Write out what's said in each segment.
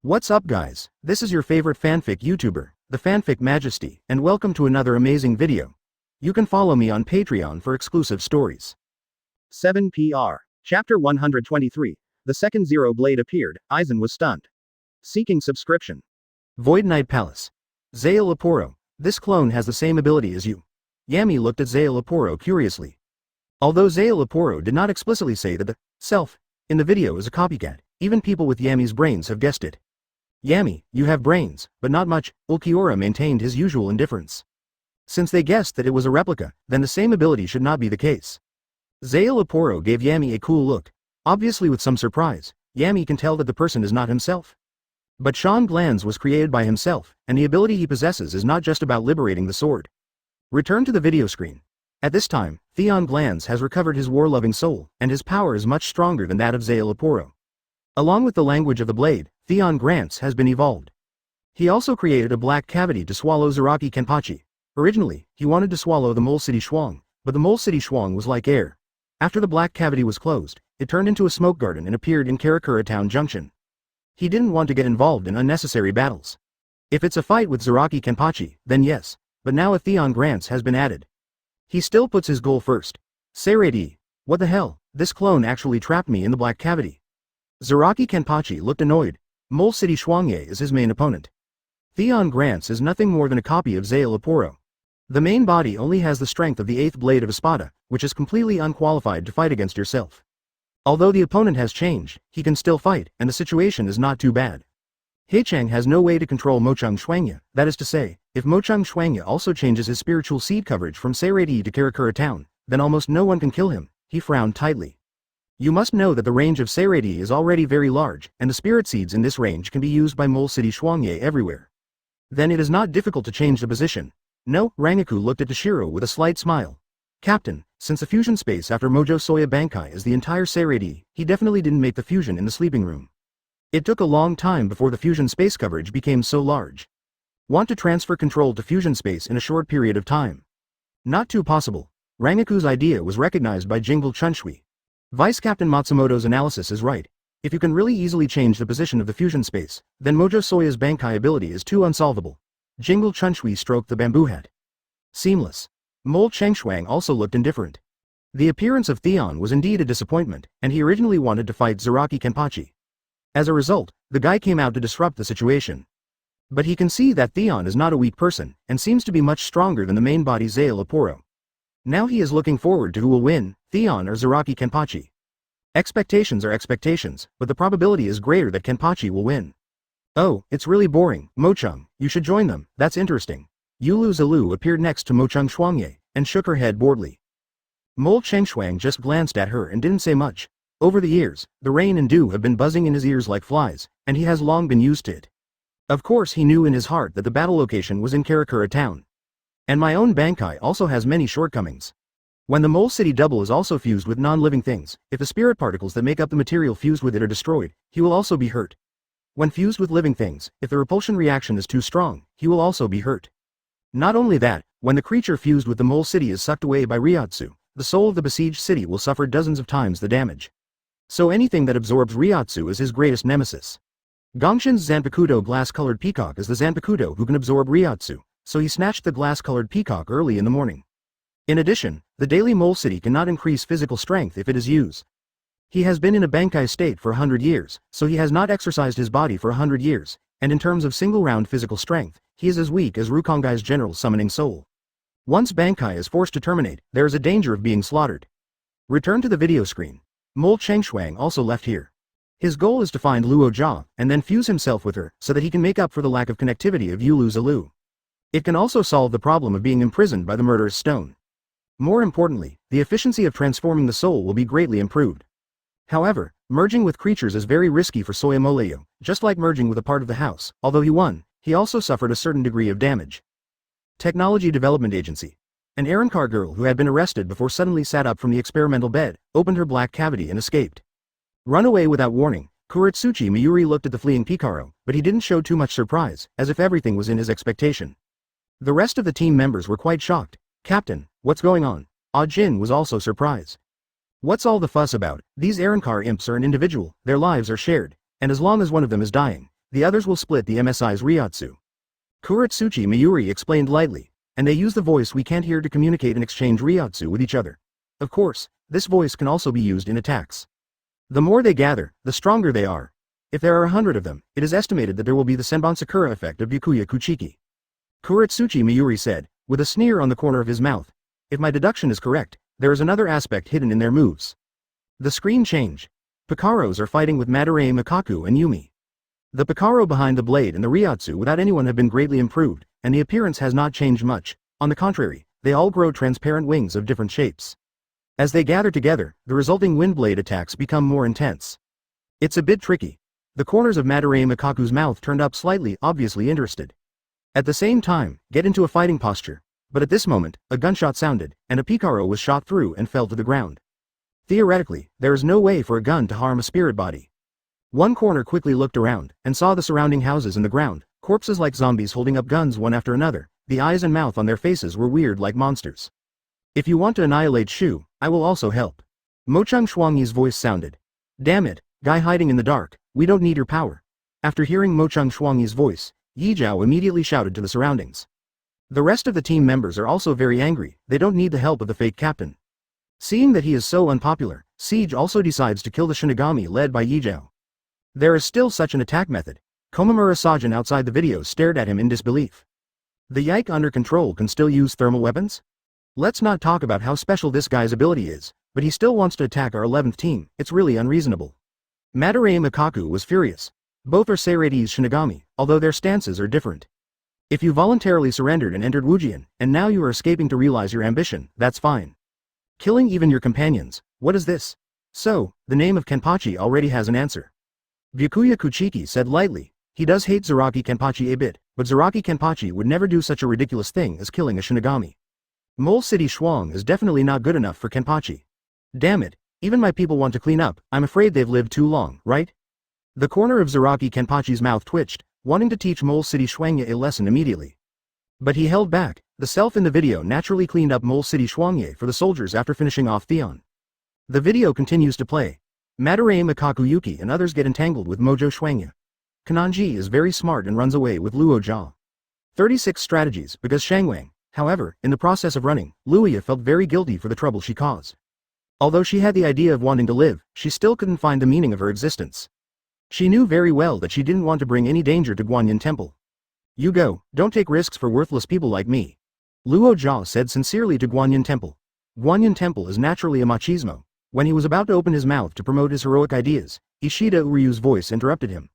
What's up guys, this is your favorite fanfic YouTuber, the Fanfic Majesty, and welcome to another amazing video. You can follow me on Patreon for exclusive stories. 7 PR. Chapter 123. The second Zero Blade appeared, Aizen was stunned. Seeking subscription. Void Knight Palace. Zale Aporo, this clone has the same ability as you. Yami looked at Zale Aporo curiously. Although Zale Aporo did not explicitly say that the self in the video is a copycat, even people with Yami's brains have guessed it. Yami, you have brains, but not much. Ulquiorra maintained his usual indifference. Since they guessed that it was a replica, then the same ability should not be the case. Zale Aporo gave Yami a cool look. Obviously with some surprise, Yami can tell that the person is not himself. But Sean Glands was created by himself, and the ability he possesses is not just about liberating the sword. Return to the video screen. At this time, Theon Glands has recovered his war-loving soul, and his power is much stronger than that of Zale Aporo. Along with the language of the blade, Theon Grants has been evolved. He also created a black cavity to swallow Zaraki Kenpachi. Originally, he wanted to swallow the Mole City Schwang, but the Mole City Schwang was like air. After the black cavity was closed, it turned into a smoke garden and appeared in Karakura Town Junction. He didn't want to get involved in unnecessary battles. If it's a fight with Zaraki Kenpachi, then yes, but now a Theon Grants has been added. He still puts his goal first. Seirei, what the hell, this clone actually trapped me in the black cavity. Zaraki Kenpachi looked annoyed. Mole City Schwangye is his main opponent. Theon Grants is nothing more than a copy of Zale Aporo. The main body only has the strength of the 8th blade of Espada, which is completely unqualified to fight against yourself. Although the opponent has changed, he can still fight, and the situation is not too bad. Heichang has no way to control Mochung Schwangya, that is to say, if Mochung Schwangya also changes his spiritual seed coverage from Seirei to Karakura Town, then almost no one can kill him. He frowned tightly. You must know that the range of Seirei is already very large, and the spirit seeds in this range can be used by Mole City Schwangye everywhere. Then it is not difficult to change the position. No, Rangaku looked at Tōshirō with a slight smile. Captain, since the fusion space after Mojo Soya Bankai is the entire Seirei, he definitely didn't make the fusion in the sleeping room. It took a long time before the fusion space coverage became so large. Want to transfer control to fusion space in a short period of time. Not too possible. Rangaku's idea was recognized by Jingle Chunshui. Vice Captain Matsumoto's analysis is right. If you can really easily change the position of the fusion space, then Mojo Soya's Bankai ability is too unsolvable. Jingle Chunshui stroked the bamboo hat. Seamless. Mole Chengshuang also looked indifferent. The appearance of Theon was indeed a disappointment, and he originally wanted to fight Zaraki Kenpachi. As a result, the guy came out to disrupt the situation. But he can see that Theon is not a weak person, and seems to be much stronger than the main body Zale Aporo. Now he is looking forward to who will win, Theon or Zaraki Kenpachi. Expectations are expectations, but the probability is greater that Kenpachi will win. Oh, it's really boring, Mochung, you should join them, that's interesting. Yulu Zalu appeared next to Mochung Schwangye, and shook her head boredly. Mole Chengshuang just glanced at her and didn't say much. Over the years, the rain and dew have been buzzing in his ears like flies, and he has long been used to it. Of course he knew in his heart that the battle location was in Karakura Town. And my own Bankai also has many shortcomings. When the Mole City double is also fused with non-living things, if the spirit particles that make up the material fused with it are destroyed, he will also be hurt. When fused with living things, if the repulsion reaction is too strong, he will also be hurt. Not only that, when the creature fused with the Mole City is sucked away by Ryotsu, the soul of the besieged city will suffer dozens of times the damage. So anything that absorbs Ryotsu is his greatest nemesis. Gongshin's Zanpakuto glass-colored peacock is the Zanpakuto who can absorb Ryotsu, so he snatched the glass-colored peacock early in the morning. In addition, the daily Mole City cannot increase physical strength if it is used. He has been in a Bankai state for 100 years, so he has not exercised his body for 100 years, and in terms of single-round physical strength, he is as weak as Rukongai's general summoning soul. Once Bankai is forced to terminate, there is a danger of being slaughtered. Return to the video screen. Mole Chengshuang also left here. His goal is to find Luo Jia, and then fuse himself with her, so that he can make up for the lack of connectivity of Yulu Zalu. It can also solve the problem of being imprisoned by the murderous stone. More importantly, the efficiency of transforming the soul will be greatly improved. However, merging with creatures is very risky for Soyamoleyo, just like merging with a part of the house. Although he won, he also suffered a certain degree of damage. Technology Development Agency. An Arankar girl who had been arrested before suddenly sat up from the experimental bed, opened her black cavity and escaped. Run away without warning, Kurotsuchi Mayuri looked at the fleeing Picaro, but he didn't show too much surprise, as if everything was in his expectation. The rest of the team members were quite shocked. Captain, what's going on? Ah Jin was also surprised. What's all the fuss about? These Arankar imps are an individual, their lives are shared, and as long as one of them is dying, the others will split the MSI's Ryotsu. Kurotsuchi Mayuri explained lightly, and they use the voice we can't hear to communicate and exchange Ryotsu with each other. Of course, this voice can also be used in attacks. The more they gather, the stronger they are. If there are 100 of them, it is estimated that there will be the Senbon Sakura effect of Byakuya Kuchiki. Kurotsuchi Mayuri said, with a sneer on the corner of his mouth. If my deduction is correct, there is another aspect hidden in their moves. The screen change. Pikaros are fighting with Madarame Makaku and Yumi. The Pikaro behind the blade and the Ryotsu without anyone have been greatly improved, and the appearance has not changed much. On the contrary, they all grow transparent wings of different shapes. As they gather together, the resulting wind blade attacks become more intense. It's a bit tricky. The corners of Madarame Makaku's mouth turned up slightly, obviously interested. At the same time, get into a fighting posture. But at this moment, a gunshot sounded, and a Pikaro was shot through and fell to the ground. Theoretically, there is no way for a gun to harm a spirit body. One corner quickly looked around, and saw the surrounding houses in the ground, corpses like zombies holding up guns one after another, the eyes and mouth on their faces were weird like monsters. If you want to annihilate Shu, I will also help. Mochung Shuangyi's voice sounded. Damn it, guy hiding in the dark, we don't need your power. After hearing Mochung Shuangyi's voice, Yi Zhao immediately shouted to the surroundings. The rest of the team members are also very angry, they don't need the help of the fake captain. Seeing that he is so unpopular, Siege also decides to kill the Shinigami led by Yi Zhao. There is still such an attack method. Komamura Sajin outside the video stared at him in disbelief. The Yike under control can still use thermal weapons? Let's not talk about how special this guy's ability is, but he still wants to attack our 11th team, it's really unreasonable. Madarame Makaku was furious. Both are Seirei's Shinigami, although their stances are different. If you voluntarily surrendered and entered Wujian, and now you are escaping to realize your ambition, that's fine. Killing even your companions, what is this? So, the name of Kenpachi already has an answer. Byakuya Kuchiki said lightly, he does hate Zaraki Kenpachi a bit, but Zaraki Kenpachi would never do such a ridiculous thing as killing a Shinigami. Mole City Shuang is definitely not good enough for Kenpachi. Damn it, even my people want to clean up, I'm afraid they've lived too long, right? The corner of Zaraki Kenpachi's mouth twitched, wanting to teach Mole City Shuangye a lesson immediately. But he held back. The self in the video naturally cleaned up Mole City Shuangye for the soldiers after finishing off Theon. The video continues to play. Madarame Makaku Yuki and others get entangled with Mojo Shuangye. Kananji is very smart and runs away with Luo Jia. 36 strategies because Shangwang. However, in the process of running, Luoya felt very guilty for the trouble she caused. Although she had the idea of wanting to live, she still couldn't find the meaning of her existence. She knew very well that she didn't want to bring any danger to Guanyin Temple. You go, don't take risks for worthless people like me. Luo Jia said sincerely to Guanyin Temple. Guanyin Temple is naturally a machismo. When he was about to open his mouth to promote his heroic ideas, Ishida Uryu's voice interrupted him.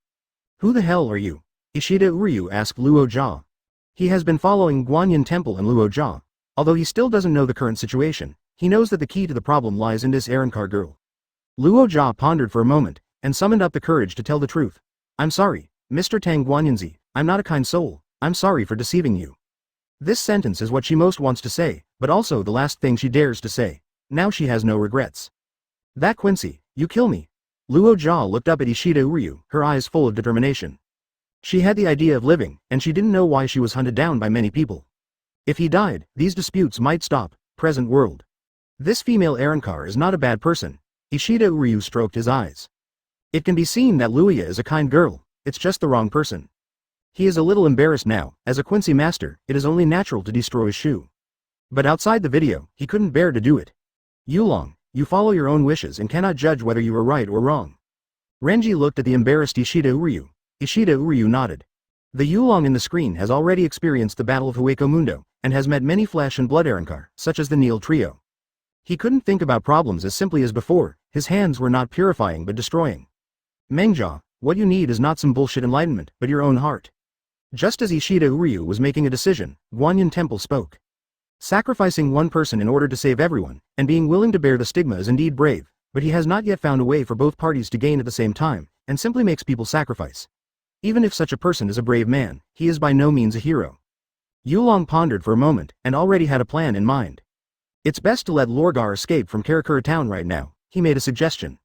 Who the hell are you? Ishida Uryu asked Luo Jia. He has been following Guanyin Temple and Luo Jia. Although he still doesn't know the current situation, he knows that the key to the problem lies in this Arankar girl. Luo Jia pondered for a moment, and summoned up the courage to tell the truth. I'm sorry, Mr. Tang Guanyanzi, I'm not a kind soul, I'm sorry for deceiving you. This sentence is what she most wants to say, but also the last thing she dares to say. Now she has no regrets. That Quincy, you kill me. Luo Jia looked up at Ishida Uryu, her eyes full of determination. She had the idea of living, and she didn't know why she was hunted down by many people. If he died, these disputes might stop. Present world. This female Arankar is not a bad person. Ishida Uryu stroked his eyes. It can be seen that Luoya is a kind girl, it's just the wrong person. He is a little embarrassed now. As a Quincy Master, it is only natural to destroy Shu. But outside the video, he couldn't bear to do it. Yulong, you follow your own wishes and cannot judge whether you are right or wrong. Renji looked at the embarrassed Ishida Uryu. Ishida Uryu nodded. The Yulong in the screen has already experienced the Battle of Hueco Mundo, and has met many flesh and blood Arankar, such as the Neil Trio. He couldn't think about problems as simply as before, his hands were not purifying but destroying. Mengjia, what you need is not some bullshit enlightenment, but your own heart. Just as Ishida Uryu was making a decision, Guanyin Temple spoke. Sacrificing one person in order to save everyone, and being willing to bear the stigma is indeed brave, but he has not yet found a way for both parties to gain at the same time, and simply makes people sacrifice. Even if such a person is a brave man, he is by no means a hero. Yulong pondered for a moment, and already had a plan in mind. It's best to let Lorgar escape from Karakura town right now, he made a suggestion.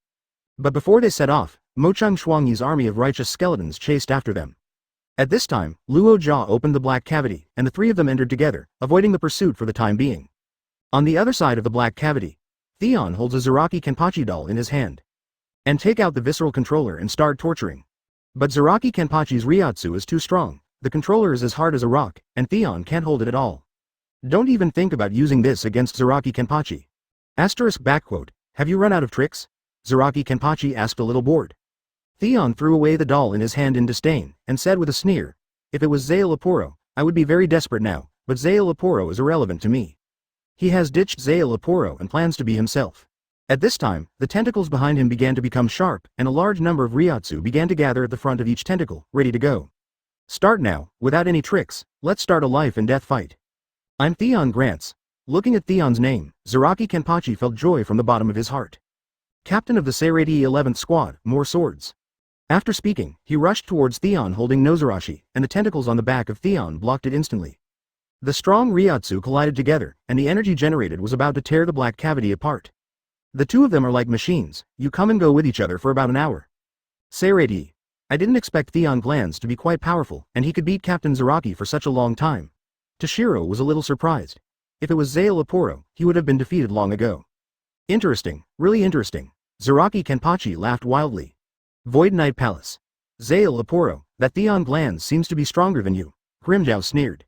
But before they set off, Mochung Shuangyi's army of righteous skeletons chased after them. At this time, Luo Jia opened the black cavity, and the three of them entered together, avoiding the pursuit for the time being. On the other side of the black cavity, Theon holds a Zaraki Kenpachi doll in his hand. And take out the visceral controller and start torturing. But Zaraki Kenpachi's Ryotsu is too strong, the controller is as hard as a rock, and Theon can't hold it at all. Don't even think about using this against Zaraki Kenpachi. Have you run out of tricks? Zaraki Kenpachi asked a little bored. Theon threw away the doll in his hand in disdain, and said with a sneer, if it was Zale Aporo, I would be very desperate now, but Zale Aporo is irrelevant to me. He has ditched Zale Aporo and plans to be himself. At this time, the tentacles behind him began to become sharp, and a large number of Ryotsu began to gather at the front of each tentacle, ready to go. Start now, without any tricks, let's start a life and death fight. I'm Theon Grants. Looking at Theon's name, Zaraki Kenpachi felt joy from the bottom of his heart. Captain of the Seirei 11th Squad, more swords. After speaking, he rushed towards Theon holding Nozarashi, and the tentacles on the back of Theon blocked it instantly. The strong Ryotsu collided together, and the energy generated was about to tear the black cavity apart. The two of them are like machines, you come and go with each other for about an hour. Seirei. I didn't expect Theon Glands to be quite powerful, and he could beat Captain Zaraki for such a long time. Tōshirō was a little surprised. If it was Zale Aporo, he would have been defeated long ago. Interesting, really interesting. Zaraki Kenpachi laughed wildly. Void Knight Palace. Zale Aporo, that Theon Glands seems to be stronger than you. Grimjow sneered.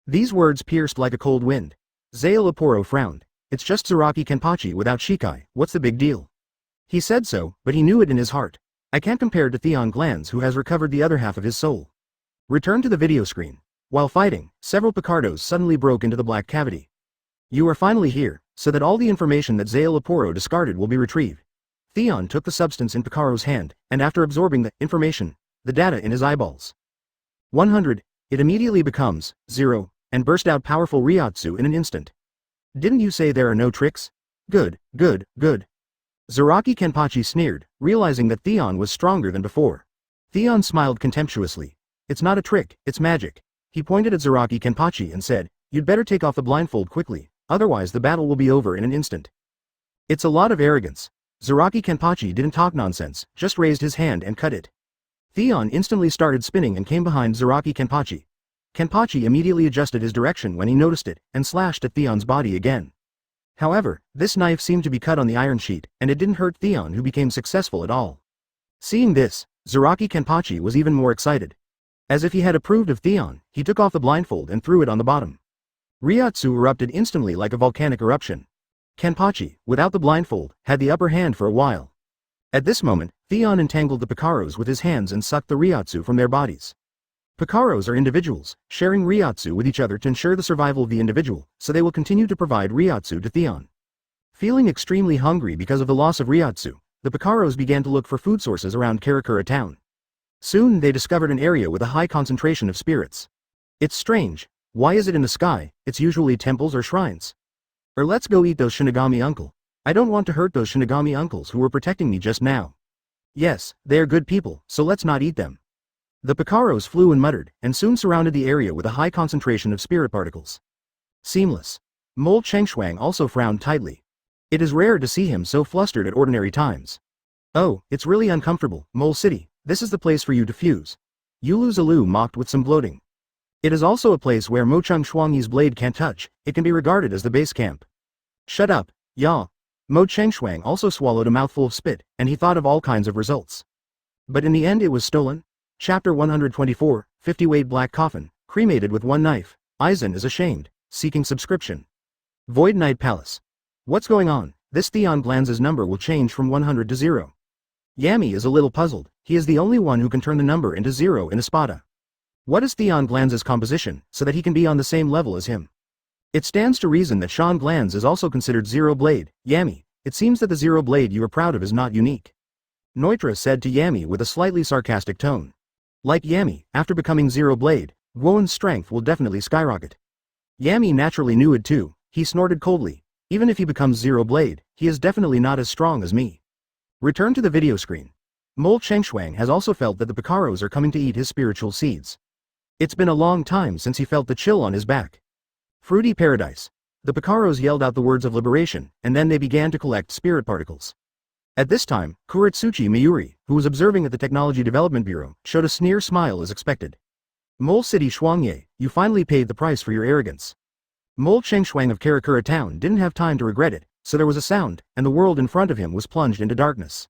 These words pierced like a cold wind. Zale Aporo frowned. It's just Zaraki Kenpachi without Shikai, what's the big deal? He said so, but he knew it in his heart. I can't compare to Theon Glands who has recovered the other half of his soul. Return to the video screen. While fighting, several Picardos suddenly broke into the black cavity. You are finally here, so that all the information that Zale Aporo discarded will be retrieved. Theon took the substance in Picaro's hand, and after absorbing the information, the data in his eyeballs. 100, it immediately becomes 0, and burst out powerful Ryotsu in an instant. Didn't you say there are no tricks? Good, good, good. Zaraki Kenpachi sneered, realizing that Theon was stronger than before. Theon smiled contemptuously. It's not a trick, it's magic. He pointed at Zaraki Kenpachi and said, you'd better take off the blindfold quickly, otherwise the battle will be over in an instant. It's a lot of arrogance. Zaraki Kenpachi didn't talk nonsense, just raised his hand and cut it. Theon instantly started spinning and came behind Zaraki Kenpachi. Kenpachi immediately adjusted his direction when he noticed it, and slashed at Theon's body again. However, this knife seemed to be cut on the iron sheet, and it didn't hurt Theon who became successful at all. Seeing this, Zaraki Kenpachi was even more excited. As if he had approved of Theon, he took off the blindfold and threw it on the bottom. Ryotsu erupted instantly like a volcanic eruption. Kenpachi, without the blindfold, had the upper hand for a while. At this moment, Theon entangled the Picaros with his hands and sucked the Ryotsu from their bodies. Picaros are individuals, sharing Ryotsu with each other to ensure the survival of the individual, so they will continue to provide Ryotsu to Theon. Feeling extremely hungry because of the loss of Ryotsu, the Picaros began to look for food sources around Karakura town. Soon they discovered an area with a high concentration of spirits. It's strange, why is it in the sky? It's usually temples or shrines. Or let's go eat those Shinigami uncle. I don't want to hurt those Shinigami uncles who were protecting me just now. Yes, they are good people, so let's not eat them. The Picaros flew and muttered, and soon surrounded the area with a high concentration of spirit particles. Seamless. Mole Chengshuang also frowned tightly. It is rare to see him so flustered at ordinary times. Oh, it's really uncomfortable, Mole City, this is the place for you to fuse. Yulu Zalu mocked with some bloating. It is also a place where Mochung Shuangyi's blade can't touch, it can be regarded as the base camp. Shut up, ya. Mo Chengshuang also swallowed a mouthful of spit, and he thought of all kinds of results. But in the end it was stolen. Chapter 124, 50-weight black coffin, cremated with one knife. Aizen is ashamed, seeking subscription. Void Knight Palace. What's going on? This Theon Glands' number will change from 100 to 0. Yami is a little puzzled, he is the only one who can turn the number into 0 in Espada. What is Theon Glands' composition, so that he can be on the same level as him? It stands to reason that Sean Glands is also considered Zero Blade. Yami, it seems that the Zero Blade you are proud of is not unique. Noitra said to Yami with a slightly sarcastic tone. Like Yami, after becoming Zero Blade, Guoan's strength will definitely skyrocket. Yami naturally knew it too, he snorted coldly. Even if he becomes Zero Blade, he is definitely not as strong as me. Return to the video screen. Mole Chengshuang has also felt that the Picaros are coming to eat his spiritual seeds. It's been a long time since he felt the chill on his back. Fruity Paradise. The Picaros yelled out the words of liberation, and then they began to collect spirit particles. At this time, Kurotsuchi Mayuri, who was observing at the Technology Development Bureau, showed a sneer smile as expected. Mole City Shuangye, you finally paid the price for your arrogance. Mole Chengshuang of Karakura town didn't have time to regret it, so there was a sound, and the world in front of him was plunged into darkness.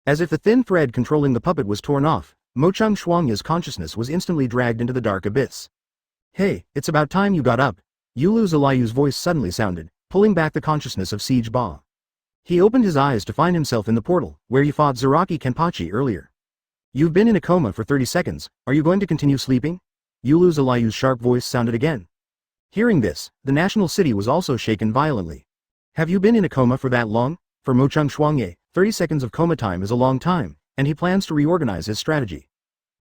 As if the thin thread controlling the puppet was torn off, Mochung Shuangya's consciousness was instantly dragged into the dark abyss. Hey, it's about time you got up. Yulu Zalayu's voice suddenly sounded, pulling back the consciousness of Siege Ba. He opened his eyes to find himself in the portal, where he fought Zaraki Kenpachi earlier. You've been in a coma for 30 seconds, are you going to continue sleeping? Yulu Zalayu's sharp voice sounded again. Hearing this, the national city was also shaken violently. Have you been in a coma for that long? For Mochung Shuangye, 30 seconds of coma time is a long time, and he plans to reorganize his strategy.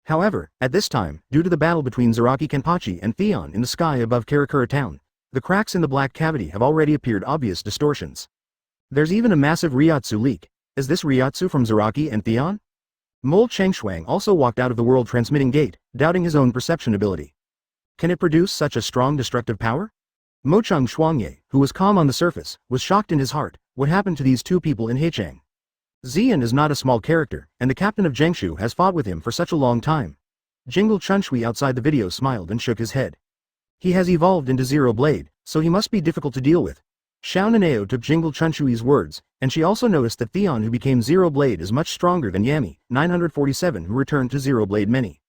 However, at this time, due to the battle between Zaraki Kenpachi and Theon in the sky above Karakura town, the cracks in the black cavity have already appeared obvious distortions. There's even a massive Ryotsu leak. Is this Ryotsu from Zaraki and Theon? Mole Chengshuang also walked out of the world transmitting gate, doubting his own perception ability. Can it produce such a strong destructive power? Mochung Shuangye, who was calm on the surface, was shocked in his heart. What happened to these two people in Heichang? Xian is not a small character, and the captain of Zhengshu has fought with him for such a long time. Jingle Chunshui outside the video smiled and shook his head. He has evolved into Zero Blade, so he must be difficult to deal with. Xiao Naneo took Jingle Chunshui's words, and she also noticed that Theon who became Zero Blade is much stronger than Yami, 947 who returned to Zero Blade many.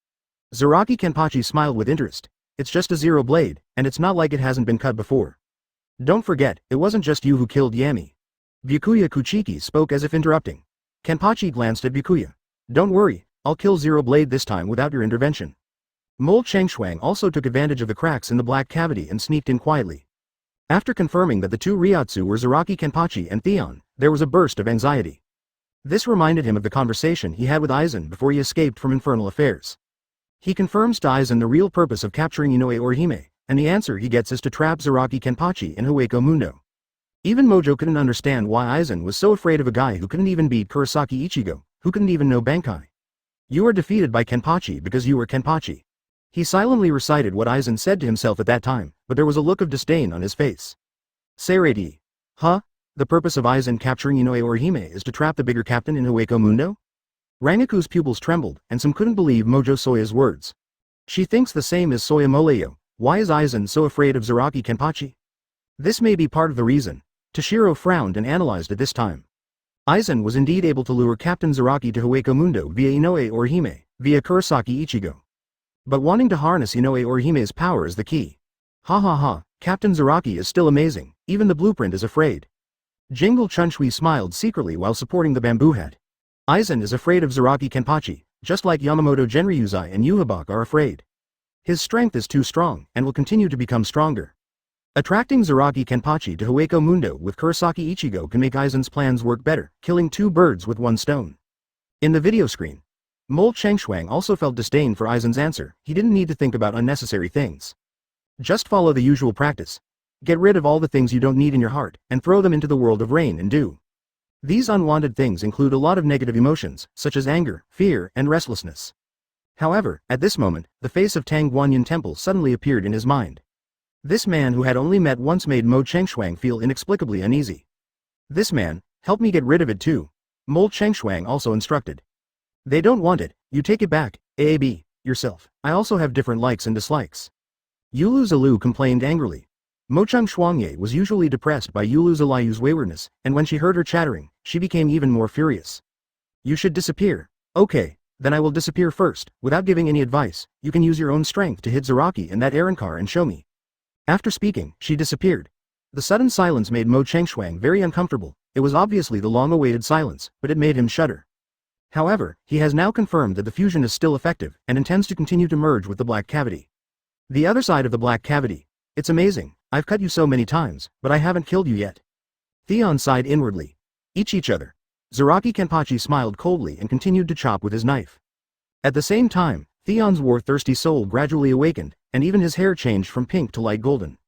Zaraki Kenpachi smiled with interest. It's just a Zero Blade, and it's not like it hasn't been cut before. Don't forget, it wasn't just you who killed Yami. Byakuya Kuchiki spoke as if interrupting. Kenpachi glanced at Byakuya. Don't worry, I'll kill Zero Blade this time without your intervention. Mole Chengshuang also took advantage of the cracks in the black cavity and sneaked in quietly. After confirming that the two Ryotsu were Zaraki Kenpachi and Theon, there was a burst of anxiety. This reminded him of the conversation he had with Aizen before he escaped from infernal affairs. He confirms to Aizen the real purpose of capturing Inoue Orihime, and the answer he gets is to trap Zaraki Kenpachi in Hueco Mundo. Even Mojo couldn't understand why Aizen was so afraid of a guy who couldn't even beat Kurosaki Ichigo, who couldn't even know Bankai. You are defeated by Kenpachi because you were Kenpachi. He silently recited what Aizen said to himself at that time, but there was a look of disdain on his face. Seirei. Huh? The purpose of Aizen capturing Inoue Orihime is to trap the bigger captain in Hueco Mundo? Rangaku's pupils trembled, and some couldn't believe Mojo Soya's words. She thinks the same as Soya Moleyo. Why is Aizen so afraid of Zaraki Kenpachi? This may be part of the reason. Tōshirō frowned and analyzed at this time. Aizen was indeed able to lure Captain Zaraki to Hueco Mundo via Inoue Orihime, via Kurosaki Ichigo. But wanting to harness Inoue Orihime's power is the key. Ha ha ha, Captain Zaraki is still amazing, even the blueprint is afraid. Jingle Chunshui smiled secretly while supporting the bamboo hat. Aizen is afraid of Zaraki Kenpachi, just like Yamamoto Genryuzai and Yuhabach are afraid. His strength is too strong, and will continue to become stronger. Attracting Zaraki Kenpachi to Hueco Mundo with Kurosaki Ichigo can make Aizen's plans work better, killing two birds with one stone. In the video screen, Mole Chengshuang also felt disdain for Aizen's answer. He didn't need to think about unnecessary things. Just follow the usual practice. Get rid of all the things you don't need in your heart, and throw them into the world of rain and dew. These unwanted things include a lot of negative emotions, such as anger, fear, and restlessness. However, at this moment, the face of Tang Guanyin Temple suddenly appeared in his mind. This man who had only met once made Mo Chengshuang feel inexplicably uneasy. This man, help me get rid of it too. Mole Chengshuang also instructed. They don't want it, you take it back, AAB, yourself. I also have different likes and dislikes. Yulu Zalu complained angrily. Mochung Shuangye was usually depressed by Yulu Zalayu's waywardness, and when she heard her chattering, she became even more furious. You should disappear. Okay, then I will disappear first. Without giving any advice, you can use your own strength to hit Zaraki and that Arankar and show me. After speaking, she disappeared. The sudden silence made Mo Chengshuang very uncomfortable. It was obviously the long-awaited silence, but it made him shudder. However, he has now confirmed that the fusion is still effective, and intends to continue to merge with the black cavity. The other side of the black cavity. It's amazing, I've cut you so many times, but I haven't killed you yet. Theon sighed inwardly. Each other. Zaraki Kenpachi smiled coldly and continued to chop with his knife. At the same time, Theon's war-thirsty soul gradually awakened, and even his hair changed from pink to light golden.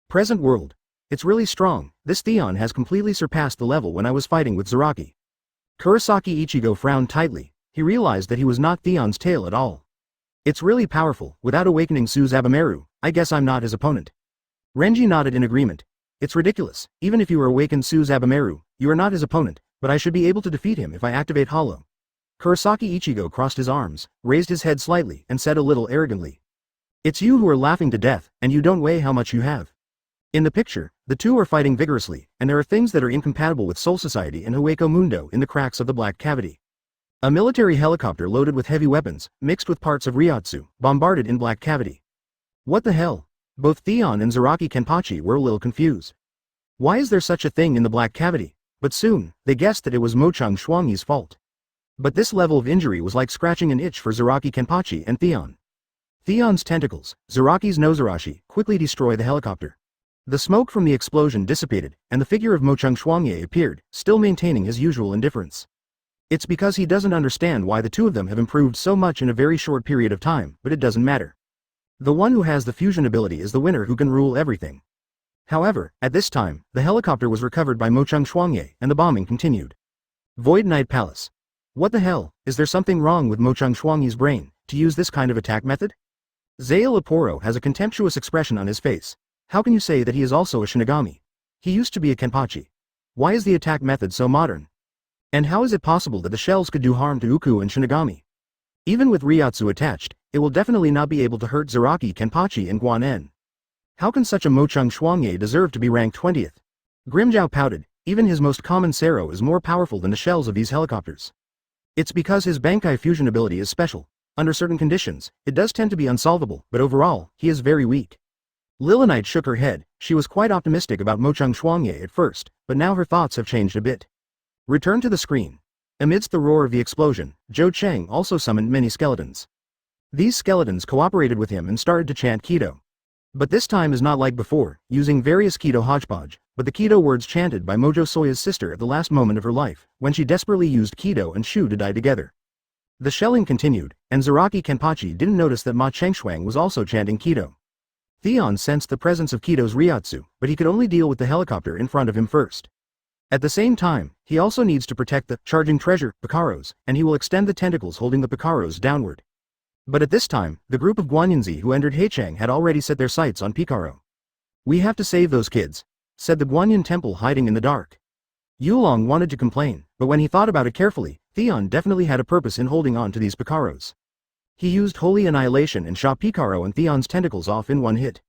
Present world. It's really strong. This Theon has completely surpassed the level when I was fighting with Zaraki. Kurosaki Ichigo frowned tightly. He realized that he was not Theon's tail at all. It's really powerful. Without awakening Suzabameru, I guess I'm not his opponent. Renji nodded in agreement. It's ridiculous. Even if you awaken Suzabameru, you are not his opponent, but I should be able to defeat him if I activate Hollow. Kurosaki Ichigo crossed his arms, raised his head slightly, and said a little arrogantly. It's you who are laughing to death, and you don't weigh how much you have. In the picture, the two are fighting vigorously, and there are things that are incompatible with Soul Society and Hueco Mundo in the cracks of the black cavity. A military helicopter loaded with heavy weapons, mixed with parts of Ryotsu, bombarded in Black Cavity. What the hell? Both Theon and Zaraki Kenpachi were a little confused. Why is there such a thing in the Black Cavity? But soon, they guessed that it was Mochung Xuangyi's fault. But this level of injury was like scratching an itch for Zaraki Kenpachi and Theon. Theon's tentacles, Zaraki's Nozarashi, quickly destroy the helicopter. The smoke from the explosion dissipated, and the figure of Mochung Xuangyi appeared, still maintaining his usual indifference. It's because he doesn't understand why the two of them have improved so much in a very short period of time, but it doesn't matter. The one who has the fusion ability is the winner who can rule everything. However, at this time, the helicopter was recovered by Mochung Xuangyi, and the bombing continued. Void Knight Palace. What the hell, is there something wrong with Mochung Xuangyi's brain, to use this kind of attack method? Zael Aporo has a contemptuous expression on his face. How can you say that he is also a Shinigami? He used to be a Kenpachi. Why is the attack method so modern? And how is it possible that the shells could do harm to Uku and Shinigami? Even with Ryotsu attached, it will definitely not be able to hurt Zaraki Kenpachi and Guan-en. How can such a Mochung Xuangyi deserve to be ranked 20th? Grimjow pouted, even his most common Sero is more powerful than the shells of these helicopters. It's because his Bankai fusion ability is special. Under certain conditions, it does tend to be unsolvable, but overall, he is very weak. Lilinite shook her head. She was quite optimistic about Mochung Xuangyi at first, but now her thoughts have changed a bit. Return to the screen. Amidst the roar of the explosion, Zhou Cheng also summoned many skeletons. These skeletons cooperated with him and started to chant Kido. But this time is not like before, using various Kido hodgepodge, but the Kido words chanted by Mojo Soya's sister at the last moment of her life, when she desperately used Kido and Shu to die together. The shelling continued, and Zaraki Kenpachi didn't notice that Ma Chengshuang was also chanting Kido. Theon sensed the presence of Kido's Ryotsu, but he could only deal with the helicopter in front of him first. At the same time, he also needs to protect the charging treasure, Picaros, and he will extend the tentacles holding the Picaros downward. But at this time, the group of Guanyanzi who entered Heichang had already set their sights on Picaro. We have to save those kids, said the Guanyan temple hiding in the dark. Yulong wanted to complain, but when he thought about it carefully, Theon definitely had a purpose in holding on to these Picaros. He used Holy Annihilation and shot Picaro and Theon's tentacles off in one hit.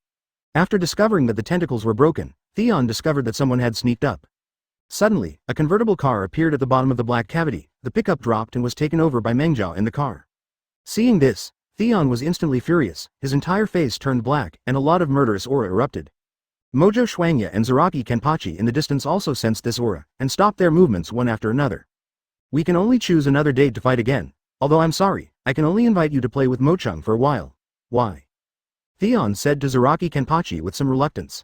After discovering that the tentacles were broken, Theon discovered that someone had sneaked up. Suddenly, a convertible car appeared at the bottom of the Black Cavity, the pickup dropped and was taken over by Mengjiao in the car. Seeing this, Theon was instantly furious, his entire face turned black, and a lot of murderous aura erupted. Mojo Xuangyi and Zaraki Kenpachi in the distance also sensed this aura, and stopped their movements one after another. We can only choose another date to fight again, although I'm sorry, I can only invite you to play with Mochung for a while. Why? Theon said to Zaraki Kenpachi with some reluctance.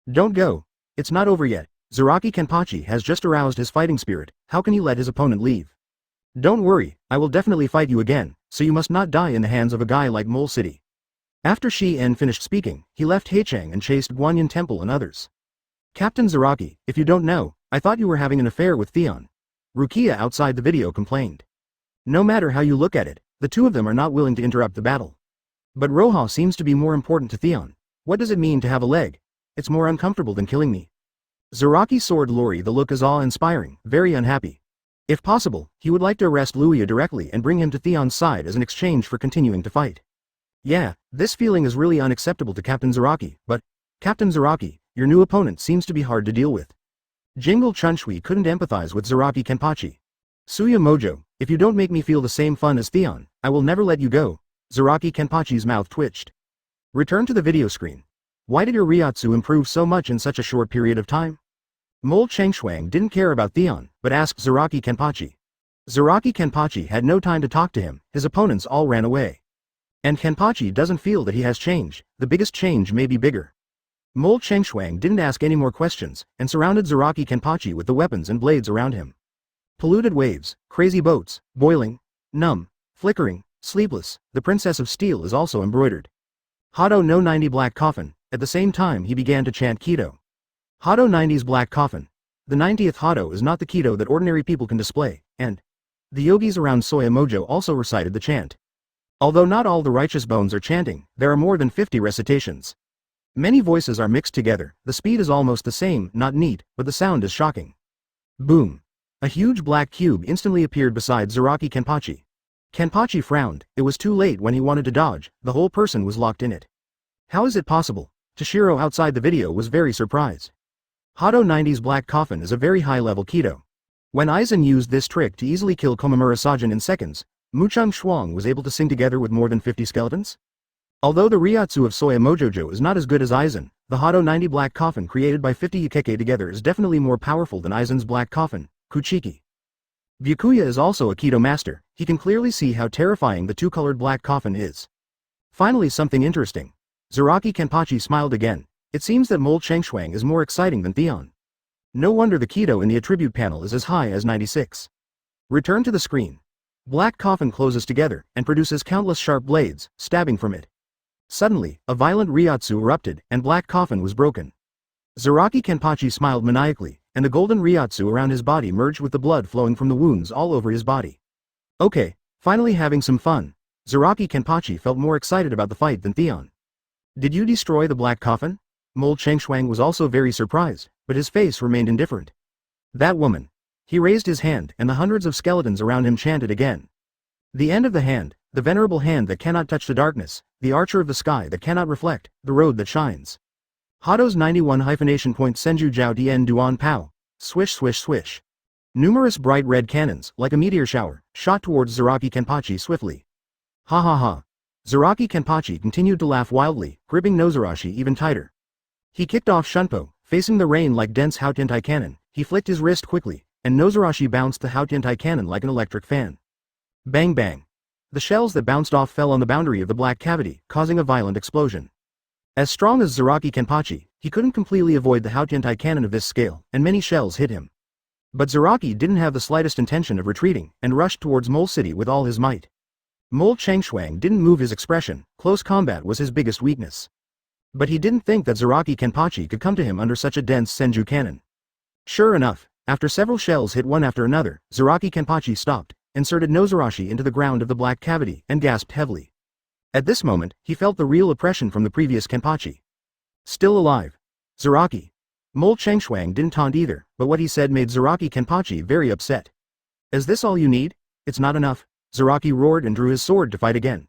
Don't go. It's not over yet. Zaraki Kenpachi has just aroused his fighting spirit, how can he let his opponent leave? Don't worry, I will definitely fight you again, so you must not die in the hands of a guy like Mole City. After Shi En finished speaking, he left Heichang and chased Guanyan Temple and others. Captain Zaraki, if you don't know, I thought you were having an affair with Theon. Rukia outside the video complained. No matter how you look at it, the two of them are not willing to interrupt the battle. But Roha seems to be more important to Theon. What does it mean to have a leg? It's more uncomfortable than killing me. Zaraki sword Lori the look is awe-inspiring, very unhappy. If possible, he would like to arrest Luya directly and bring him to Theon's side as an exchange for continuing to fight. Yeah, this feeling is really unacceptable to Captain Zaraki, but, Captain Zaraki, your new opponent seems to be hard to deal with. Jingle Chunshui couldn't empathize with Zaraki Kenpachi. Suya Mojo, if you don't make me feel the same fun as Theon, I will never let you go. Zaraki Kenpachi's mouth twitched. Return to the video screen. Why did your Ryotsu improve so much in such a short period of time? Mole Chengshuang didn't care about Theon, but asked Zaraki Kenpachi. Zaraki Kenpachi had no time to talk to him, his opponents all ran away. And Kenpachi doesn't feel that he has changed, the biggest change may be bigger. Mole Chengshuang didn't ask any more questions, and surrounded Zaraki Kenpachi with the weapons and blades around him. Polluted waves, crazy boats, boiling, numb, flickering, sleepless, the Princess of Steel is also embroidered. Hado no 90 Black Coffin, at the same time he began to chant Kido. Hado 90's Black Coffin. The 90th Hado is not the Kido that ordinary people can display, and the yogis around Soya Mojo also recited the chant. Although not all the righteous bones are chanting, there are more than 50 recitations. Many voices are mixed together, the speed is almost the same, not neat, but the sound is shocking. Boom. A huge black cube instantly appeared beside Zaraki Kenpachi. Kenpachi frowned, it was too late when he wanted to dodge, the whole person was locked in it. How is it possible? Tōshirō outside the video was very surprised. Hado 90's Black Coffin is a very high-level Kido. When Aizen used this trick to easily kill Komamura Sajin in seconds, Muchung Shuang was able to sing together with more than 50 skeletons? Although the Ryatsu of Soya Mojojo is not as good as Aizen, the Hado 90 Black Coffin created by 50 Yukeke together is definitely more powerful than Aizen's Black Coffin, Kuchiki. Byakuya is also a Kido master, he can clearly see how terrifying the two-colored Black Coffin is. Finally, something interesting. Zaraki Kenpachi smiled again. It seems that Mole Chengshuang is more exciting than Theon. No wonder the Kido in the attribute panel is as high as 96. Return to the screen. Black Coffin closes together and produces countless sharp blades, stabbing from it. Suddenly, a violent Ryatsu erupted, and Black Coffin was broken. Zaraki Kenpachi smiled maniacally, and the golden Ryatsu around his body merged with the blood flowing from the wounds all over his body. Okay, finally having some fun. Zaraki Kenpachi felt more excited about the fight than Theon. Did you destroy the Black Coffin? Mole Chengshuang was also very surprised, but his face remained indifferent. That woman. He raised his hand, and the hundreds of skeletons around him chanted again. The end of the hand, the venerable hand that cannot touch the darkness, the archer of the sky that cannot reflect, the road that shines. Hado's 91 hyphenation point Senju Jiao Dien Duan Pao. Swish swish swish. Numerous bright red cannons, like a meteor shower, shot towards Zaraki Kenpachi swiftly. Ha ha ha. Zaraki Kenpachi continued to laugh wildly, gripping Nozarashi even tighter. He kicked off Shunpo, facing the rain like dense Houtentai cannon. He flicked his wrist quickly, and Nozarashi bounced the Houtentai cannon like an electric fan. Bang bang. The shells that bounced off fell on the boundary of the black cavity, causing a violent explosion. As strong as Zaraki Kenpachi, he couldn't completely avoid the Houtentai cannon of this scale, and many shells hit him. But Zaraki didn't have the slightest intention of retreating, and rushed towards Mole City with all his might. Mole Chengshuang didn't move his expression. Close combat was his biggest weakness. But he didn't think that Zaraki Kenpachi could come to him under such a dense Senju cannon. Sure enough, after several shells hit one after another, Zaraki Kenpachi stopped, inserted Nozarashi into the ground of the black cavity, and gasped heavily. At this moment, he felt the real oppression from the previous Kenpachi. Still alive. Zaraki. Mole Chengshuang didn't taunt either, but what he said made Zaraki Kenpachi very upset. Is this all you need? It's not enough. Zaraki roared and drew his sword to fight again.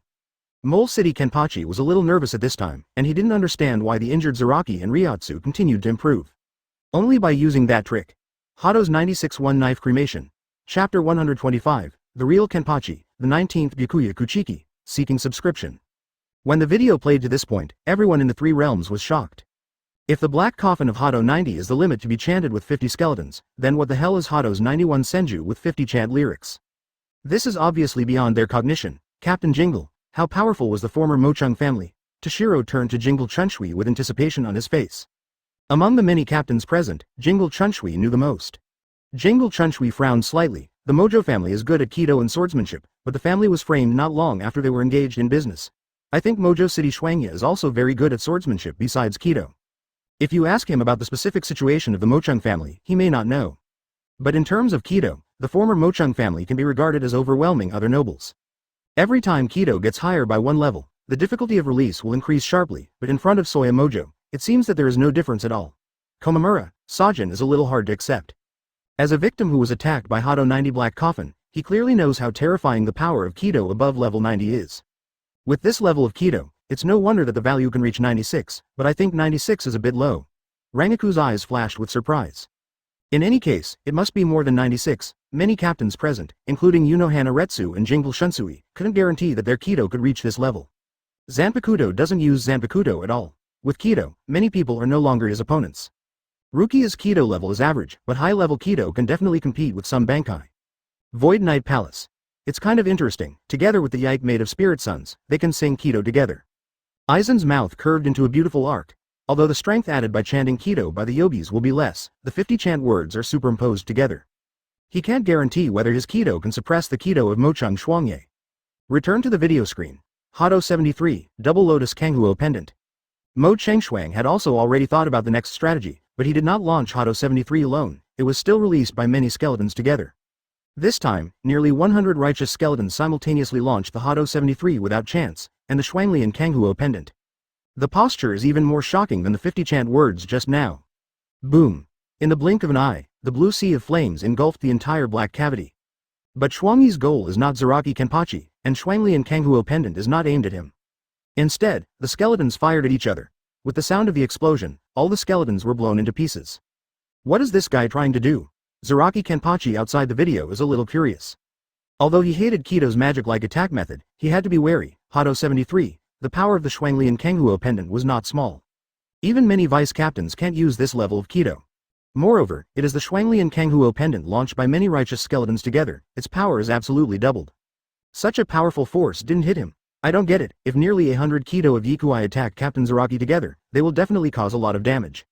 Mole City Kenpachi was a little nervous at this time, and he didn't understand why the injured Zaraki and Ryatsu continued to improve. Only by using that trick. Hado's 96 One Knife Cremation. Chapter 125, The Real Kenpachi, the 19th Byakuya Kuchiki, seeking subscription. When the video played to this point, everyone in the three realms was shocked. If the Black Coffin of Hado 90 is the limit to be chanted with 50 skeletons, then what the hell is Hado's 91 Senju with 50 chant lyrics? This is obviously beyond their cognition. Captain Jingle, how powerful was the former Mochung family? Tōshirō turned to Jingle Chunshui with anticipation on his face. Among the many captains present, Jingle Chunshui knew the most. Jingle Chunshui frowned slightly. The Mojo family is good at Kido and swordsmanship, but the family was framed not long after they were engaged in business. I think Mojo City Shuangya is also very good at swordsmanship besides Kido. If you ask him about the specific situation of the Mochung family, he may not know. But in terms of Kido, the former Mochung family can be regarded as overwhelming other nobles. Every time Kido gets higher by one level, the difficulty of release will increase sharply, but in front of Soya Mojo, it seems that there is no difference at all. Komamura, Sajin is a little hard to accept. As a victim who was attacked by Hado 90 Black Coffin, he clearly knows how terrifying the power of Kido above level 90 is. With this level of Kido, it's no wonder that the value can reach 96, but I think 96 is a bit low. Rangaku's eyes flashed with surprise. In any case, it must be more than 96. Many captains present, including Yunohana Retsu and Jingle Shunsui, couldn't guarantee that their Kido could reach this level. Zanpakuto doesn't use Zanpakuto at all. With Kido, many people are no longer his opponents. Rukia's Kido level is average, but high-level Kido can definitely compete with some Bankai. Void Knight Palace. It's kind of interesting, together with the Yike made of Spirit Sons, they can sing Kido together. Aizen's mouth curved into a beautiful arc. Although the strength added by chanting Kido by the yogis will be less, the 50 chant words are superimposed together. He can't guarantee whether his Kido can suppress the Kido of Mochung Shuangye. Return to the video screen. Hado 73, Double Lotus Kanghuo Pendant. Mo Chengshuang had also already thought about the next strategy, but he did not launch Hado 73 alone. It was still released by many skeletons together. This time, nearly 100 righteous skeletons simultaneously launched the Hado 73 without chance, and the Shuanglian Kanghuo Pendant. The posture is even more shocking than the 50 chant words just now. Boom. In the blink of an eye, the blue sea of flames engulfed the entire black cavity. But Shuangyi's goal is not Zaraki Kenpachi, and Shuanglian Kanghuo Pendant is not aimed at him. Instead, the skeletons fired at each other. With the sound of the explosion, all the skeletons were blown into pieces. What is this guy trying to do? Zaraki Kenpachi outside the video is a little curious. Although he hated Kido's magic-like attack method, he had to be wary. Hado 73, the power of the Shuanglian Kanghuo pendant was not small. Even many vice captains can't use this level of Kido. Moreover, it is the Shuanglian Kanghuo pendant launched by many righteous skeletons together, its power is absolutely doubled. Such a powerful force didn't hit him. I don't get it, if nearly 100 Kido of Yikuai attack Captain Zaraki together, they will definitely cause a lot of damage.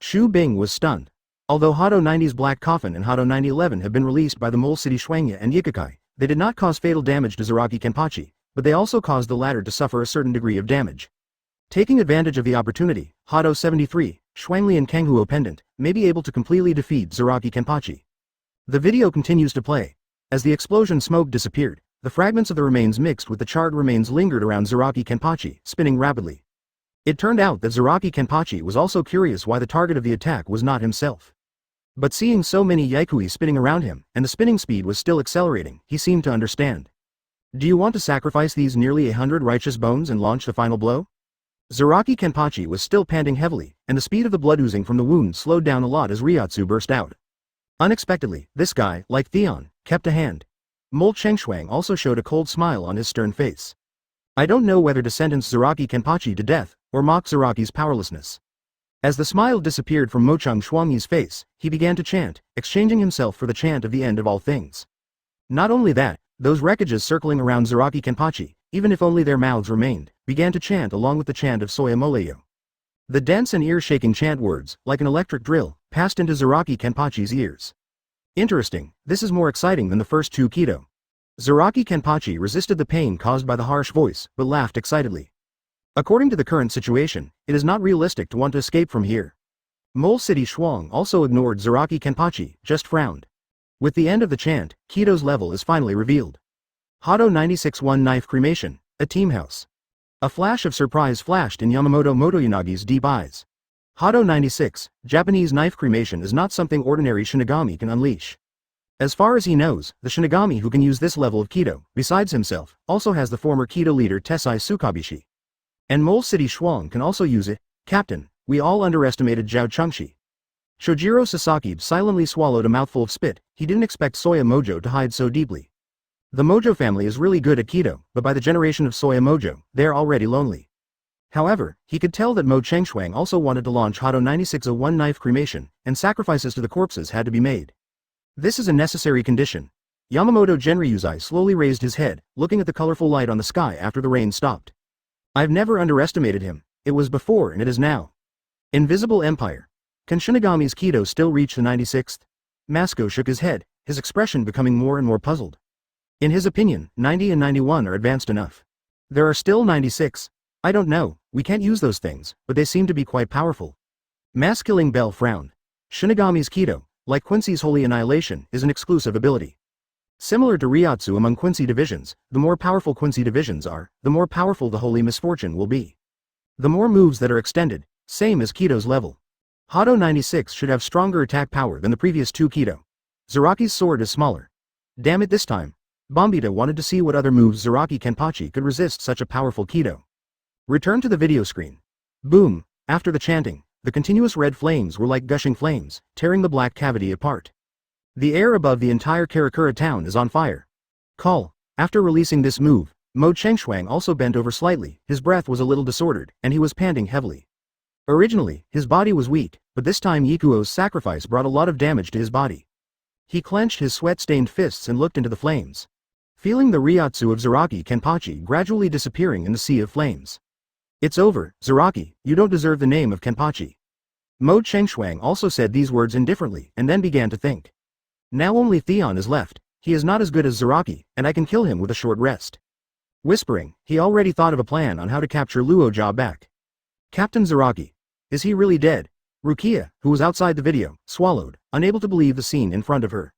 Shu Bing was stunned. Although Hado 90's Black Coffin and Hado 9011 have been released by the Mole City Shuangya and Yikukai, they did not cause fatal damage to Zaraki Kenpachi, but they also caused the latter to suffer a certain degree of damage. Taking advantage of the opportunity, Hado 73, Shuanglian Kanghuo pendant, may be able to completely defeat Zaraki Kenpachi. The video continues to play. As the explosion smoke disappeared, the fragments of the remains mixed with the charred remains lingered around Zaraki Kenpachi, spinning rapidly. It turned out that Zaraki Kenpachi was also curious why the target of the attack was not himself. But seeing so many Yaikui spinning around him, and the spinning speed was still accelerating, he seemed to understand. Do you want to sacrifice these nearly 100 righteous bones and launch the final blow? Zaraki Kenpachi was still panting heavily, and the speed of the blood oozing from the wound slowed down a lot as Ryotsu burst out. Unexpectedly, this guy, like Theon, kept a hand. Mole Chengshuang also showed a cold smile on his stern face. I don't know whether to sentence Zaraki Kenpachi to death, or mock Zaraki's powerlessness. As the smile disappeared from Mochung Shuangyi's face, he began to chant, exchanging himself for the chant of the end of all things. Not only that, those wreckages circling around Zaraki Kenpachi, even if only their mouths remained, began to chant along with the chant of Soya Moleyo. The dense and ear-shaking chant words, like an electric drill, passed into Zaraki Kenpachi's ears. Interesting, this is more exciting than the first two Kido. Zaraki Kenpachi resisted the pain caused by the harsh voice, but laughed excitedly. According to the current situation, it is not realistic to want to escape from here. Mole City Shuang also ignored Zaraki Kenpachi, just frowned. With the end of the chant, Kido's level is finally revealed. Hado 96 One Knife Cremation, a team house. A flash of surprise flashed in Yamamoto Motoyanagi's deep eyes. Hado 96, Japanese knife cremation is not something ordinary Shinigami can unleash. As far as he knows, the Shinigami who can use this level of Kido, besides himself, also has the former Kido leader Tessai Tsukabishi. And Mole City Shuang can also use it. Captain, we all underestimated Zhao Chengshi. Shojiro Sasaki silently swallowed a mouthful of spit. He didn't expect Soya Mojo to hide so deeply. The Mojo family is really good at Kido, but by the generation of Soya Mojo, they are already lonely. However, he could tell that Mo Chengshuang also wanted to launch Hado 96 a one-knife cremation, and sacrifices to the corpses had to be made. This is a necessary condition. Yamamoto Genryuzai slowly raised his head, looking at the colorful light on the sky after the rain stopped. I've never underestimated him. It was before and it is now. Invisible Empire. Can Shinigami's Kido still reach the 96th? Masuko shook his head, his expression becoming more and more puzzled. In his opinion, 90 and 91 are advanced enough. There are still 96. I don't know, we can't use those things, but they seem to be quite powerful. Mass-killing Bell frowned. Shinigami's Kido, like Quincy's Holy Annihilation, is an exclusive ability. Similar to Ryotsu among Quincy divisions, the more powerful Quincy divisions are, the more powerful the Holy Misfortune will be. The more moves that are extended, same as Kido's level. Hado 96 should have stronger attack power than the previous two Kido. Zaraki's sword is smaller. Damn it, this time. Bombita wanted to see what other moves Zaraki Kenpachi could resist such a powerful Kido. Return to the video screen. Boom! After the chanting, the continuous red flames were like gushing flames, tearing the black cavity apart. The air above the entire Karakura town is on fire. Call. After releasing this move, Mo Chengshuang also bent over slightly, his breath was a little disordered, and he was panting heavily. Originally, his body was weak, but this time Yikuo's sacrifice brought a lot of damage to his body. He clenched his sweat-stained fists and looked into the flames. Feeling the Ryotsu of Zaraki Kenpachi gradually disappearing in the sea of flames. It's over, Zaraki, you don't deserve the name of Kenpachi. Mo Chengshuang also said these words indifferently, and then began to think. Now only Theon is left, he is not as good as Zaraki, and I can kill him with a short rest. Whispering, he already thought of a plan on how to capture Luoja back. Captain Zaraki. Is he really dead? Rukia, who was outside the video, swallowed, unable to believe the scene in front of her.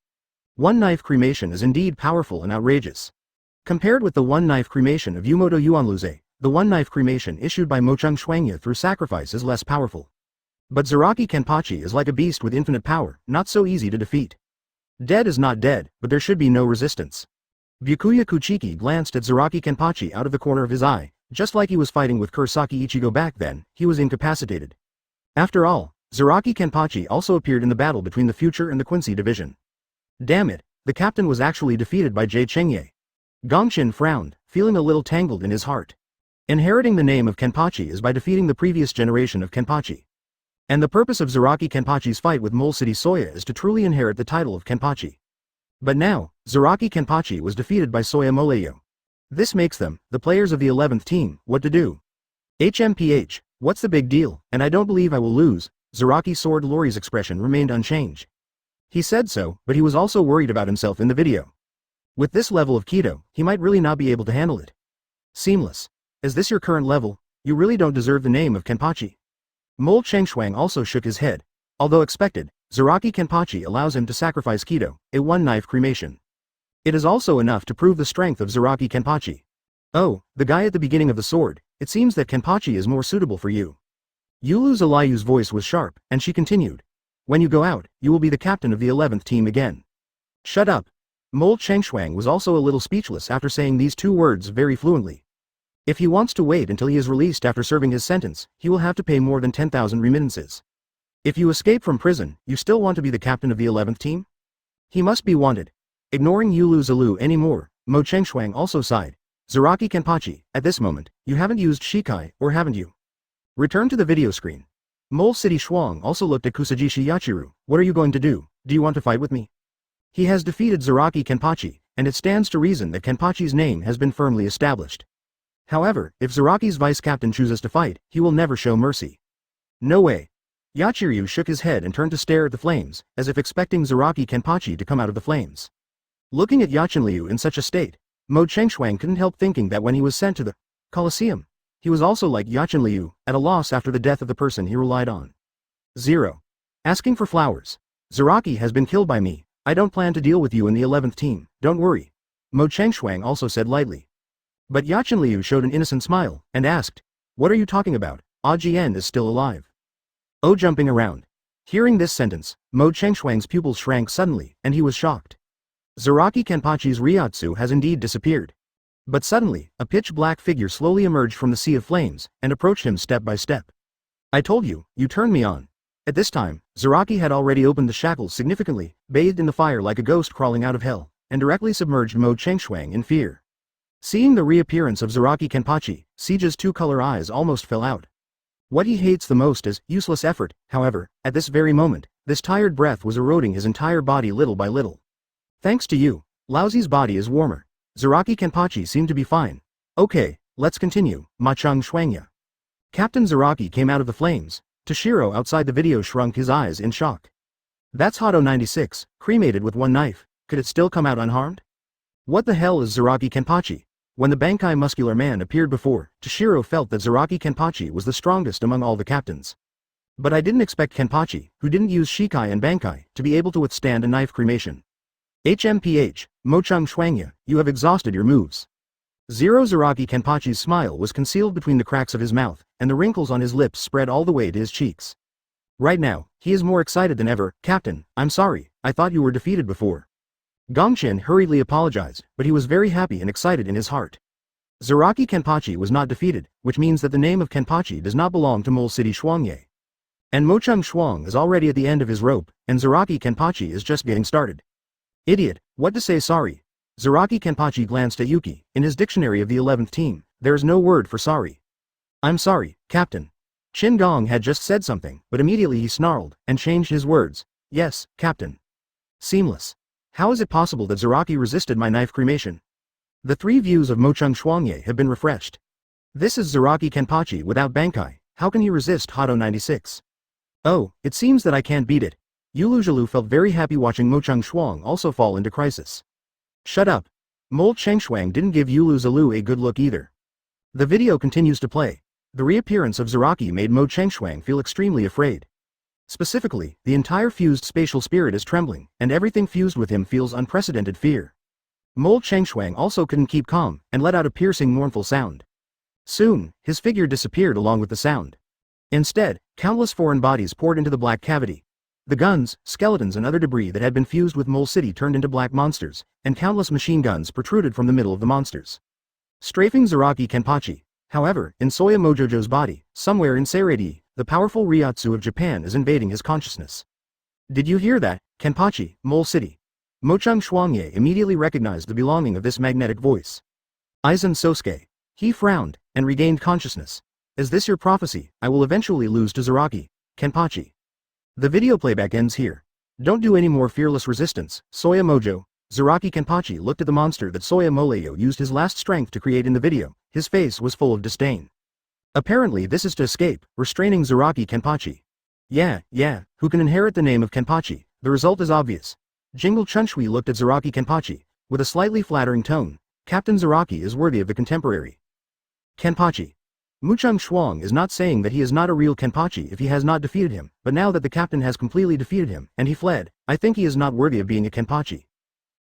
One-knife cremation is indeed powerful and outrageous. Compared with the one-knife cremation of Yumoto Yuanluze, the one-knife cremation issued by Mochung Shuangya through sacrifice is less powerful. But Zaraki Kenpachi is like a beast with infinite power, not so easy to defeat. Dead is not dead, but there should be no resistance. Byakuya Kuchiki glanced at Zaraki Kenpachi out of the corner of his eye. Just like he was fighting with Kurosaki Ichigo back then, he was incapacitated. After all, Zaraki Kenpachi also appeared in the battle between the Future and the Quincy division. Damn it, the captain was actually defeated by Jie Chengye. Gongqin frowned, feeling a little tangled in his heart. Inheriting the name of Kenpachi is by defeating the previous generation of Kenpachi. And the purpose of Zaraki Kenpachi's fight with Mole City Soya is to truly inherit the title of Kenpachi. But now, Zaraki Kenpachi was defeated by Soya Moleyo. This makes them, the players of the 11th team, what to do. HMPH, what's the big deal, and I don't believe I will lose. Zaraki Sword Lori's expression remained unchanged. He said so, but he was also worried about himself in the video. With this level of Kido, he might really not be able to handle it. Seamless. Is this your current level? You really don't deserve the name of Kenpachi. Mole Chengshuang also shook his head. Although expected, Zaraki Kenpachi allows him to sacrifice Kido, a one-knife cremation. It is also enough to prove the strength of Zaraki Kenpachi. Oh, the guy at the beginning of the sword, it seems that Kenpachi is more suitable for you. Yulu Zalayu's voice was sharp, and she continued. When you go out, you will be the captain of the 11th team again. Shut up. Mole Chengshuang was also a little speechless after saying these two words very fluently. If he wants to wait until he is released after serving his sentence, he will have to pay more than 10,000 remittances. If you escape from prison, you still want to be the captain of the 11th team? He must be wanted. Ignoring Yulu Zalu anymore, Mo Chengshuang also sighed. Zaraki Kenpachi, at this moment, you haven't used Shikai, or haven't you? Return to the video screen. Mole City Shuang also looked at Kusajishi Yachiru. What are you going to do? Do you want to fight with me? He has defeated Zaraki Kenpachi, and it stands to reason that Kenpachi's name has been firmly established. However, if Zaraki's vice-captain chooses to fight, he will never show mercy. No way. Yachiru shook his head and turned to stare at the flames, as if expecting Zaraki Kenpachi to come out of the flames. Looking at Yachinliu in such a state, Mo Chengshuang couldn't help thinking that when he was sent to the Colosseum, he was also like Yachinliu, at a loss after the death of the person he relied on. 0. Asking for flowers. Zaraki has been killed by me. I don't plan to deal with you in the 11th team, don't worry. Mo Chengshuang also said lightly. But Yachinliu showed an innocent smile, and asked, what are you talking about? Ajien is still alive. Oh, jumping around. Hearing this sentence, Mo Chengshuang's pupils shrank suddenly, and he was shocked. Zaraki Kenpachi's Ryotsu has indeed disappeared. But suddenly, a pitch-black figure slowly emerged from the sea of flames, and approached him step by step. I told you, you turned me on. At this time, Zaraki had already opened the shackles significantly, bathed in the fire like a ghost crawling out of hell, and directly submerged Mo Chengshuang in fear. Seeing the reappearance of Zaraki Kenpachi, Seija's two-color eyes almost fell out. What he hates the most is useless effort. However, at this very moment, this tired breath was eroding his entire body little by little. Thanks to you, Laozi's body is warmer. Zaraki Kenpachi seemed to be fine. Okay, let's continue. Machang Shuangya. Captain Zaraki came out of the flames. Tōshirō outside the video shrunk his eyes in shock. That's Hado 96, cremated with one knife. Could it still come out unharmed? What the hell is Zaraki Kenpachi? When the Bankai muscular man appeared before, Tōshirō felt that Zaraki Kenpachi was the strongest among all the captains. But I didn't expect Kenpachi, who didn't use Shikai and Bankai, to be able to withstand a knife cremation. HMPH, Mochang Shuangya, you have exhausted your moves. Zaraki Kenpachi's smile was concealed between the cracks of his mouth, and the wrinkles on his lips spread all the way to his cheeks. Right now, he is more excited than ever. Captain, I'm sorry, I thought you were defeated before. Gongqin hurriedly apologized, but he was very happy and excited in his heart. Zaraki Kenpachi was not defeated, which means that the name of Kenpachi does not belong to Mole City Shuangye. And Mochang Shuang is already at the end of his rope, and Zaraki Kenpachi is just getting started. Idiot, what to say sorry? Zaraki Kenpachi glanced at Yuki. In his dictionary of the 11th team, there is no word for sorry. I'm sorry, Captain. Qin Gong had just said something, but immediately he snarled, and changed his words. Yes, Captain. Seamless. How is it possible that Zaraki resisted my knife cremation? The three views of Mochang Shuangye have been refreshed. This is Zaraki Kenpachi without Bankai. How can he resist Hado 96? Oh, it seems that I can't beat it. Yulu Zhalu felt very happy watching Mochang Shuang also fall into crisis. Shut up. Mole Chengshuang didn't give Yulu Zhalu a good look either. The video continues to play. The reappearance of Zaraki made Mo Chengshuang feel extremely afraid. Specifically, the entire fused spatial spirit is trembling, and everything fused with him feels unprecedented fear. Mole Chengshuang also couldn't keep calm, and let out a piercing mournful sound. Soon, his figure disappeared along with the sound. Instead, countless foreign bodies poured into the black cavity. The guns, skeletons and other debris that had been fused with Mole City turned into black monsters, and countless machine guns protruded from the middle of the monsters. Strafing Zaraki Kenpachi. However, in Soya Mojojo's body, somewhere in Seirei, the powerful Ryotsu of Japan is invading his consciousness. Did you hear that, Kenpachi, Mole City? Mochung Shuangye immediately recognized the belonging of this magnetic voice. Aizen Sosuke. He frowned, and regained consciousness. Is this your prophecy? I will eventually lose to Zaraki, Kenpachi. The video playback ends here. Don't do any more fearless resistance, Soya Mojo. Zaraki Kenpachi looked at the monster that Soya Moleyo used his last strength to create in the video. His face was full of disdain. Apparently this is to escape, restraining Zaraki Kenpachi. Yeah, who can inherit the name of Kenpachi? The result is obvious. Jingle Chunshui looked at Zaraki Kenpachi, with a slightly flattering tone. Captain Zaraki is worthy of the contemporary. Kenpachi. Muchung Shuang is not saying that he is not a real Kenpachi if he has not defeated him, but now that the captain has completely defeated him, and he fled, I think he is not worthy of being a Kenpachi.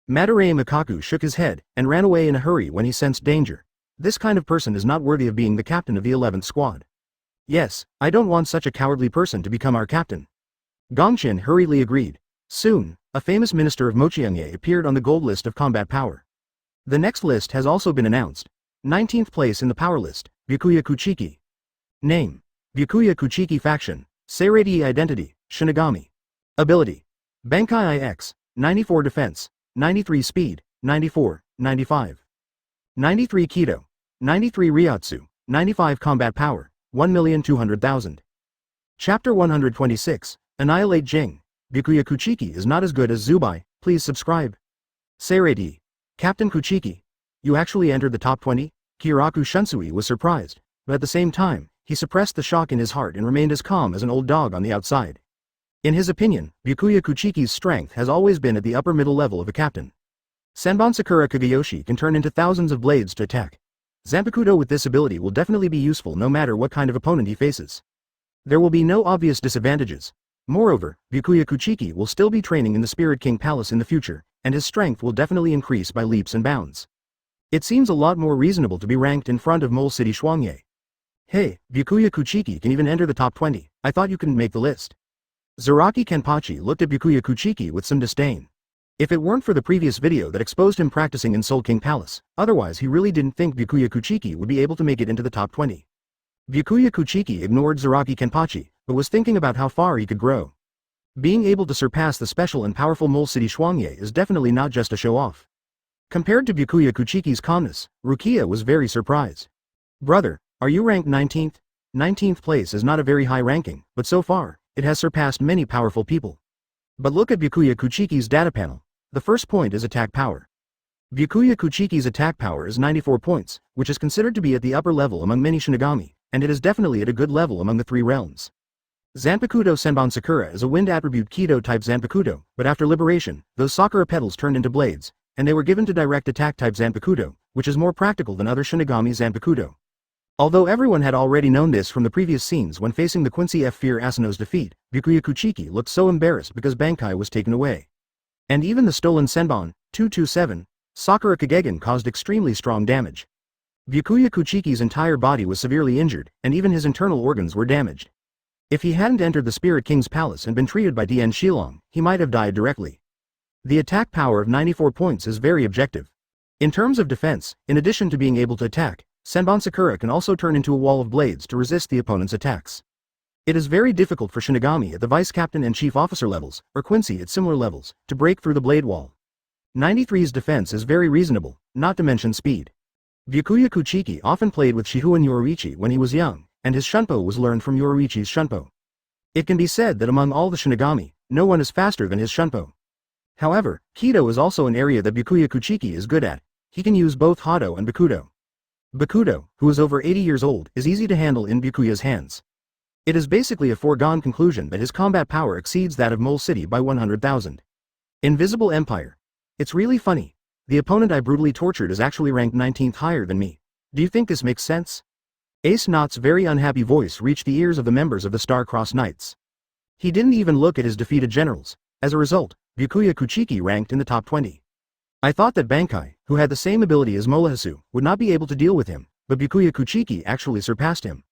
Madarei Mikaku shook his head, and ran away in a hurry when he sensed danger. This kind of person is not worthy of being the captain of the 11th squad. Yes, I don't want such a cowardly person to become our captain. Gongqin hurriedly agreed. Soon, a famous minister of Mochiangye appeared on the gold list of combat power. The next list has also been announced. 19th place in the power list, Byakuya Kuchiki. Name: Byakuya Kuchiki Faction. Seirei Identity, Shinigami. Ability: Bankai IX, 94 Defense, 93 Speed, 94, 95. 93 Kido, 93 Ryotsu, 95 Combat Power, 1,200,000. Chapter 126, Annihilate Jing. Byakuya Kuchiki is not as good as Zubai, please subscribe. Seirei. Captain Kuchiki. You actually entered the top 20? Kiraku Shunsui was surprised, but at the same time, he suppressed the shock in his heart and remained as calm as an old dog on the outside. In his opinion, Byakuya Kuchiki's strength has always been at the upper middle level of a captain. Senbon Sakura Kagayoshi can turn into thousands of blades to attack. Zanpakuto with this ability will definitely be useful no matter what kind of opponent he faces. There will be no obvious disadvantages. Moreover, Byakuya Kuchiki will still be training in the Spirit King Palace in the future, and his strength will definitely increase by leaps and bounds. It seems a lot more reasonable to be ranked in front of Mole City Shuangye. Hey, Byakuya Kuchiki can even enter the top 20, I thought you couldn't make the list. Zaraki Kenpachi looked at Byakuya Kuchiki with some disdain. If it weren't for the previous video that exposed him practicing in Soul King Palace, otherwise he really didn't think Byakuya Kuchiki would be able to make it into the top 20. Byakuya Kuchiki ignored Zaraki Kenpachi, but was thinking about how far he could grow. Being able to surpass the special and powerful Mole City Shuangye is definitely not just a show-off. Compared to Byakuya Kuchiki's calmness, Rukia was very surprised. Brother, are you ranked 19th? 19th place is not a very high ranking, but so far, it has surpassed many powerful people. But look at Byakuya Kuchiki's data panel. The first point is attack power. Byakuya Kuchiki's attack power is 94 points, which is considered to be at the upper level among many Shinigami, and it is definitely at a good level among the three realms. Zanpakuto Senbon Sakura is a wind attribute Kido-type Zanpakuto, but after liberation, those Sakura petals turned into blades, and they were given to direct attack-type Zanpakuto, which is more practical than other Shinigami Zanpakuto. Although everyone had already known this from the previous scenes when facing the Quincy F. Fear Asano's defeat, Byakuya Kuchiki looked so embarrassed because Bankai was taken away. And even the stolen Senbon, 227, Sakura Kagegen caused extremely strong damage. Byakuya Kuchiki's entire body was severely injured, and even his internal organs were damaged. If he hadn't entered the Spirit King's palace and been treated by Dian Shilong, he might have died directly. The attack power of 94 points is very objective. In terms of defense, in addition to being able to attack, Senbon Sakura can also turn into a wall of blades to resist the opponent's attacks. It is very difficult for Shinigami at the Vice Captain and Chief Officer levels, or Quincy at similar levels, to break through the blade wall. 93's defense is very reasonable, not to mention speed. Byakuya Kuchiki often played with Shihuan Yoruichi when he was young, and his Shunpo was learned from Yoruichi's Shunpo. It can be said that among all the Shinigami, no one is faster than his Shunpo. However, Kido is also an area that Byakuya Kuchiki is good at. He can use both Hado and Bakudo. Bakudo, who is over 80 years old, is easy to handle in Byakuya's hands. It is basically a foregone conclusion that his combat power exceeds that of Mole City by 100,000. Invisible Empire. It's really funny. The opponent I brutally tortured is actually ranked 19th higher than me. Do you think this makes sense? Ace Knott's very unhappy voice reached the ears of the members of the Star-Crossed Knights. He didn't even look at his defeated generals. As a result, Byakuya Kuchiki ranked in the top 20. I thought that Bankai, who had the same ability as Molehasu, would not be able to deal with him, but Byakuya Kuchiki actually surpassed him.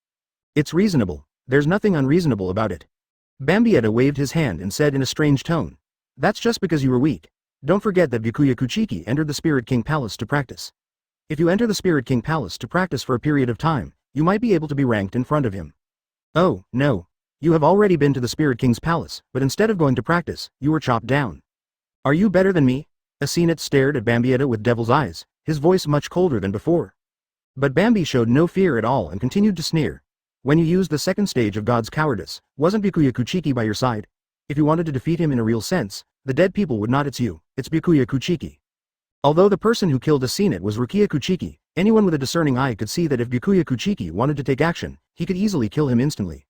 It's reasonable. There's nothing unreasonable about it. Bambietta waved his hand and said in a strange tone. That's just because you were weak. Don't forget that Byakuya Kuchiki entered the Spirit King Palace to practice. If you enter the Spirit King Palace to practice for a period of time, you might be able to be ranked in front of him. Oh, no, You have already been to the Spirit King's palace, but instead of going to practice, you were chopped down. Are you better than me? Asenath stared at Bambietta with devil's eyes, his voice much colder than before. But Bambi showed no fear at all and continued to sneer. When you used the second stage of God's cowardice, wasn't Byakuya Kuchiki by your side? If you wanted to defeat him in a real sense, the dead people would not it's you, it's Byakuya Kuchiki. Although the person who killed Asenath was Rukia Kuchiki, anyone with a discerning eye could see that if Byakuya Kuchiki wanted to take action, he could easily kill him instantly.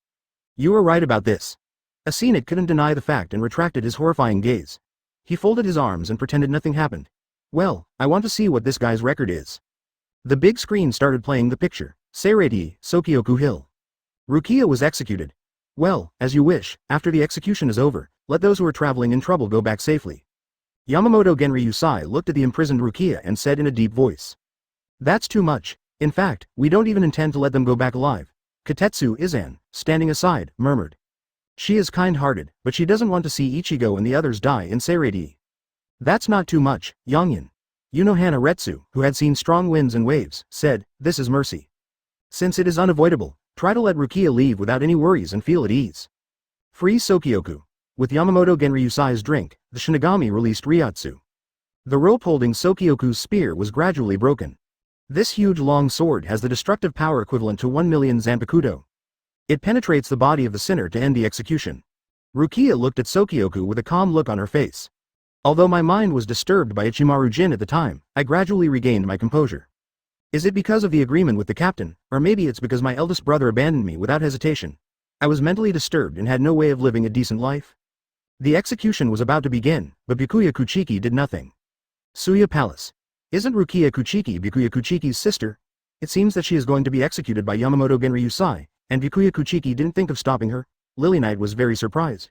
You were right about this. Asenath couldn't deny the fact and retracted his horrifying gaze. He folded his arms and pretended nothing happened. Well, I want to see what this guy's record is. The big screen started playing the picture. Seirei, Sokyoku Hill. Rukia was executed. Well, as you wish, after the execution is over, let those who are traveling in trouble go back safely. Yamamoto Genryuzai looked at the imprisoned Rukia and said in a deep voice. That's too much. In fact, we don't even intend to let them go back alive. Katetsu Izan, standing aside, murmured. She is kind-hearted, but she doesn't want to see Ichigo and the others die in Seirei. That's not too much, Yongyan. Yunohana Retsu, who had seen strong winds and waves, said, this is mercy. Since it is unavoidable, try to let Rukia leave without any worries and feel at ease. Free Sokyoku. With Yamamoto Genryuzai's drink, the Shinigami released Ryotsu. The rope holding Sokyoku's spear was gradually broken. This huge long sword has the destructive power equivalent to 1 million Zanpakuto. It penetrates the body of the sinner to end the execution. Rukia looked at Sokyoku with a calm look on her face. Although my mind was disturbed by Ichimaru Jin at the time, I gradually regained my composure. Is it because of the agreement with the captain, or maybe it's because my eldest brother abandoned me without hesitation? I was mentally disturbed and had no way of living a decent life. The execution was about to begin, but Byakuya Kuchiki did nothing. Suya Palace. Isn't Rukia Kuchiki Byakuya Kuchiki's sister? It seems that she is going to be executed by Yamamoto Genryuzai, and Byakuya Kuchiki didn't think of stopping her. Lily Knight was very surprised.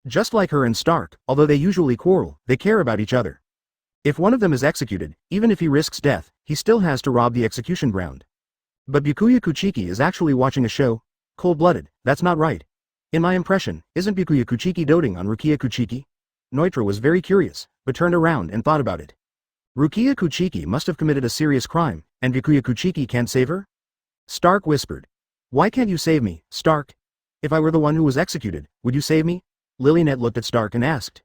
Just like her and Stark, although they usually quarrel, they care about each other. If one of them is executed, even if he risks death, he still has to rob the execution ground. But Byakuya Kuchiki is actually watching a show? Cold-blooded, that's not right. In my impression, isn't Byakuya Kuchiki doting on Rukia Kuchiki? Neutra was very curious, but turned around and thought about it. Rukia Kuchiki must have committed a serious crime, and Byakuya Kuchiki can't save her? Stark whispered. Why can't you save me, Stark? If I were the one who was executed, would you save me? Lilynet looked at Stark and asked.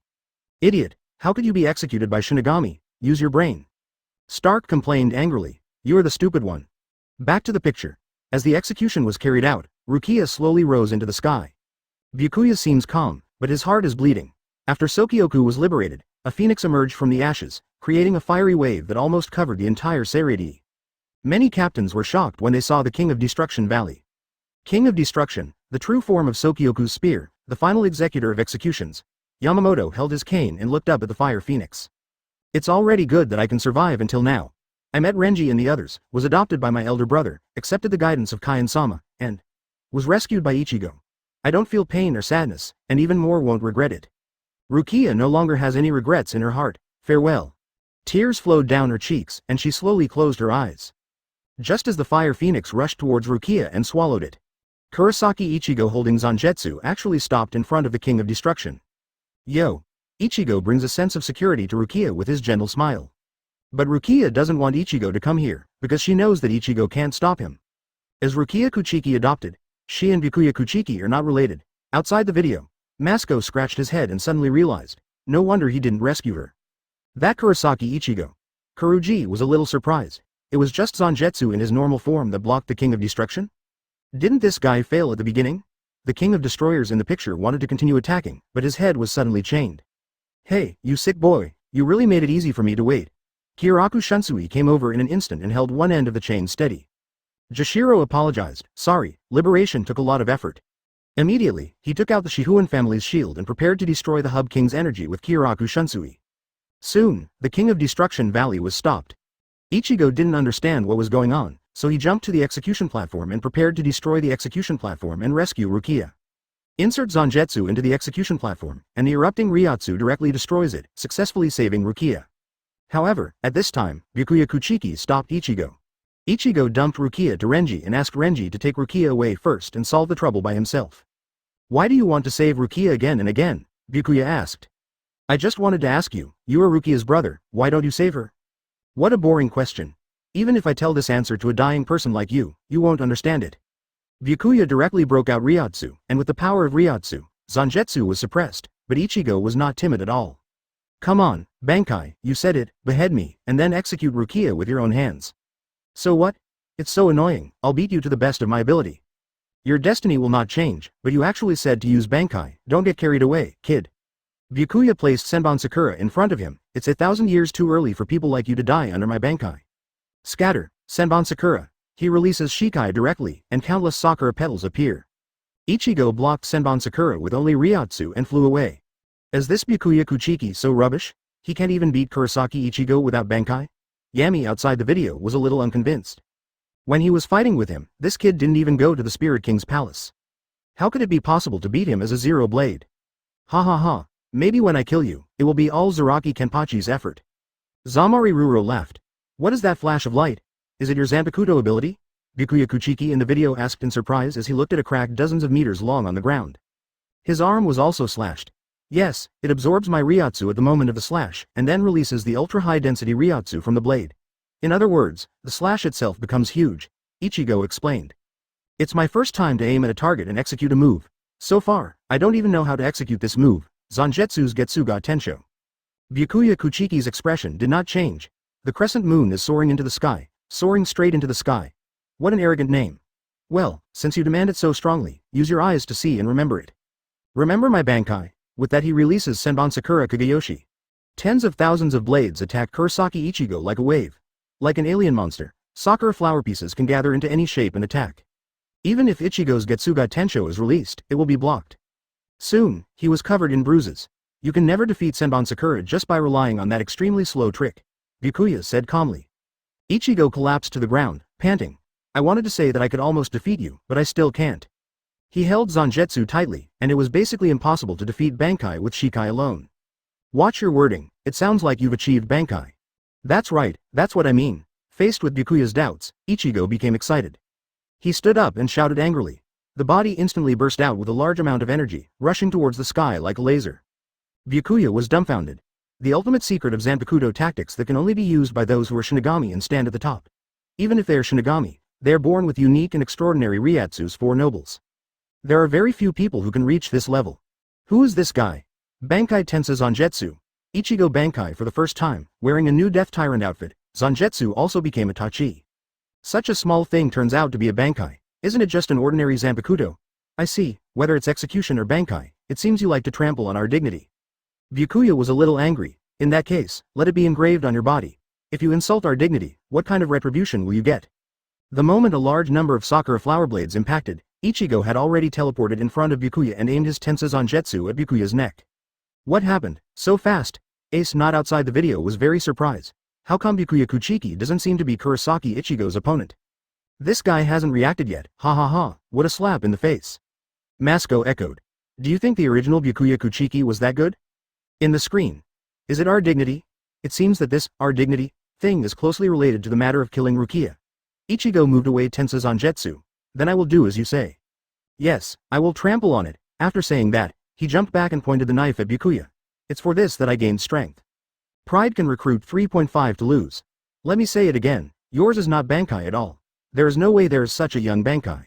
Idiot, how could you be executed by Shinigami? Use your brain. Stark complained angrily. You are the stupid one. Back to the picture. As the execution was carried out, Rukia slowly rose into the sky. Byakuya seems calm, but his heart is bleeding. After Sokyoku was liberated, a phoenix emerged from the ashes, creating a fiery wave that almost covered the entire Seirei. Many captains were shocked when they saw the King of Destruction Valley. King of Destruction, the true form of Sokyoku's spear, the final executor of executions. Yamamoto held his cane and looked up at the fire phoenix. It's already good that I can survive until now. I met Renji and the others, was adopted by my elder brother, accepted the guidance of Kai-sama, and was rescued by Ichigo. I don't feel pain or sadness, and even more won't regret it. Rukia no longer has any regrets in her heart. Farewell. Tears flowed down her cheeks, and she slowly closed her eyes. Just as the fire phoenix rushed towards Rukia and swallowed it, Kurosaki Ichigo holding Zangetsu actually stopped in front of the King of Destruction. Yo! Ichigo brings a sense of security to Rukia with his gentle smile. But Rukia doesn't want Ichigo to come here, because she knows that Ichigo can't stop him. As Rukia Kuchiki adopted, she and Byakuya Kuchiki are not related. Outside the video, Masuko scratched his head and suddenly realized, no wonder he didn't rescue her. That Kurosaki Ichigo. Kuruji was a little surprised. It was just Zangetsu in his normal form that blocked the King of Destruction? Didn't this guy fail at the beginning? The King of Destroyers in the picture wanted to continue attacking, but his head was suddenly chained. Hey, you sick boy, you really made it easy for me to wait. Kiraku Shunsui came over in an instant and held one end of the chain steady. Jashiro apologized, sorry, liberation took a lot of effort. Immediately, he took out the Shihuan family's shield and prepared to destroy the Hub King's energy with Kiraku Shunsui. Soon, the King of Destruction Valley was stopped. Ichigo didn't understand what was going on, so he jumped to the execution platform and prepared to destroy the execution platform and rescue Rukia. Insert Zangetsu into the execution platform, and the erupting Ryotsu directly destroys it, successfully saving Rukia. However, at this time, Byakuya Kuchiki stopped Ichigo. Ichigo dumped Rukia to Renji and asked Renji to take Rukia away first and solve the trouble by himself. Why do you want to save Rukia again and again? Byakuya asked. I just wanted to ask you, you are Rukia's brother, why don't you save her? What a boring question. Even if I tell this answer to a dying person like you, you won't understand it. Byakuya directly broke out Ryotsu, and with the power of Ryotsu, Zangetsu was suppressed, but Ichigo was not timid at all. Come on, Bankai, you said it, behead me, and then execute Rukia with your own hands. So what? It's so annoying, I'll beat you to the best of my ability. Your destiny will not change, but you actually said to use Bankai, don't get carried away, kid. Byakuya placed Senbon Sakura in front of him, it's 1,000 years too early for people like you to die under my Bankai. Scatter, Senbon Sakura. He releases Shikai directly, and countless Sakura petals appear. Ichigo blocked Senbon Sakura with only Ryotsu and flew away. Is this Byakuya Kuchiki so rubbish? He can't even beat Kurosaki Ichigo without Bankai? Yami outside the video was a little unconvinced. When he was fighting with him, this kid didn't even go to the Spirit King's palace. How could it be possible to beat him as a zero blade? Ha ha ha, maybe when I kill you, it will be all Zaraki Kenpachi's effort. Zamari Ruro laughed. What is that flash of light? Is it your Zanpakuto ability? Byakuya Kuchiki in the video asked in surprise as he looked at a crack dozens of meters long on the ground. His arm was also slashed. Yes, it absorbs my Ryotsu at the moment of the slash, and then releases the ultra-high-density Ryotsu from the blade. In other words, the slash itself becomes huge, Ichigo explained. It's my first time to aim at a target and execute a move. So far, I don't even know how to execute this move, Zangetsu's Getsuga Tensho. Byakuya Kuchiki's expression did not change. The crescent moon is soaring into the sky, soaring straight into the sky. What an arrogant name. Well, since you demand it so strongly, use your eyes to see and remember it. Remember my Bankai. With that he releases Senbon Sakura Kagayoshi. Tens of thousands of blades attack Kurosaki Ichigo like a wave. Like an alien monster, Sakura flower pieces can gather into any shape and attack. Even if Ichigo's Getsuga Tensho is released, it will be blocked. Soon, he was covered in bruises. You can never defeat Senbon Sakura just by relying on that extremely slow trick, Byakuya said calmly. Ichigo collapsed to the ground, panting. I wanted to say that I could almost defeat you, but I still can't. He held Zangetsu tightly, and it was basically impossible to defeat Bankai with Shikai alone. Watch your wording, it sounds like you've achieved Bankai. That's right, that's what I mean. Faced with Byakuya's doubts, Ichigo became excited. He stood up and shouted angrily. The body instantly burst out with a large amount of energy, rushing towards the sky like a laser. Byakuya was dumbfounded. The ultimate secret of Zanpakuto tactics that can only be used by those who are Shinigami and stand at the top. Even if they are Shinigami, they are born with unique and extraordinary Ryotsu's 4 nobles. There are very few people who can reach this level. Who is this guy? Bankai Tensa Zangetsu. Ichigo Bankai for the first time, wearing a new Death Tyrant outfit, Zangetsu also became a Tachi. Such a small thing turns out to be a Bankai. Isn't it just an ordinary Zanpakuto? I see, whether it's execution or Bankai, it seems you like to trample on our dignity. Byakuya was a little angry. In that case, let it be engraved on your body. If you insult our dignity, what kind of retribution will you get? The moment a large number of Sakura flower blades impacted, Ichigo had already teleported in front of Byakuya and aimed his Tensa Zangetsu at Byakuya's neck. What happened? So fast? Ace not outside the video was very surprised. How come Byakuya Kuchiki doesn't seem to be Kurosaki Ichigo's opponent? This guy hasn't reacted yet, ha ha ha, what a slap in the face. Masco echoed. Do you think the original Byakuya Kuchiki was that good? In the screen. Is it our dignity? It seems that this, our dignity, thing is closely related to the matter of killing Rukia. Ichigo moved away Tensa Zangetsu. Then I will do as you say. Yes, I will trample on it. After saying that, he jumped back and pointed the knife at Byakuya. It's for this that I gained strength. Pride can recruit 3.5 to lose. Let me say it again, yours is not Bankai at all. There is no way there is such a young Bankai.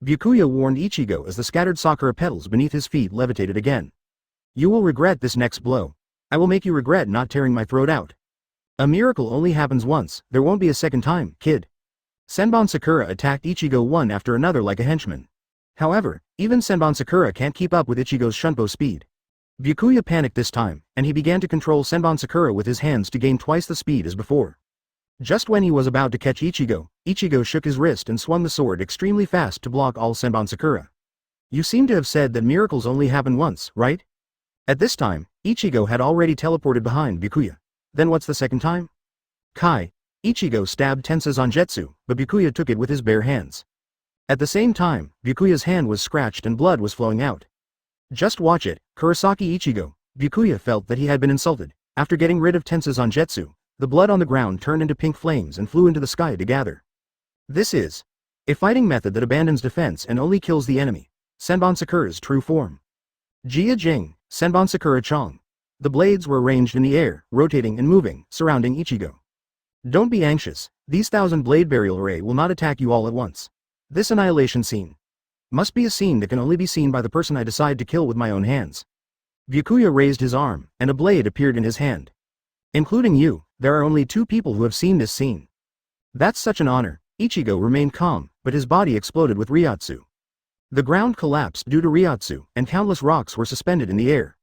Byakuya warned Ichigo as the scattered Sakura petals beneath his feet levitated again. You will regret this next blow. I will make you regret not tearing my throat out. A miracle only happens once, there won't be a second time, kid. Senbon Sakura attacked Ichigo one after another like a henchman. However, even Senbon Sakura can't keep up with Ichigo's Shunpo speed. Byakuya panicked this time, and he began to control Senbon Sakura with his hands to gain twice the speed as before. Just when he was about to catch Ichigo, Ichigo shook his wrist and swung the sword extremely fast to block all Senbon Sakura. You seem to have said that miracles only happen once, right? At this time, Ichigo had already teleported behind Byakuya. Then what's the second time? Kai. Ichigo stabbed Tensa Zangetsu, but Byakuya took it with his bare hands. At the same time, Byakuya's hand was scratched and blood was flowing out. Just watch it, Kurosaki Ichigo. Byakuya felt that he had been insulted. After getting rid of Tensa Zangetsu, the blood on the ground turned into pink flames and flew into the sky to gather. This is a fighting method that abandons defense and only kills the enemy. Senbon Sakura's true form. Jia Jing, Senbon Sakura Chong. The blades were arranged in the air, rotating and moving, surrounding Ichigo. Don't be anxious, these 1,000 blade burial array will not attack you all at once. This annihilation scene must be a scene that can only be seen by the person I decide to kill with my own hands. Byakuya raised his arm, and a blade appeared in his hand. Including you, there are only 2 people who have seen this scene. That's such an honor. Ichigo remained calm, but his body exploded with Ryotsu. The ground collapsed due to Ryotsu, and countless rocks were suspended in the air.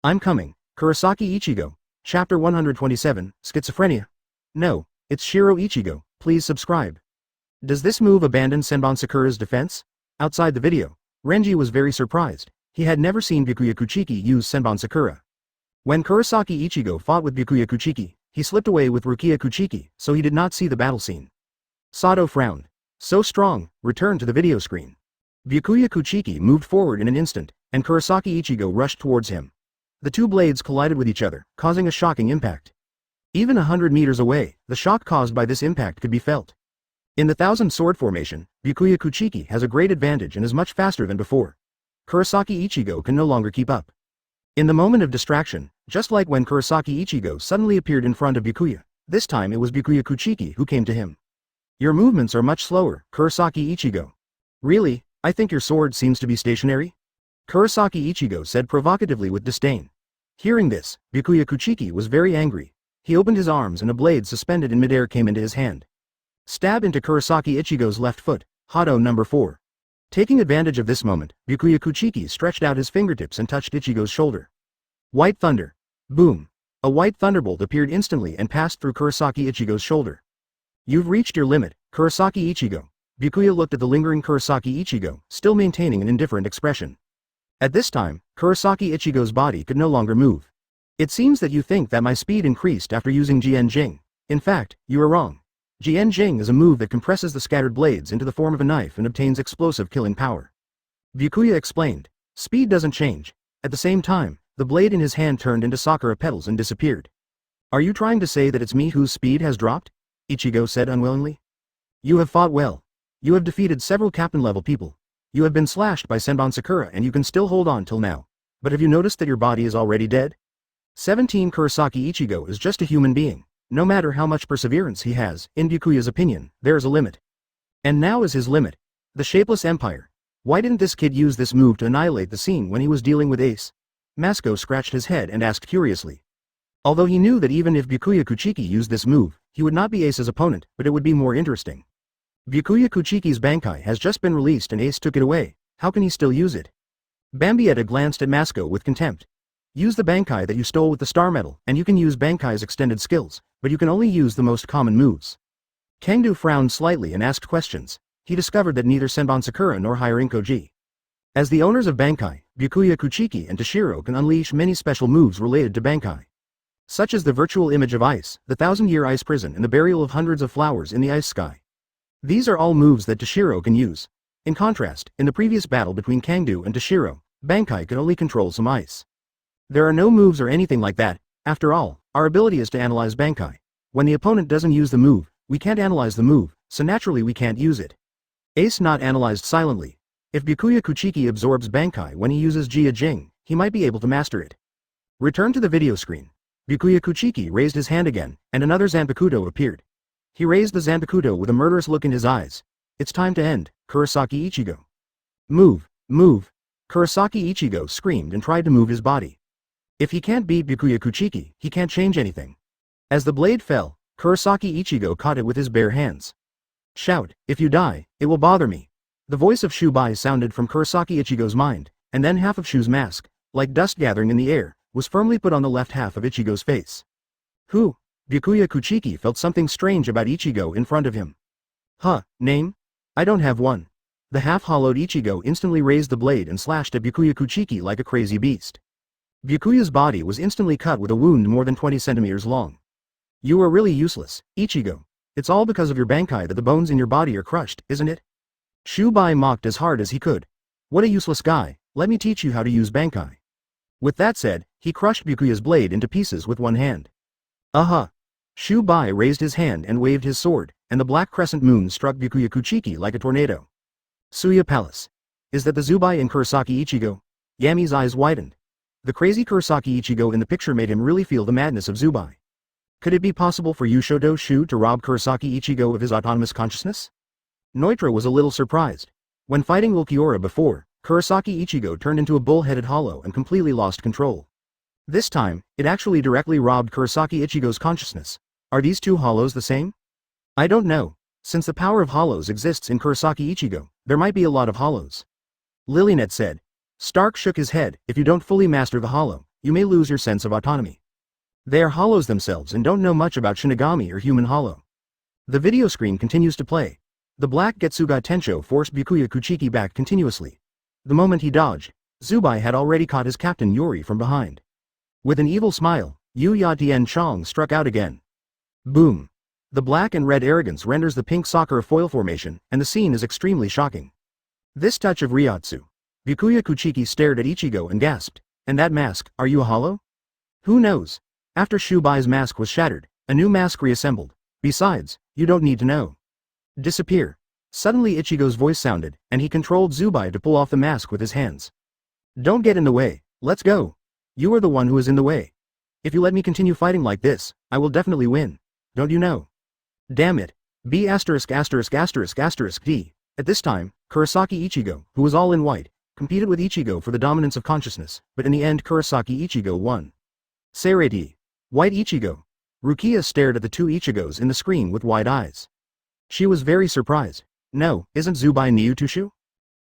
I'm coming. Kurosaki Ichigo. Chapter 127, Schizophrenia. No, it's Shiro Ichigo, please subscribe. Does this move abandon Senbon Sakura's defense? Outside the video, Renji was very surprised. He had never seen Byakuya Kuchiki use Senbon Sakura. When Kurosaki Ichigo fought with Byakuya Kuchiki, he slipped away with Rukia Kuchiki, so he did not see the battle scene. Sato frowned. So strong, return to the video screen. Byakuya Kuchiki moved forward in an instant, and Kurosaki Ichigo rushed towards him. The 2 blades collided with each other, causing a shocking impact. Even 100 meters away, the shock caused by this impact could be felt. In the 1000 sword formation, Byakuya Kuchiki has a great advantage and is much faster than before. Kurosaki Ichigo can no longer keep up. In the moment of distraction, just like when Kurosaki Ichigo suddenly appeared in front of Byakuya, this time it was Byakuya Kuchiki who came to him. Your movements are much slower, Kurosaki Ichigo. Really? I think your sword seems to be stationary? Kurosaki Ichigo said provocatively with disdain. Hearing this, Byakuya Kuchiki was very angry. He opened his arms and a blade suspended in midair came into his hand. Stab into Kurosaki Ichigo's left foot, Hado number 4. Taking advantage of this moment, Byakuya Kuchiki stretched out his fingertips and touched Ichigo's shoulder. White thunder. Boom. A white thunderbolt appeared instantly and passed through Kurosaki Ichigo's shoulder. You've reached your limit, Kurosaki Ichigo. Byakuya looked at the lingering Kurosaki Ichigo, still maintaining an indifferent expression. At this time, Kurosaki Ichigo's body could no longer move. It seems that you think that my speed increased after using Jian Jing. In fact, you are wrong. Jian Jing is a move that compresses the scattered blades into the form of a knife and obtains explosive killing power. Byakuya explained. Speed doesn't change. At the same time, the blade in his hand turned into sakura petals and disappeared. Are you trying to say that it's me whose speed has dropped? Ichigo said unwillingly. You have fought well. You have defeated several captain-level people. You have been slashed by Senbon Sakura and you can still hold on till now. But have you noticed that your body is already dead? 17 Kurosaki Ichigo is just a human being. No matter how much perseverance he has, in Byakuya's opinion, there is a limit. And now is his limit. The Shapeless Empire. Why didn't this kid use this move to annihilate the scene when he was dealing with Ace? Masuko scratched his head and asked curiously. Although he knew that even if Byakuya Kuchiki used this move, he would not be Ace's opponent, but it would be more interesting. Byakuya Kuchiki's Bankai has just been released and Ace took it away. How can he still use it? Bambietta glanced at Masuko with contempt. Use the Bankai that you stole with the Star Medal, and you can use Bankai's extended skills, but you can only use the most common moves. Kangdu frowned slightly and asked questions. He discovered that neither Senbon Sakura nor Hirin Koji. As the owners of Bankai, Byakuya Kuchiki and Tōshirō can unleash many special moves related to Bankai. Such as the virtual image of ice, the 1000-year ice prison and the burial of hundreds of flowers in the ice sky. These are all moves that Tōshirō can use. In contrast, in the previous battle between Kangdu and Tōshirō, Bankai could only control some ice. There are no moves or anything like that. After all, our ability is to analyze Bankai. When the opponent doesn't use the move, we can't analyze the move, so naturally we can't use it. Ace not analyzed silently. If Byakuya Kuchiki absorbs Bankai when he uses Jia Jing, he might be able to master it. Return to the video screen. Byakuya Kuchiki raised his hand again, and another Zanpakuto appeared. He raised the Zanpakuto with a murderous look in his eyes. It's time to end, Kurosaki Ichigo. Move, move. Kurosaki Ichigo screamed and tried to move his body. If he can't beat Byakuya Kuchiki, he can't change anything. As the blade fell, Kurosaki Ichigo caught it with his bare hands. Shout, if you die, it will bother me. The voice of Shubai sounded from Kurosaki Ichigo's mind, and then half of Shu's mask, like dust gathering in the air, was firmly put on the left half of Ichigo's face. Who? Byakuya Kuchiki felt something strange about Ichigo in front of him. Huh, name? I don't have one. The half-hollowed Ichigo instantly raised the blade and slashed at Byakuya Kuchiki like a crazy beast. Byakuya's body was instantly cut with a wound more than 20 centimeters long. You are really useless, Ichigo. It's all because of your Bankai that the bones in your body are crushed, isn't it? Shubai mocked as hard as he could. What a useless guy, let me teach you how to use Bankai. With that said, he crushed Byakuya's blade into pieces with one hand. Aha! Shubai raised his hand and waved his sword, and the black crescent moon struck Byakuya Kuchiki like a tornado. Suya Palace. Is that the Zubai in Kurosaki Ichigo? Yami's eyes widened. The crazy Kurosaki Ichigo in the picture made him really feel the madness of Zubai. Could it be possible for Yushodo Shu to rob Kurosaki Ichigo of his autonomous consciousness? Noitra was a little surprised. When fighting Ulquiorra before, Kurosaki Ichigo turned into a bull-headed hollow and completely lost control. This time, it actually directly robbed Kurosaki Ichigo's consciousness. Are these two hollows the same? I don't know. Since the power of hollows exists in Kurosaki Ichigo, there might be a lot of hollows. Lilynet said. Stark shook his head. If you don't fully master the hollow, you may lose your sense of autonomy. They are hollows themselves and don't know much about Shinigami or human hollow. The video screen continues to play. The black Getsuga Tensho forced Byakuya Kuchiki back continuously. The moment he dodged, Zubai had already caught his captain Yuri from behind. With an evil smile, Yu Ya Tien Chong struck out again. Boom! The black and red arrogance renders the pink soccer a foil formation, and the scene is extremely shocking. This touch of Ryotsu. Byakuya Kuchiki stared at Ichigo and gasped. And that mask, are you a hollow? Who knows? After Shubai's mask was shattered, a new mask reassembled. Besides, you don't need to know. Disappear. Suddenly Ichigo's voice sounded, and he controlled Zubai to pull off the mask with his hands. Don't get in the way, let's go. You are the one who is in the way. If you let me continue fighting like this, I will definitely win. Don't you know? Damn it. B*****************. D. At this time, Kurosaki Ichigo, who was all in white, competed with Ichigo for the dominance of consciousness, but in the end Kurosaki Ichigo won. Seirei. White Ichigo. Rukia stared at the two Ichigos in the screen with wide eyes. She was very surprised. No, isn't Zubai Niutouxu?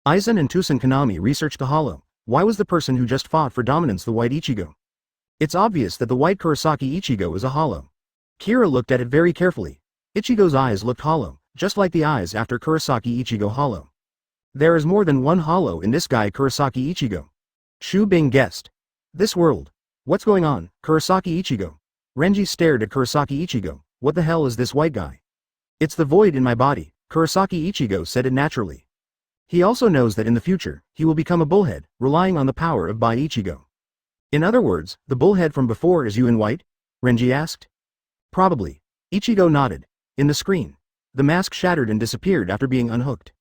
Aizen and Tusen Kanami researched the hollow. Why was the person who just fought for dominance the white Ichigo? It's obvious that the white Kurosaki Ichigo is a hollow. Kira looked at it very carefully. Ichigo's eyes looked hollow, just like the eyes after Kurosaki Ichigo hollow. There is more than one hollow in this guy Kurosaki Ichigo. Shu Bing guessed. This world. What's going on, Kurosaki Ichigo? Renji stared at Kurosaki Ichigo. What the hell is this white guy? It's the void in my body, Kurosaki Ichigo said it naturally. He also knows that in the future, he will become a bullhead, relying on the power of Bai Ichigo. In other words, the bullhead from before is you in white? Renji asked. Probably. Ichigo nodded. In the screen. The mask shattered and disappeared after being unhooked.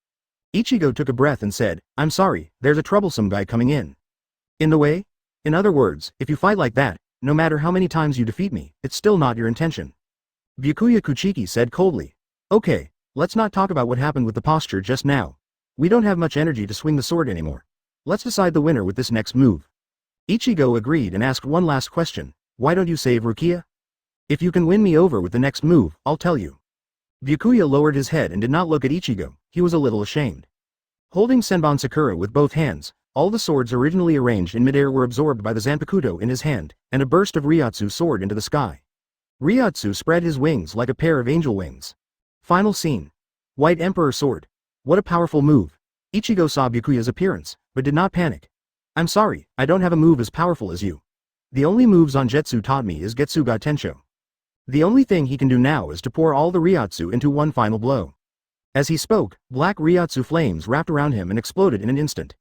Ichigo took a breath and said, I'm sorry, there's a troublesome guy coming in. In the way? In other words, if you fight like that, no matter how many times you defeat me, it's still not your intention. Byakuya Kuchiki said coldly. Okay, let's not talk about what happened with the posture just now. We don't have much energy to swing the sword anymore. Let's decide the winner with this next move. Ichigo agreed and asked one last question. Why don't you save Rukia? If you can win me over with the next move, I'll tell you. Byakuya lowered his head and did not look at Ichigo. He was a little ashamed. Holding Senbon Sakura with both hands, all the swords originally arranged in midair were absorbed by the Zanpakuto in his hand, and a burst of Ryotsu soared into the sky. Ryotsu spread his wings like a pair of angel wings. Final scene. White Emperor Sword. What a powerful move. Ichigo saw Byakuya's appearance, but did not panic. I'm sorry, I don't have a move as powerful as you. The only move Zangetsu taught me is Getsuga Tensho. The only thing he can do now is to pour all the Ryotsu into one final blow. As he spoke, black Ryotsu flames wrapped around him and exploded in an instant.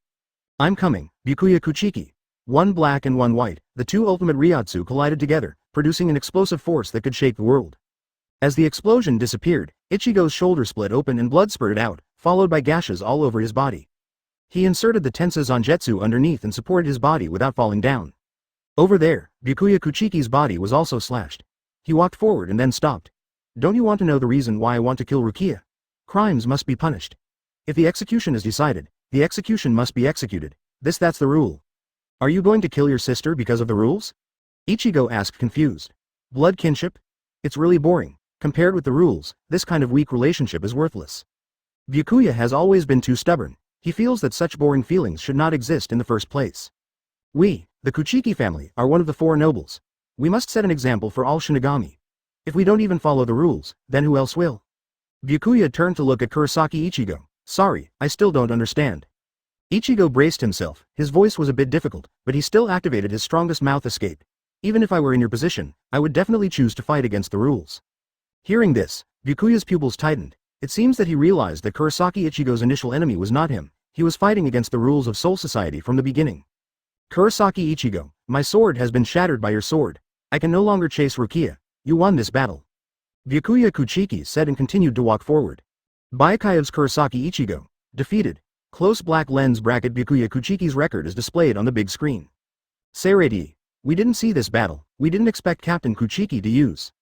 I'm coming, Byakuya Kuchiki. One black and one white, the two ultimate Ryotsu collided together, producing an explosive force that could shake the world. As the explosion disappeared, Ichigo's shoulder split open and blood spurted out, followed by gashes all over his body. He inserted the Tensa Zangetsu underneath and supported his body without falling down. Over there, Byakuya Kuchiki's body was also slashed. He walked forward and then stopped. Don't you want to know the reason why I want to kill Rukia? Crimes must be punished. If the execution is decided, the execution must be executed. That's the rule. Are you going to kill your sister because of the rules? Ichigo asked confused. Blood kinship? It's really boring. Compared with the rules, this kind of weak relationship is worthless. Byakuya has always been too stubborn. He feels that such boring feelings should not exist in the first place. We, the Kuchiki family, are one of the four nobles. We must set an example for all Shinigami. If we don't even follow the rules, then who else will? Byakuya turned to look at Kurosaki Ichigo. Sorry, I still don't understand. Ichigo braced himself. His voice was a bit difficult, but he still activated his strongest mouth escape. Even if I were in your position, I would definitely choose to fight against the rules. Hearing this, Byakuya's pupils tightened. It seems that he realized that Kurosaki Ichigo's initial enemy was not him. He was fighting against the rules of Soul Society from the beginning. Kurosaki Ichigo, my sword has been shattered by your sword. I can no longer chase Rukia. You won this battle. Byakuya Kuchiki said and continued to walk forward. Byakuya's Kurosaki Ichigo, defeated. Close black lens bracket Byakuya Kuchiki's record is displayed on the big screen. Seirei. We didn't see this battle. We didn't expect Captain Kuchiki to use.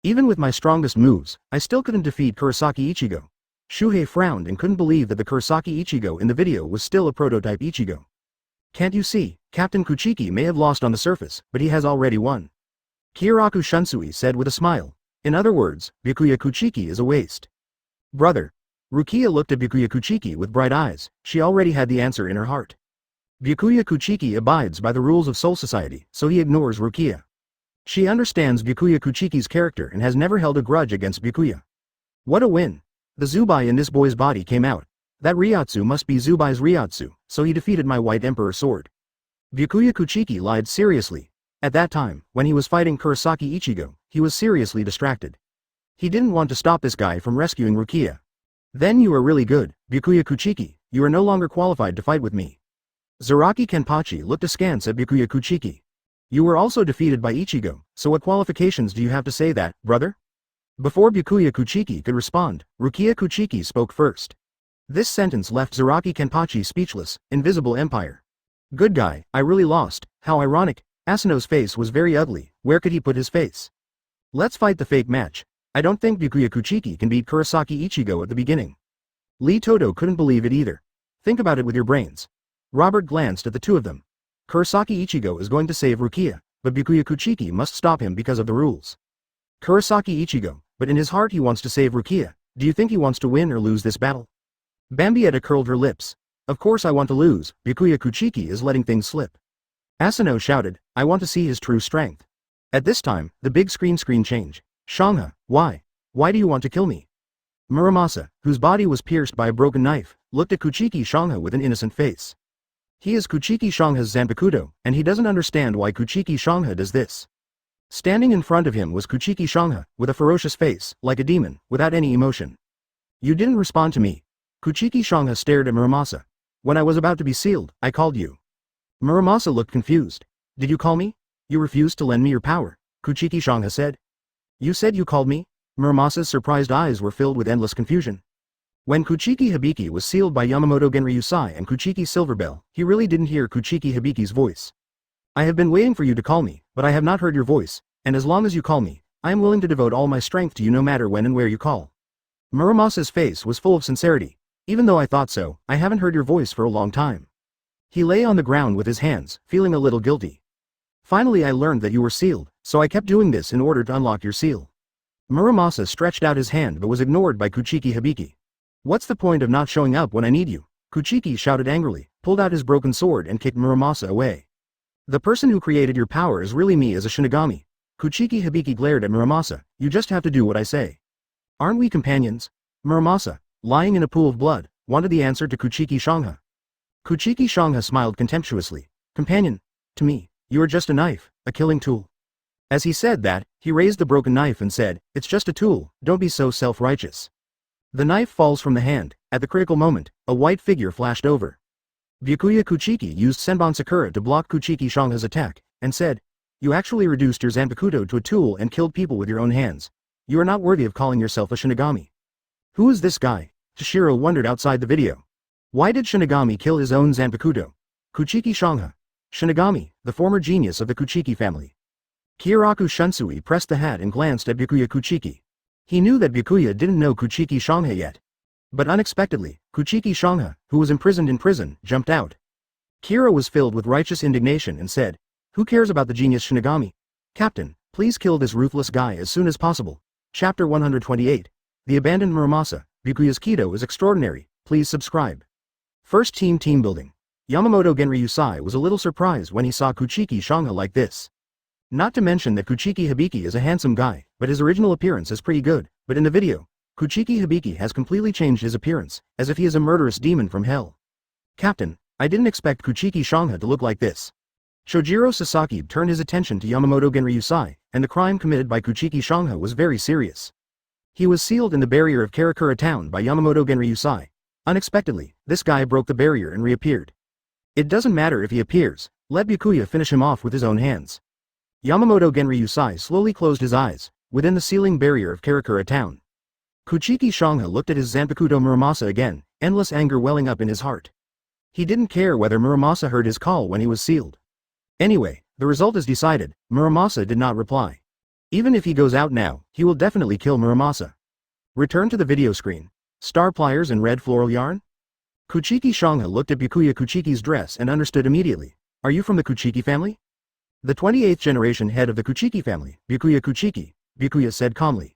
Even with my strongest moves, I still couldn't defeat Kurosaki Ichigo. Shuhei frowned and couldn't believe that the Kurosaki Ichigo in the video was still a prototype Ichigo. Can't you see, Captain Kuchiki may have lost on the surface, but he has already won. Kyoraku Shunsui said with a smile. In other words, Byakuya Kuchiki is a waste. Brother. Rukia looked at Byakuya Kuchiki with bright eyes, she already had the answer in her heart. Byakuya Kuchiki abides by the rules of Soul Society, so he ignores Rukia. She understands Byakuya Kuchiki's character and has never held a grudge against Byakuya. What a win! The Zubai in this boy's body came out. That Ryotsu must be Zubai's Ryotsu, so he defeated my White Emperor sword. Byakuya Kuchiki lied seriously. At that time, when he was fighting Kurosaki Ichigo, he was seriously distracted. He didn't want to stop this guy from rescuing Rukia. Then you are really good, Byakuya Kuchiki, you are no longer qualified to fight with me. Zaraki Kenpachi looked askance at Byakuya Kuchiki. You were also defeated by Ichigo, so what qualifications do you have to say that, brother? Before Byakuya Kuchiki could respond, Rukia Kuchiki spoke first. This sentence left Zaraki Kenpachi speechless. Invisible Empire. Good guy, I really lost, how ironic. Asano's face was very ugly, where could he put his face? Let's fight the fake match. I don't think Byakuya Kuchiki can beat Kurosaki Ichigo at the beginning. Lee Todo couldn't believe it either. Think about it with your brains. Robert glanced at the two of them. Kurosaki Ichigo is going to save Rukia, but Byakuya Kuchiki must stop him because of the rules. Kurosaki Ichigo, but in his heart he wants to save Rukia. Do you think he wants to win or lose this battle? Bambietta curled her lips. Of course I want to lose, Byakuya Kuchiki is letting things slip. Asano shouted, I want to see his true strength. At this time, the big screen change. Shangha, why? Why do you want to kill me? Muramasa, whose body was pierced by a broken knife, looked at Kuchiki Shangha with an innocent face. He is Kuchiki Shangha's Zanpakuto, and he doesn't understand why Kuchiki Shangha does this. Standing in front of him was Kuchiki Shangha, with a ferocious face, like a demon, without any emotion. You didn't respond to me. Kuchiki Shangha stared at Muramasa. When I was about to be sealed, I called you. Muramasa looked confused. Did you call me? You refused to lend me your power, Kuchiki Shangha said. You said you called me? Muramasa's surprised eyes were filled with endless confusion. When Kuchiki Hibiki was sealed by Yamamoto Genryuzai and Kuchiki Silverbell, he really didn't hear Kuchiki Hibiki's voice. I have been waiting for you to call me, but I have not heard your voice, and as long as you call me, I am willing to devote all my strength to you no matter when and where you call. Muramasa's face was full of sincerity. Even though I thought so, I haven't heard your voice for a long time. He lay on the ground with his hands, feeling a little guilty. Finally I learned that you were sealed, so I kept doing this in order to unlock your seal. Muramasa stretched out his hand but was ignored by Kuchiki Hibiki. What's the point of not showing up when I need you? Kuchiki shouted angrily, pulled out his broken sword and kicked Muramasa away. The person who created your power is really me as a Shinigami. Kuchiki Hibiki glared at Muramasa, you just have to do what I say. Aren't we companions? Muramasa, lying in a pool of blood, wanted the answer to Kuchiki Shangha. Kuchiki Shangha smiled contemptuously. Companion? To me, you are just a knife, a killing tool. As he said that, he raised the broken knife and said, it's just a tool, don't be so self-righteous. The knife falls from the hand. At the critical moment, a white figure flashed over. Byakuya Kuchiki used Senbon Sakura to block Kuchiki Shangha's attack, and said, you actually reduced your Zanpakuto to a tool and killed people with your own hands. You are not worthy of calling yourself a Shinigami. Who is this guy? Tōshirō wondered outside the video. Why did Shinigami kill his own Zanpakuto? Kuchiki Shangha. Shinigami, the former genius of the Kuchiki family. Kyoraku Shunsui pressed the hat and glanced at Byakuya Kuchiki. He knew that Byakuya didn't know Kuchiki Shangha yet. But unexpectedly, Kuchiki Shangha, who was imprisoned in prison, jumped out. Kira was filled with righteous indignation and said, who cares about the genius Shinigami? Captain, please kill this ruthless guy as soon as possible. Chapter 128. The Abandoned Muramasa, Byakuya's Kido is extraordinary, please subscribe. First team building. Yamamoto Genryuzai was a little surprised when he saw Kuchiki Shangha like this. Not to mention that Kuchiki Hibiki is a handsome guy, but his original appearance is pretty good, but in the video, Kuchiki Hibiki has completely changed his appearance, as if he is a murderous demon from hell. Captain, I didn't expect Kuchiki Shangha to look like this. Shojiro Sasaki turned his attention to Yamamoto Genryuzai, and the crime committed by Kuchiki Shangha was very serious. He was sealed in the barrier of Karakura town by Yamamoto Genryuzai. Unexpectedly, this guy broke the barrier and reappeared. It doesn't matter if he appears, let Byakuya finish him off with his own hands. Yamamoto Genryuzai slowly closed his eyes, within the sealing barrier of Karakura town. Kuchiki Shangha looked at his Zanpakuto Muramasa again, endless anger welling up in his heart. He didn't care whether Muramasa heard his call when he was sealed. Anyway, the result is decided, Muramasa did not reply. Even if he goes out now, he will definitely kill Muramasa. Return to the video screen. Star pliers and red floral yarn? Kuchiki Shonga looked at Byakuya Kuchiki's dress and understood immediately. Are you from the Kuchiki family? The 28th generation head of the Kuchiki family, Byakuya Kuchiki, Byakuya said calmly.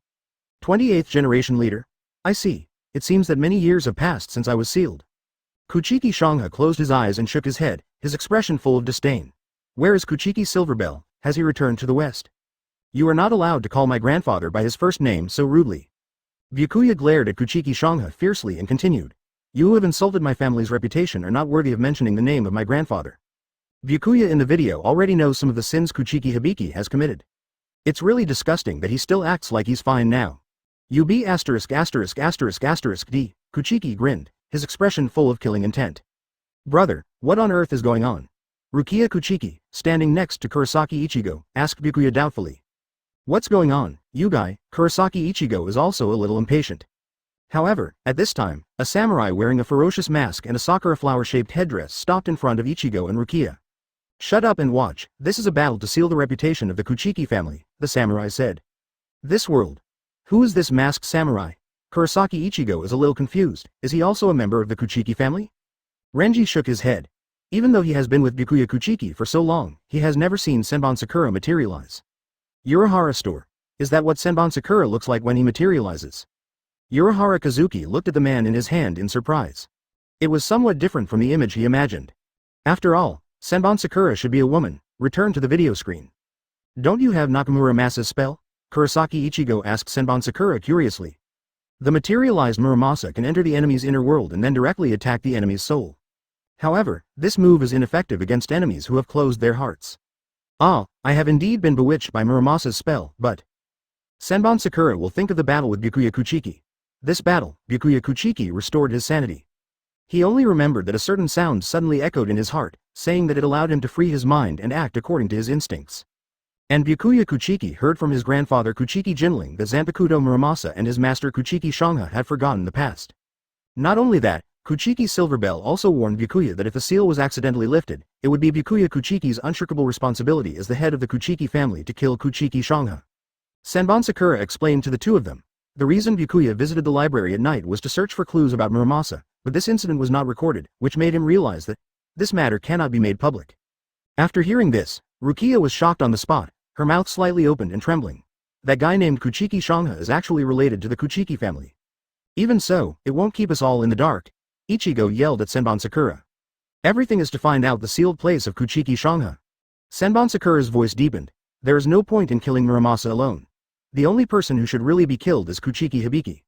28th generation leader? I see. It seems that many years have passed since I was sealed. Kuchiki Shonga closed his eyes and shook his head, his expression full of disdain. Where is Kuchiki Silverbell? Has he returned to the west? You are not allowed to call my grandfather by his first name so rudely. Byakuya glared at Kuchiki Shonga fiercely and continued. You who have insulted my family's reputation are not worthy of mentioning the name of my grandfather. Byakuya in the video already knows some of the sins Kuchiki Hibiki has committed. It's really disgusting that he still acts like he's fine now. You be asterisk asterisk asterisk asterisk d, Kuchiki grinned, his expression full of killing intent. Brother, what on earth is going on? Rukia Kuchiki, standing next to Kurosaki Ichigo, asked Byakuya doubtfully. What's going on, you guy? Kurosaki Ichigo is also a little impatient. However, at this time, a samurai wearing a ferocious mask and a sakura flower-shaped headdress stopped in front of Ichigo and Rukia. Shut up and watch, this is a battle to seal the reputation of the Kuchiki family, the samurai said. This world. Who is this masked samurai? Kurosaki Ichigo is a little confused, is he also a member of the Kuchiki family? Renji shook his head. Even though he has been with Byakuya Kuchiki for so long, he has never seen Senbon Sakura materialize. Urahara store. Is that what Senbon Sakura looks like when he materializes? Urahara Kazuki looked at the man in his hand in surprise. It was somewhat different from the image he imagined. After all, Senbon Sakura should be a woman. Return to the video screen. Don't you have Nakamura Masa's spell? Kurosaki Ichigo asked Senbon Sakura curiously. The materialized Muramasa can enter the enemy's inner world and then directly attack the enemy's soul. However, this move is ineffective against enemies who have closed their hearts. Ah, I have indeed been bewitched by Muramasa's spell, but Senbon Sakura will think of the battle with Byakuya Kuchiki. This battle, Byakuya Kuchiki restored his sanity. He only remembered that a certain sound suddenly echoed in his heart, saying that it allowed him to free his mind and act according to his instincts. And Byakuya Kuchiki heard from his grandfather Kuchiki Jinling that Zanpakuto Muramasa and his master Kuchiki Shonga had forgotten the past. Not only that, Kuchiki Silverbell also warned Byakuya that if the seal was accidentally lifted, it would be Byakuya Kuchiki's unshirkable responsibility as the head of the Kuchiki family to kill Kuchiki Shonga. Senbon Sakura explained to the two of them. The reason Byakuya visited the library at night was to search for clues about Muramasa, but this incident was not recorded, which made him realize that this matter cannot be made public. After hearing this, Rukia was shocked on the spot, her mouth slightly opened and trembling. That guy named Kuchiki Shonga is actually related to the Kuchiki family. Even so, it won't keep us all in the dark. Ichigo yelled at Senbon Sakura. Everything is to find out the sealed place of Kuchiki Shonga. Senbon Sakura's voice deepened. There is no point in killing Muramasa alone. The only person who should really be killed is Kuchiki Hibiki.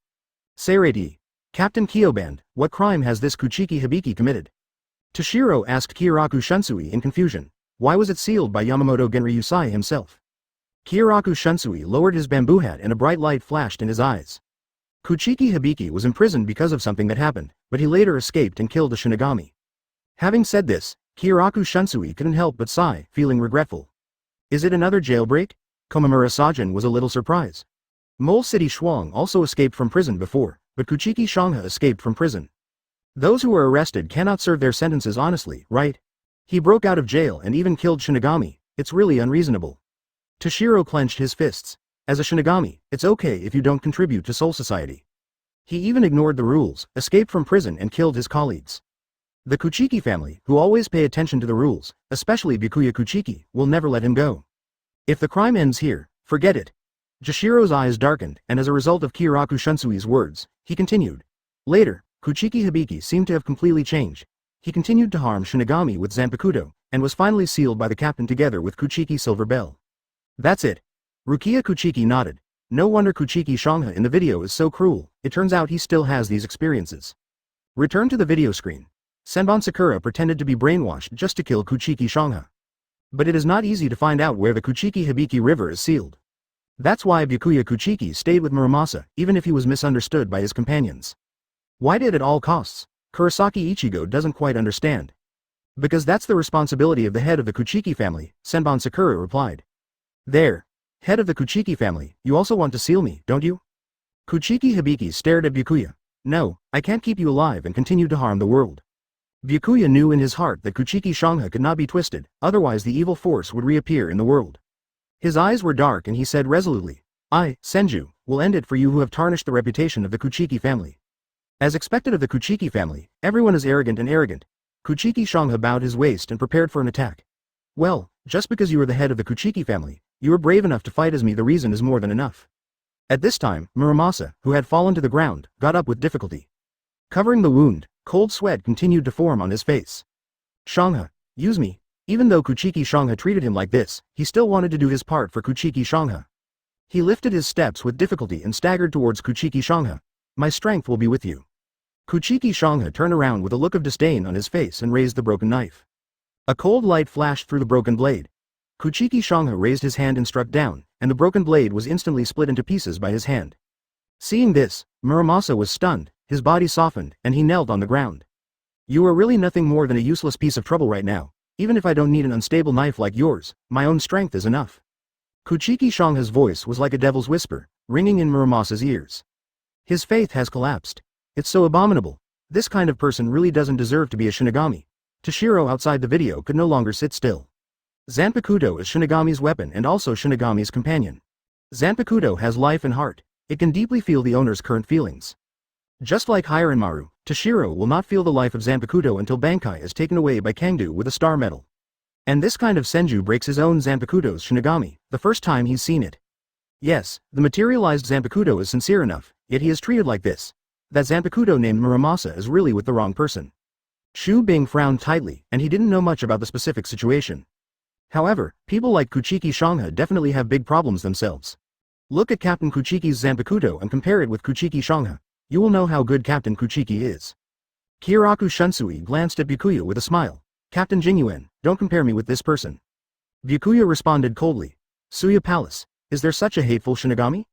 Seirei, Captain Kyoband, what crime has this Kuchiki Hibiki committed? Tōshirō asked Kyoraku Shunsui in confusion. Why was it sealed by Yamamoto Genryuzai himself? Kyoraku Shunsui lowered his bamboo hat and a bright light flashed in his eyes. Kuchiki Hibiki was imprisoned because of something that happened, but he later escaped and killed a Shinigami. Having said this, Kyoraku Shunsui couldn't help but sigh, feeling regretful. Is it another jailbreak? Komamura Sajin was a little surprised. Mole City Shuang also escaped from prison before, but Kuchiki Shonga escaped from prison. Those who are arrested cannot serve their sentences honestly, right? He broke out of jail and even killed Shinigami. It's really unreasonable. Tōshirō clenched his fists. As a Shinigami, it's okay if you don't contribute to Soul Society. He even ignored the rules, escaped from prison and killed his colleagues. The Kuchiki family, who always pay attention to the rules, especially Byakuya Kuchiki, will never let him go. If the crime ends here, forget it. Jashiro's eyes darkened, and as a result of Kyoraku Shunsui's words, he continued. Later, Kuchiki Hibiki seemed to have completely changed. He continued to harm Shinigami with Zanpakuto, and was finally sealed by the captain together with Kuchiki Silverbell. That's it. Rukia Kuchiki nodded. No wonder Kuchiki Shonga in the video is so cruel, it turns out he still has these experiences. Return to the video screen. Senbon Sakura pretended to be brainwashed just to kill Kuchiki Shonga. But it is not easy to find out where the Kuchiki Hibiki River is sealed. That's why Byakuya Kuchiki stayed with Muramasa, even if he was misunderstood by his companions. Why did at all costs? Kurosaki Ichigo doesn't quite understand. Because that's the responsibility of the head of the Kuchiki family, Senbon Sakura replied. There. Head of the Kuchiki family, you also want to seal me, don't you? Kuchiki Hibiki stared at Byakuya. No, I can't keep you alive and continue to harm the world. Byakuya knew in his heart that Kuchiki Shonga could not be twisted, otherwise the evil force would reappear in the world. His eyes were dark and he said resolutely, I, Senju, will end it for you who have tarnished the reputation of the Kuchiki family. As expected of the Kuchiki family, everyone is arrogant and arrogant. Kuchiki Shangha bowed his waist and prepared for an attack. Well, just because you are the head of the Kuchiki family, you are brave enough to fight as me, the reason is more than enough. At this time, Muramasa, who had fallen to the ground, got up with difficulty. Covering the wound, cold sweat continued to form on his face. Shangha, use me. Even though Kuchiki Shangha treated him like this, he still wanted to do his part for Kuchiki Shangha. He lifted his steps with difficulty and staggered towards Kuchiki Shangha. My strength will be with you. Kuchiki Shangha turned around with a look of disdain on his face and raised the broken knife. A cold light flashed through the broken blade. Kuchiki Shangha raised his hand and struck down, and the broken blade was instantly split into pieces by his hand. Seeing this, Muramasa was stunned, his body softened, and he knelt on the ground. You are really nothing more than a useless piece of trouble right now. Even if I don't need an unstable knife like yours, my own strength is enough. Kuchiki Shangha's voice was like a devil's whisper, ringing in Muramasa's ears. His faith has collapsed. It's so abominable. This kind of person really doesn't deserve to be a Shinigami. Tōshirō outside the video could no longer sit still. Zanpakuto is Shinigami's weapon and also Shinigami's companion. Zanpakuto has life and heart. It can deeply feel the owner's current feelings. Just like Hiranmaru, Tōshirō will not feel the life of Zanpakuto until Bankai is taken away by Kangdu with a star medal. And this kind of Senju breaks his own Zanpakuto's Shinigami, the first time he's seen it. Yes, the materialized Zanpakuto is sincere enough, yet he is treated like this. That Zanpakuto named Muramasa is really with the wrong person. Shu Bing frowned tightly, and he didn't know much about the specific situation. However, people like Kuchiki Shangha definitely have big problems themselves. Look at Captain Kuchiki's Zanpakuto and compare it with Kuchiki Shangha. You will know how good Captain Kuchiki is. Kiraku Shunsui glanced at Byakuya with a smile. Captain Jingyuan, don't compare me with this person. Byakuya responded coldly. Suya Palace, is there such a hateful Shinigami?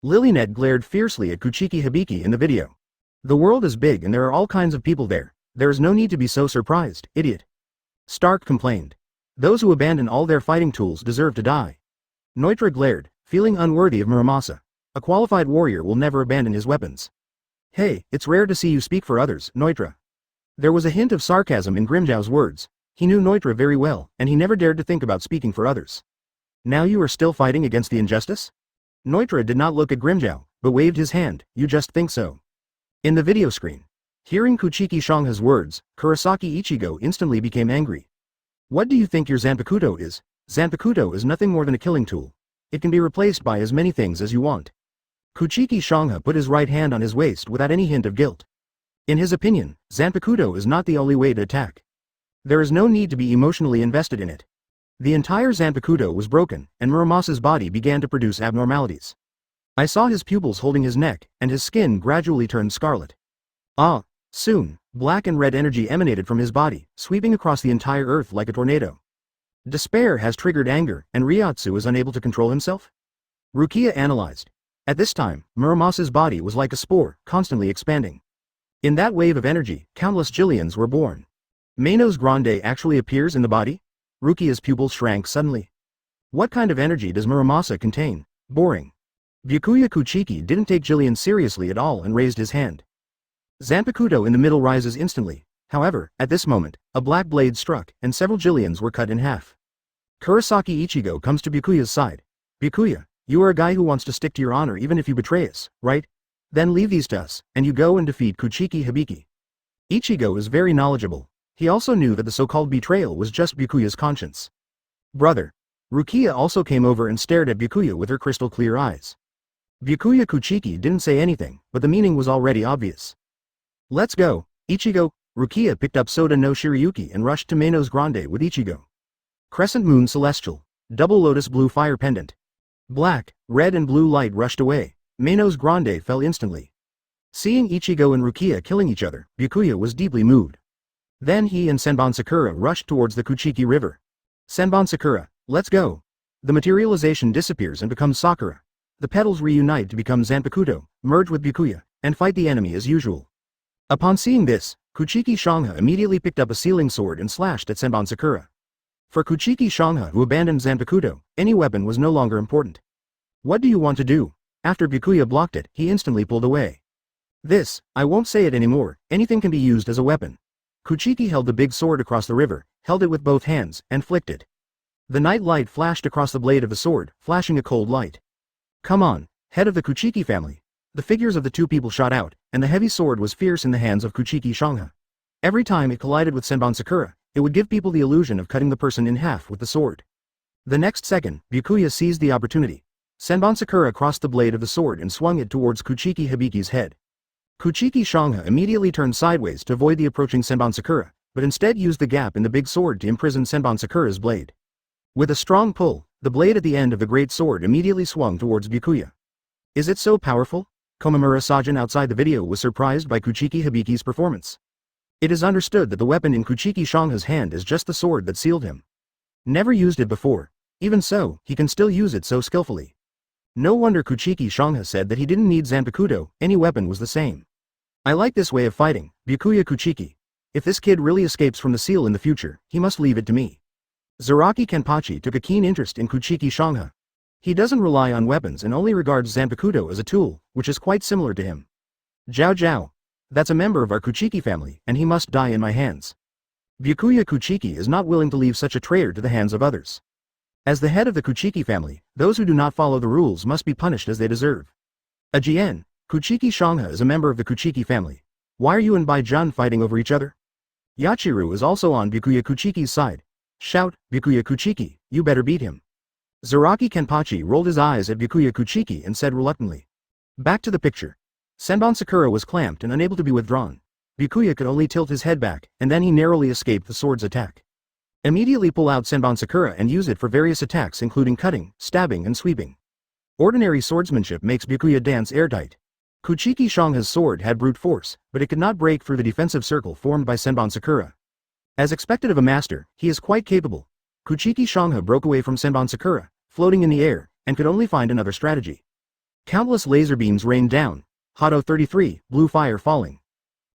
Lilynet glared fiercely at Kuchiki Hibiki in the video. The world is big and there are all kinds of people there. There is no need to be so surprised, idiot. Stark complained. Those who abandon all their fighting tools deserve to die. Neutra glared, feeling unworthy of Muramasa. A qualified warrior will never abandon his weapons. Hey, it's rare to see you speak for others, Neutra. There was a hint of sarcasm in Grimjow's words. He knew Neutra very well, and he never dared to think about speaking for others. Now you are still fighting against the injustice? Neutra did not look at Grimjow, but waved his hand. You just think so. In the video screen. Hearing Kuchiki Shangha's words, Kurosaki Ichigo instantly became angry. What do you think your Zanpakuto is? Zanpakuto is nothing more than a killing tool. It can be replaced by as many things as you want. Kuchiki Shangha put his right hand on his waist without any hint of guilt. In his opinion, Zanpakuto is not the only way to attack. There is no need to be emotionally invested in it. The entire Zanpakuto was broken, and Muramasa's body began to produce abnormalities. I saw his pupils holding his neck, and his skin gradually turned scarlet. Soon, black and red energy emanated from his body, sweeping across the entire earth like a tornado. Despair has triggered anger, and Ryotsu is unable to control himself? Rukia analyzed. At this time, Muramasa's body was like a spore, constantly expanding. In that wave of energy, countless Jillians were born. Manos Grande actually appears in the body? Rukia's pupils shrank suddenly. What kind of energy does Muramasa contain? Boring. Byakuya Kuchiki didn't take Jillian seriously at all and raised his hand. Zanpakuto in the middle rises instantly. However, at this moment, a black blade struck, and several Jillians were cut in half. Kurosaki Ichigo comes to Byakuya's side. Byakuya, you are a guy who wants to stick to your honor even if you betray us, right? Then leave these to us, and you go and defeat Kuchiki Hibiki. Ichigo is very knowledgeable. He also knew that the so-called betrayal was just Byakuya's conscience. Brother. Rukia also came over and stared at Byakuya with her crystal-clear eyes. Byakuya Kuchiki didn't say anything, but the meaning was already obvious. Let's go, Ichigo. Rukia picked up Soda no Shirayuki and rushed to Manos Grande with Ichigo. Crescent Moon Celestial. Double Lotus Blue Fire Pendant. Black, red and blue light rushed away. Manos Grande fell instantly. Seeing Ichigo and Rukia killing each other, Byakuya was deeply moved. Then he and Senbon Sakura rushed towards the Kuchiki River. Senbon Sakura, let's go. The materialization disappears and becomes Sakura. The petals reunite to become Zanpakuto, merge with Byakuya, and fight the enemy as usual. Upon seeing this, Kuchiki Shangha immediately picked up a sealing sword and slashed at Senbon Sakura. For Kuchiki Shangha, who abandoned Zanpakuto, any weapon was no longer important. What do you want to do? After Byakuya blocked it, he instantly pulled away. This, I won't say it anymore, anything can be used as a weapon. Kuchiki held the big sword across the river, held it with both hands, and flicked it. The night light flashed across the blade of the sword, flashing a cold light. Come on, head of the Kuchiki family. The figures of the two people shot out, and the heavy sword was fierce in the hands of Kuchiki Shonga. Every time it collided with Senbon Sakura, it would give people the illusion of cutting the person in half with the sword. The next second, Byakuya seized the opportunity. Senbon Sakura crossed the blade of the sword and swung it towards Kuchiki Hibiki's head. Kuchiki Shonga immediately turned sideways to avoid the approaching Senbon Sakura, but instead used the gap in the big sword to imprison Senbon Sakura's blade. With a strong pull, the blade at the end of the great sword immediately swung towards Byakuya. Is it so powerful? Komamura Sajin outside the video was surprised by Kuchiki Hibiki's performance. It is understood that the weapon in Kuchiki Shonga's hand is just the sword that sealed him. Never used it before. Even so, he can still use it so skillfully. No wonder Kuchiki Shonga said that he didn't need Zanpakuto, any weapon was the same. I like this way of fighting, Byakuya Kuchiki. If this kid really escapes from the seal in the future, he must leave it to me. Zaraki Kenpachi took a keen interest in Kuchiki Shonga. He doesn't rely on weapons and only regards Zanpakuto as a tool, which is quite similar to him. Zhao Zhao. That's a member of our Kuchiki family, and he must die in my hands. Byakuya Kuchiki is not willing to leave such a traitor to the hands of others. As the head of the Kuchiki family, those who do not follow the rules must be punished as they deserve. Ajien, Kuchiki Shonga is a member of the Kuchiki family. Why are you and Bai-jun fighting over each other? Yachiru is also on Byakuya Kuchiki's side. Shout, Byakuya Kuchiki, you better beat him. Zaraki Kenpachi rolled his eyes at Byakuya Kuchiki and said reluctantly. Back to the picture. Senbon Sakura was clamped and unable to be withdrawn. Byakuya could only tilt his head back, and then he narrowly escaped the sword's attack. Immediately pull out Senbon Sakura and use it for various attacks including cutting, stabbing and sweeping. Ordinary swordsmanship makes Byakuya dance airtight. Kuchiki Shonga's sword had brute force, but it could not break through the defensive circle formed by Senbon Sakura. As expected of a master, he is quite capable. Kuchiki Shonga broke away from Senbon Sakura, floating in the air, and could only find another strategy. Countless laser beams rained down. Hado 33, blue fire falling.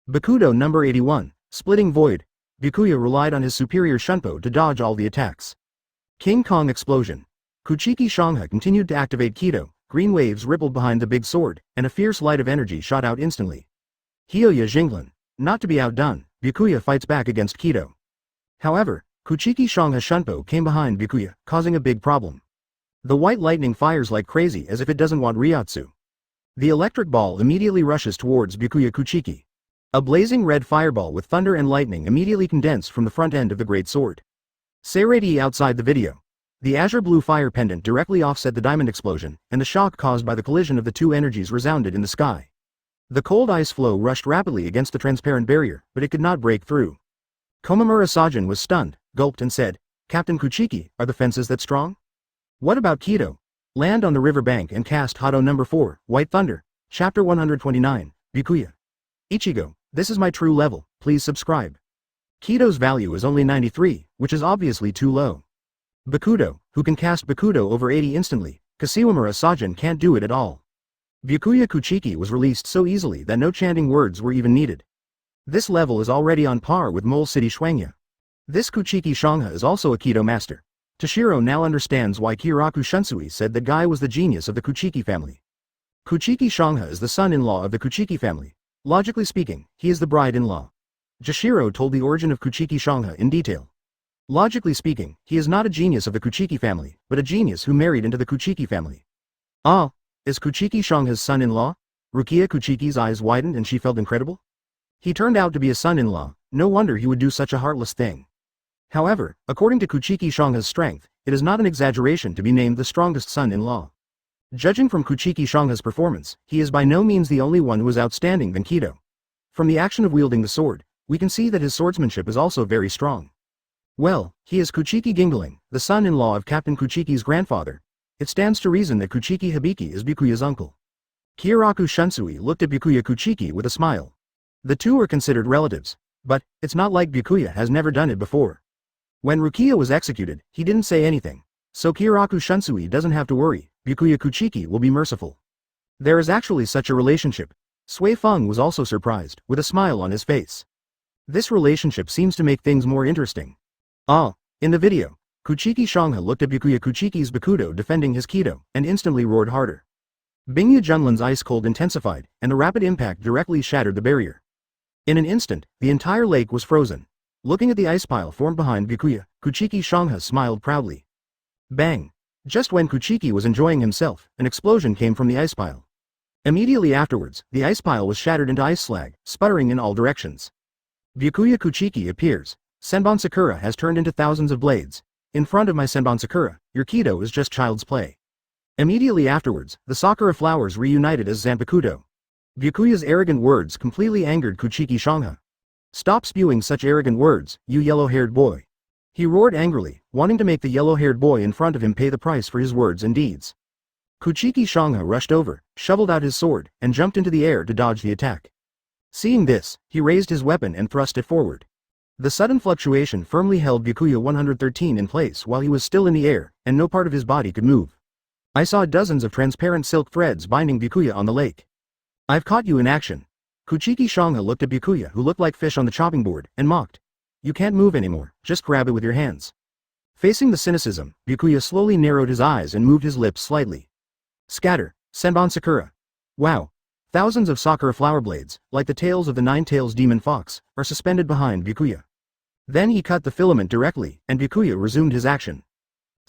Bakudo number 81, splitting void. Byakuya relied on his superior Shunpo to dodge all the attacks. King Kong explosion. Kuchiki Shonga continued to activate Kido, green waves rippled behind the big sword, and a fierce light of energy shot out instantly. Hyoya Jinglan. Not to be outdone, Byakuya fights back against Kido. However, Kuchiki Shonga Shunpo came behind Byakuya, causing a big problem. The white lightning fires like crazy as if it doesn't want Ryotsu. The electric ball immediately rushes towards Byakuya Kuchiki. A blazing red fireball with thunder and lightning immediately condensed from the front end of the great sword. Seirei outside the video. The azure blue fire pendant directly offset the diamond explosion, and the shock caused by the collision of the two energies resounded in the sky. The cold ice flow rushed rapidly against the transparent barrier, but it could not break through. Komamura Sajin was stunned, gulped and said, Captain Kuchiki, are the fences that strong? What about Kido? Land on the river bank and cast Hado number 4, White Thunder, Chapter 129, Byakuya. Ichigo, this is my true level, please subscribe. Kido's value is only 93, which is obviously too low. Bakudo, who can cast Bakudo over 80 instantly, Kashiwamura Sajin can't do it at all. Byakuya Kuchiki was released so easily that no chanting words were even needed. This level is already on par with Mole City Shuangya. This Kuchiki Shonga is also a Kido master. Tōshirō now understands why Kyoraku Shunsui said that Guy was the genius of the Kuchiki family. Kuchiki Shonga is the son-in-law of the Kuchiki family. Logically speaking, he is the bride-in-law. Jashiro told the origin of Kuchiki Shonga in detail. Logically speaking, he is not a genius of the Kuchiki family, but a genius who married into the Kuchiki family. Ah, is Kuchiki Shonga's son-in-law? Rukia Kuchiki's eyes widened and she felt incredible. He turned out to be a son-in-law, no wonder he would do such a heartless thing. However, according to Kuchiki Shonga's strength, it is not an exaggeration to be named the strongest son-in-law. Judging from Kuchiki Shonga's performance, he is by no means the only one who is outstanding than Kido. From the action of wielding the sword, we can see that his swordsmanship is also very strong. Well, he is Kuchiki Gingaling, the son-in-law of Captain Kuchiki's grandfather. It stands to reason that Kuchiki Hibiki is Byakuya's uncle. Kyoraku Shunsui looked at Byakuya Kuchiki with a smile. The two are considered relatives, but it's not like Byakuya has never done it before. When Rukia was executed, he didn't say anything, so Kyoraku Shunsui doesn't have to worry, Byakuya Kuchiki will be merciful. There is actually such a relationship. Sui Feng was also surprised, with a smile on his face. This relationship seems to make things more interesting. Ah, in the video, Kuchiki Shonga looked at Byakuya Kuchiki's Bakudo defending his Kido, and instantly roared harder. Bingya Junlan's ice cold intensified, and the rapid impact directly shattered the barrier. In an instant, the entire lake was frozen. Looking at the ice pile formed behind Byakuya, Kuchiki Shonga smiled proudly. Bang! Just when Kuchiki was enjoying himself, an explosion came from the ice pile. Immediately afterwards, the ice pile was shattered into ice slag, sputtering in all directions. Byakuya Kuchiki appears. Senbon Sakura has turned into thousands of blades. In front of my Senbon Sakura, your Kido is just child's play. Immediately afterwards, the Sakura flowers reunited as Zanpakuto. Byakuya's arrogant words completely angered Kuchiki Shangha. Stop spewing such arrogant words, you yellow-haired boy. He roared angrily, wanting to make the yellow-haired boy in front of him pay the price for his words and deeds. Kuchiki Shangha rushed over, shoveled out his sword, and jumped into the air to dodge the attack. Seeing this, he raised his weapon and thrust it forward. The sudden fluctuation firmly held Byakuya 113 in place while he was still in the air, and no part of his body could move. I saw dozens of transparent silk threads binding Byakuya on the lake. I've caught you in action. Kuchiki Shangha looked at Byakuya, who looked like fish on the chopping board, and mocked. You can't move anymore, just grab it with your hands. Facing the cynicism, Byakuya slowly narrowed his eyes and moved his lips slightly. Scatter, Senbon Sakura. Wow. Thousands of Sakura flower blades, like the tails of the nine-tails demon fox, are suspended behind Byakuya. Then he cut the filament directly, and Byakuya resumed his action.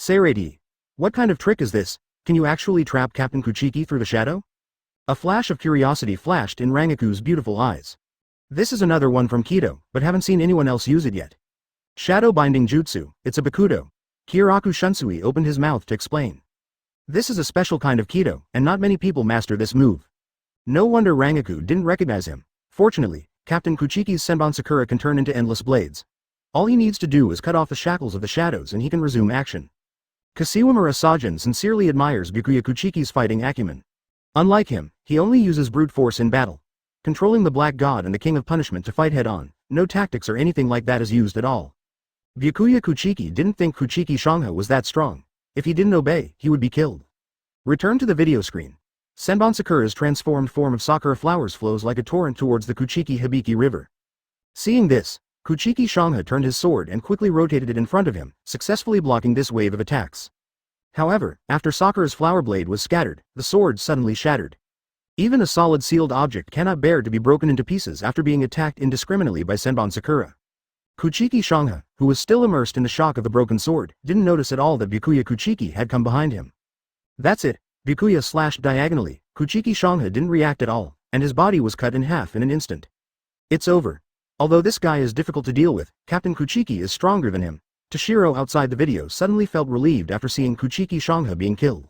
Seirei, what kind of trick is this? Can you actually trap Captain Kuchiki through the shadow? A flash of curiosity flashed in Rangaku's beautiful eyes. This is another one from Kido, but haven't seen anyone else use it yet. Shadow binding jutsu, it's a bakudo. Kyoraku Shunsui opened his mouth to explain. This is a special kind of Kido, and not many people master this move. No wonder Rangaku didn't recognize him. Fortunately, Captain Kuchiki's Senbon Sakura can turn into endless blades. All he needs to do is cut off the shackles of the shadows and he can resume action. Kashiwamura Sajin sincerely admires Byakuya Kuchiki's fighting acumen. Unlike him, he only uses brute force in battle. Controlling the Black God and the King of Punishment to fight head-on, no tactics or anything like that is used at all. Byakuya Kuchiki didn't think Kuchiki Shangha was that strong. If he didn't obey, he would be killed. Return to the video screen. Senbon Sakura's transformed form of Sakura flowers flows like a torrent towards the Kuchiki Hibiki River. Seeing this, Kuchiki Shangha turned his sword and quickly rotated it in front of him, successfully blocking this wave of attacks. However, after Sakura's flower blade was scattered, the sword suddenly shattered. Even a solid sealed object cannot bear to be broken into pieces after being attacked indiscriminately by Senbon Sakura. Kuchiki Shangha, who was still immersed in the shock of the broken sword, didn't notice at all that Byakuya Kuchiki had come behind him. That's it, Byakuya slashed diagonally. Kuchiki Shangha didn't react at all, and his body was cut in half in an instant. It's over. Although this guy is difficult to deal with, Captain Kuchiki is stronger than him. Tōshirō outside the video suddenly felt relieved after seeing Kuchiki Shangha being killed.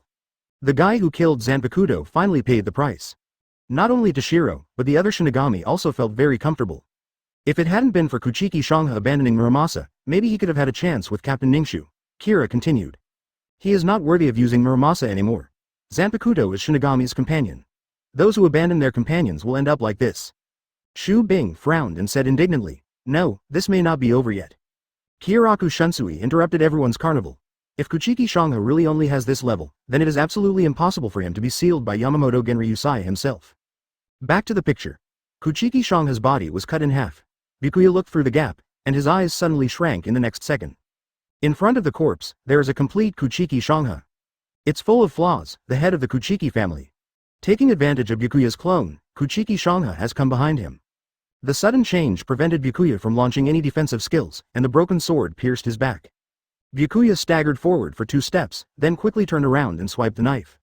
The guy who killed Zanpakuto finally paid the price. Not only Tōshirō, but the other Shinigami also felt very comfortable. If it hadn't been for Kuchiki Shangha abandoning Muramasa, maybe he could have had a chance with Captain Ningxu. Kira continued. He is not worthy of using Muramasa anymore. Zanpakuto is Shinigami's companion. Those who abandon their companions will end up like this. Shu Bing frowned and said indignantly, no, this may not be over yet. Kyoraku Shunsui interrupted everyone's carnival. If Kuchiki Shangha really only has this level, then it is absolutely impossible for him to be sealed by Yamamoto Genryuzai himself. Back to the picture. Kuchiki Shangha's body was cut in half. Byakuya looked through the gap, and his eyes suddenly shrank in the next second. In front of the corpse, there is a complete Kuchiki Shangha. It's full of flaws, the head of the Kuchiki family. Taking advantage of Byakuya's clone, Kuchiki Shangha has come behind him. The sudden change prevented Byakuya from launching any defensive skills, and the broken sword pierced his back. Byakuya staggered forward for 2 steps, then quickly turned around and swiped the knife.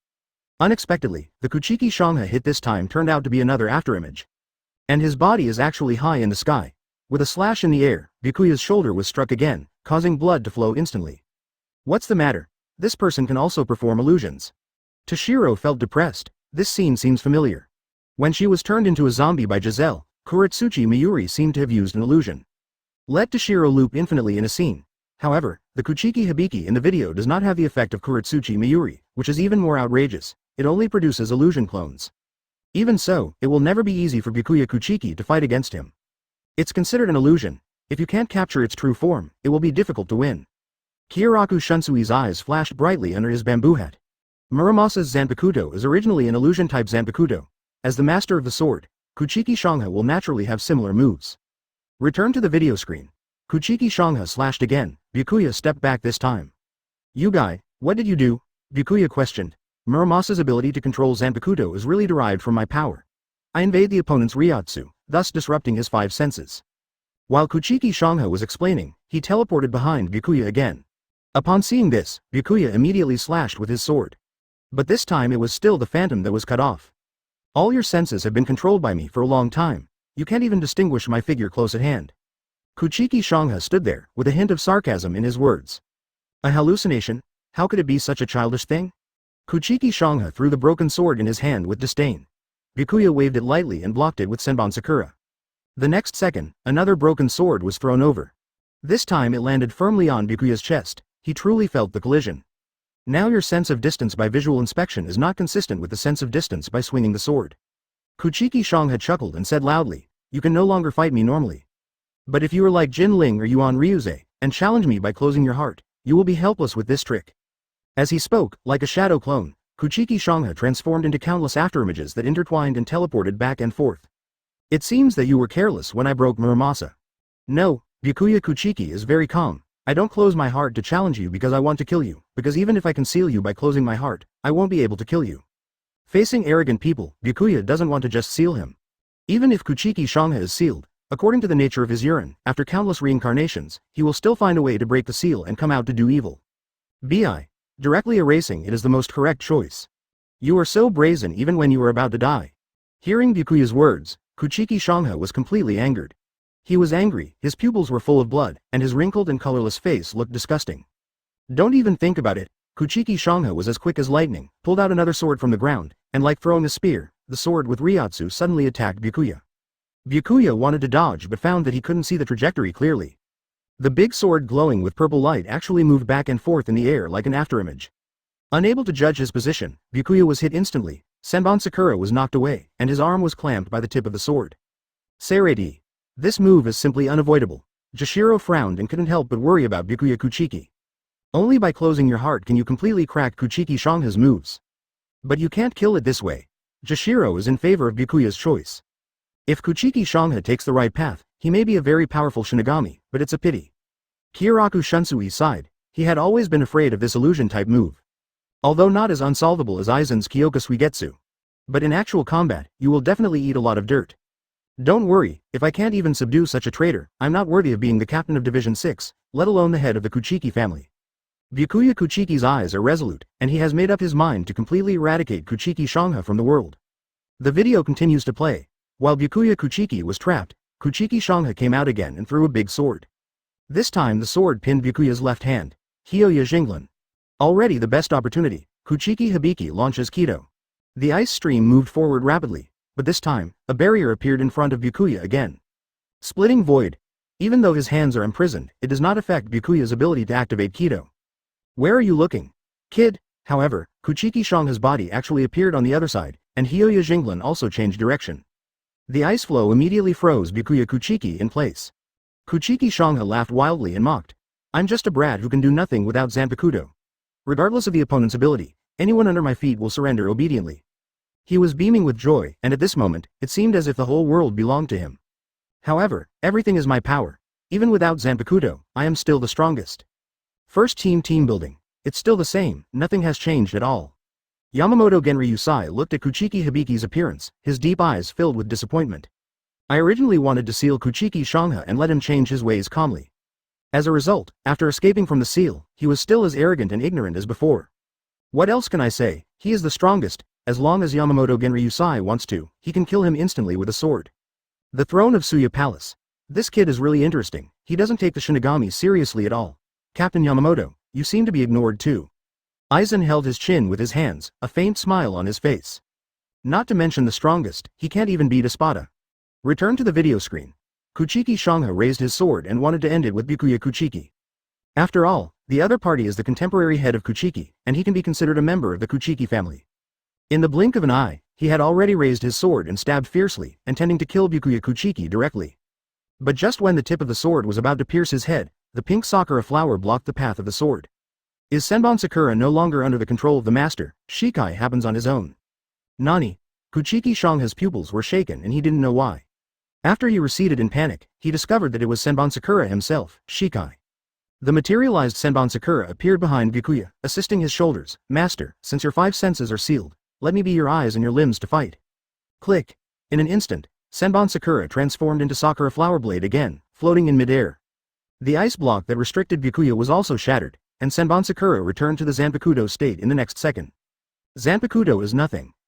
Unexpectedly, the Kuchiki Shangha hit this time turned out to be another afterimage. And his body is actually high in the sky. With a slash in the air, Byakuya's shoulder was struck again, causing blood to flow instantly. What's the matter? This person can also perform illusions. Tōshirō felt depressed. This scene seems familiar. When she was turned into a zombie by Giselle, Kurotsuchi Mayuri seemed to have used an illusion. Let Tōshirō loop infinitely in a scene. However, the Kuchiki Hibiki in the video does not have the effect of Kurotsuchi Mayuri, which is even more outrageous. It only produces illusion clones. Even so, it will never be easy for Byakuya Kuchiki to fight against him. It's considered an illusion. If you can't capture its true form, it will be difficult to win. Kyoraku Shunsui's eyes flashed brightly under his bamboo hat. Muramasa's Zanpakuto is originally an illusion-type Zanpakuto. As the master of the sword, Kuchiki Shangha will naturally have similar moves. Return to the video screen. Kuchiki Shangha slashed again. Byakuya stepped back this time. You guy, what did you do? Byakuya questioned. Muramasa's ability to control Zanpakuto is really derived from my power. I invade the opponent's Ryotsu, thus disrupting his 5 senses. While Kuchiki Shangha was explaining, he teleported behind Byakuya again. Upon seeing this, Byakuya immediately slashed with his sword. But this time it was still the phantom that was cut off. All your senses have been controlled by me for a long time. You can't even distinguish my figure close at hand. Kuchiki Shangha stood there, with a hint of sarcasm in his words. A hallucination? How could it be such a childish thing? Kuchiki Shangha threw the broken sword in his hand with disdain. Byakuya waved it lightly and blocked it with Senbon Sakura. The next second, another broken sword was thrown over. This time it landed firmly on Byakuya's chest. He truly felt the collision. Now your sense of distance by visual inspection is not consistent with the sense of distance by swinging the sword. Kuchiki Shangha chuckled and said loudly, "You can no longer fight me normally. But if you are like Jin Ling or Yuan Ryuzai, and challenge me by closing your heart, you will be helpless with this trick." As he spoke, like a shadow clone, Kuchiki Shangha transformed into countless afterimages that intertwined and teleported back and forth. "It seems that you were careless when I broke Muramasa." "No, Byakuya Kuchiki is very calm. I don't close my heart to challenge you because I want to kill you, because even if I conceal you by closing my heart, I won't be able to kill you." Facing arrogant people, Byakuya doesn't want to just seal him. Even if Kuchiki Shangha is sealed, according to the nature of his urine, after countless reincarnations, he will still find a way to break the seal and come out to do evil. Directly erasing it is the most correct choice. You are so brazen even when you are about to die. Hearing Byakuya's words, Kuchiki Shangha was completely angered. He was angry, his pupils were full of blood, and his wrinkled and colorless face looked disgusting. Don't even think about it. Kuchiki Shangha was as quick as lightning, pulled out another sword from the ground, and like throwing a spear, the sword with Ryatsu suddenly attacked Byakuya. Byakuya wanted to dodge but found that he couldn't see the trajectory clearly. The big sword glowing with purple light actually moved back and forth in the air like an afterimage. Unable to judge his position, Byakuya was hit instantly, Senbon Sakura was knocked away, and his arm was clamped by the tip of the sword. Seirei. This move is simply unavoidable. Tōshirō frowned and couldn't help but worry about Byakuya Kuchiki. Only by closing your heart can you completely crack Kuchiki Shangha's moves. But you can't kill it this way. Tōshirō is in favor of Byakuya's choice. If Kuchiki Shangha takes the right path, he may be a very powerful Shinigami, but it's a pity. Kyoraku Shunsui sighed. He had always been afraid of this illusion-type move. Although not as unsolvable as Aizen's Kyoka Suigetsu. But in actual combat, you will definitely eat a lot of dirt. Don't worry, if I can't even subdue such a traitor, I'm not worthy of being the captain of Division 6, let alone the head of the Kuchiki family. Byakuya Kuchiki's eyes are resolute, and he has made up his mind to completely eradicate Kuchiki Shangha from the world. The video continues to play. While Byakuya Kuchiki was trapped, Kuchiki Shangha came out again and threw a big sword. This time the sword pinned Byakuya's left hand. Hyoya Jinglan. Already the best opportunity, Kuchiki Hibiki launches Kido. The ice stream moved forward rapidly, but this time, a barrier appeared in front of Byakuya again. Splitting void. Even though his hands are imprisoned, it does not affect Byakuya's ability to activate Kido. Where are you looking, kid? However, Kuchiki Shangha's body actually appeared on the other side, and Hyoya Jinglan also changed direction. The ice flow immediately froze Byakuya Kuchiki in place. Kuchiki Shangha laughed wildly and mocked. I'm just a brat who can do nothing without Zanpakuto. Regardless of the opponent's ability, anyone under my feet will surrender obediently. He was beaming with joy, and at this moment, it seemed as if the whole world belonged to him. However, everything is my power. Even without Zanpakuto, I am still the strongest. First team building. It's still the same, nothing has changed at all. Yamamoto Genryuzai looked at Kuchiki Hibiki's appearance, his deep eyes filled with disappointment. I originally wanted to seal Kuchiki Shangha and let him change his ways calmly. As a result, after escaping from the seal, he was still as arrogant and ignorant as before. What else can I say? He is the strongest. As long as Yamamoto Genryuzai wants to, he can kill him instantly with a sword. The throne of Suya Palace. This kid is really interesting, he doesn't take the Shinigami seriously at all. Captain Yamamoto, you seem to be ignored too. Aizen held his chin with his hands, a faint smile on his face. Not to mention the strongest, he can't even beat Espada. Return to the video screen. Kuchiki Shangha raised his sword and wanted to end it with Byakuya Kuchiki. After all, the other party is the contemporary head of Kuchiki, and he can be considered a member of the Kuchiki family. In the blink of an eye, he had already raised his sword and stabbed fiercely, intending to kill Byakuya Kuchiki directly. But just when the tip of the sword was about to pierce his head, the pink sakura flower blocked the path of the sword. Is Senbon Sakura no longer under the control of the master? Shikai happens on his own. Nani? Kuchiki Shangha's pupils were shaken and he didn't know why. After he receded in panic, he discovered that it was Senbon Sakura himself, Shikai. The materialized Senbon Sakura appeared behind Byakuya, assisting his shoulders. Master, since your 5 senses are sealed, let me be your eyes and your limbs to fight. Click. In an instant, Senbon Sakura transformed into Sakura Flower Blade again, floating in midair. The ice block that restricted Byakuya was also shattered, and Senbon Sakura returned to the Zanpakuto state in the next second. Zanpakuto is nothing.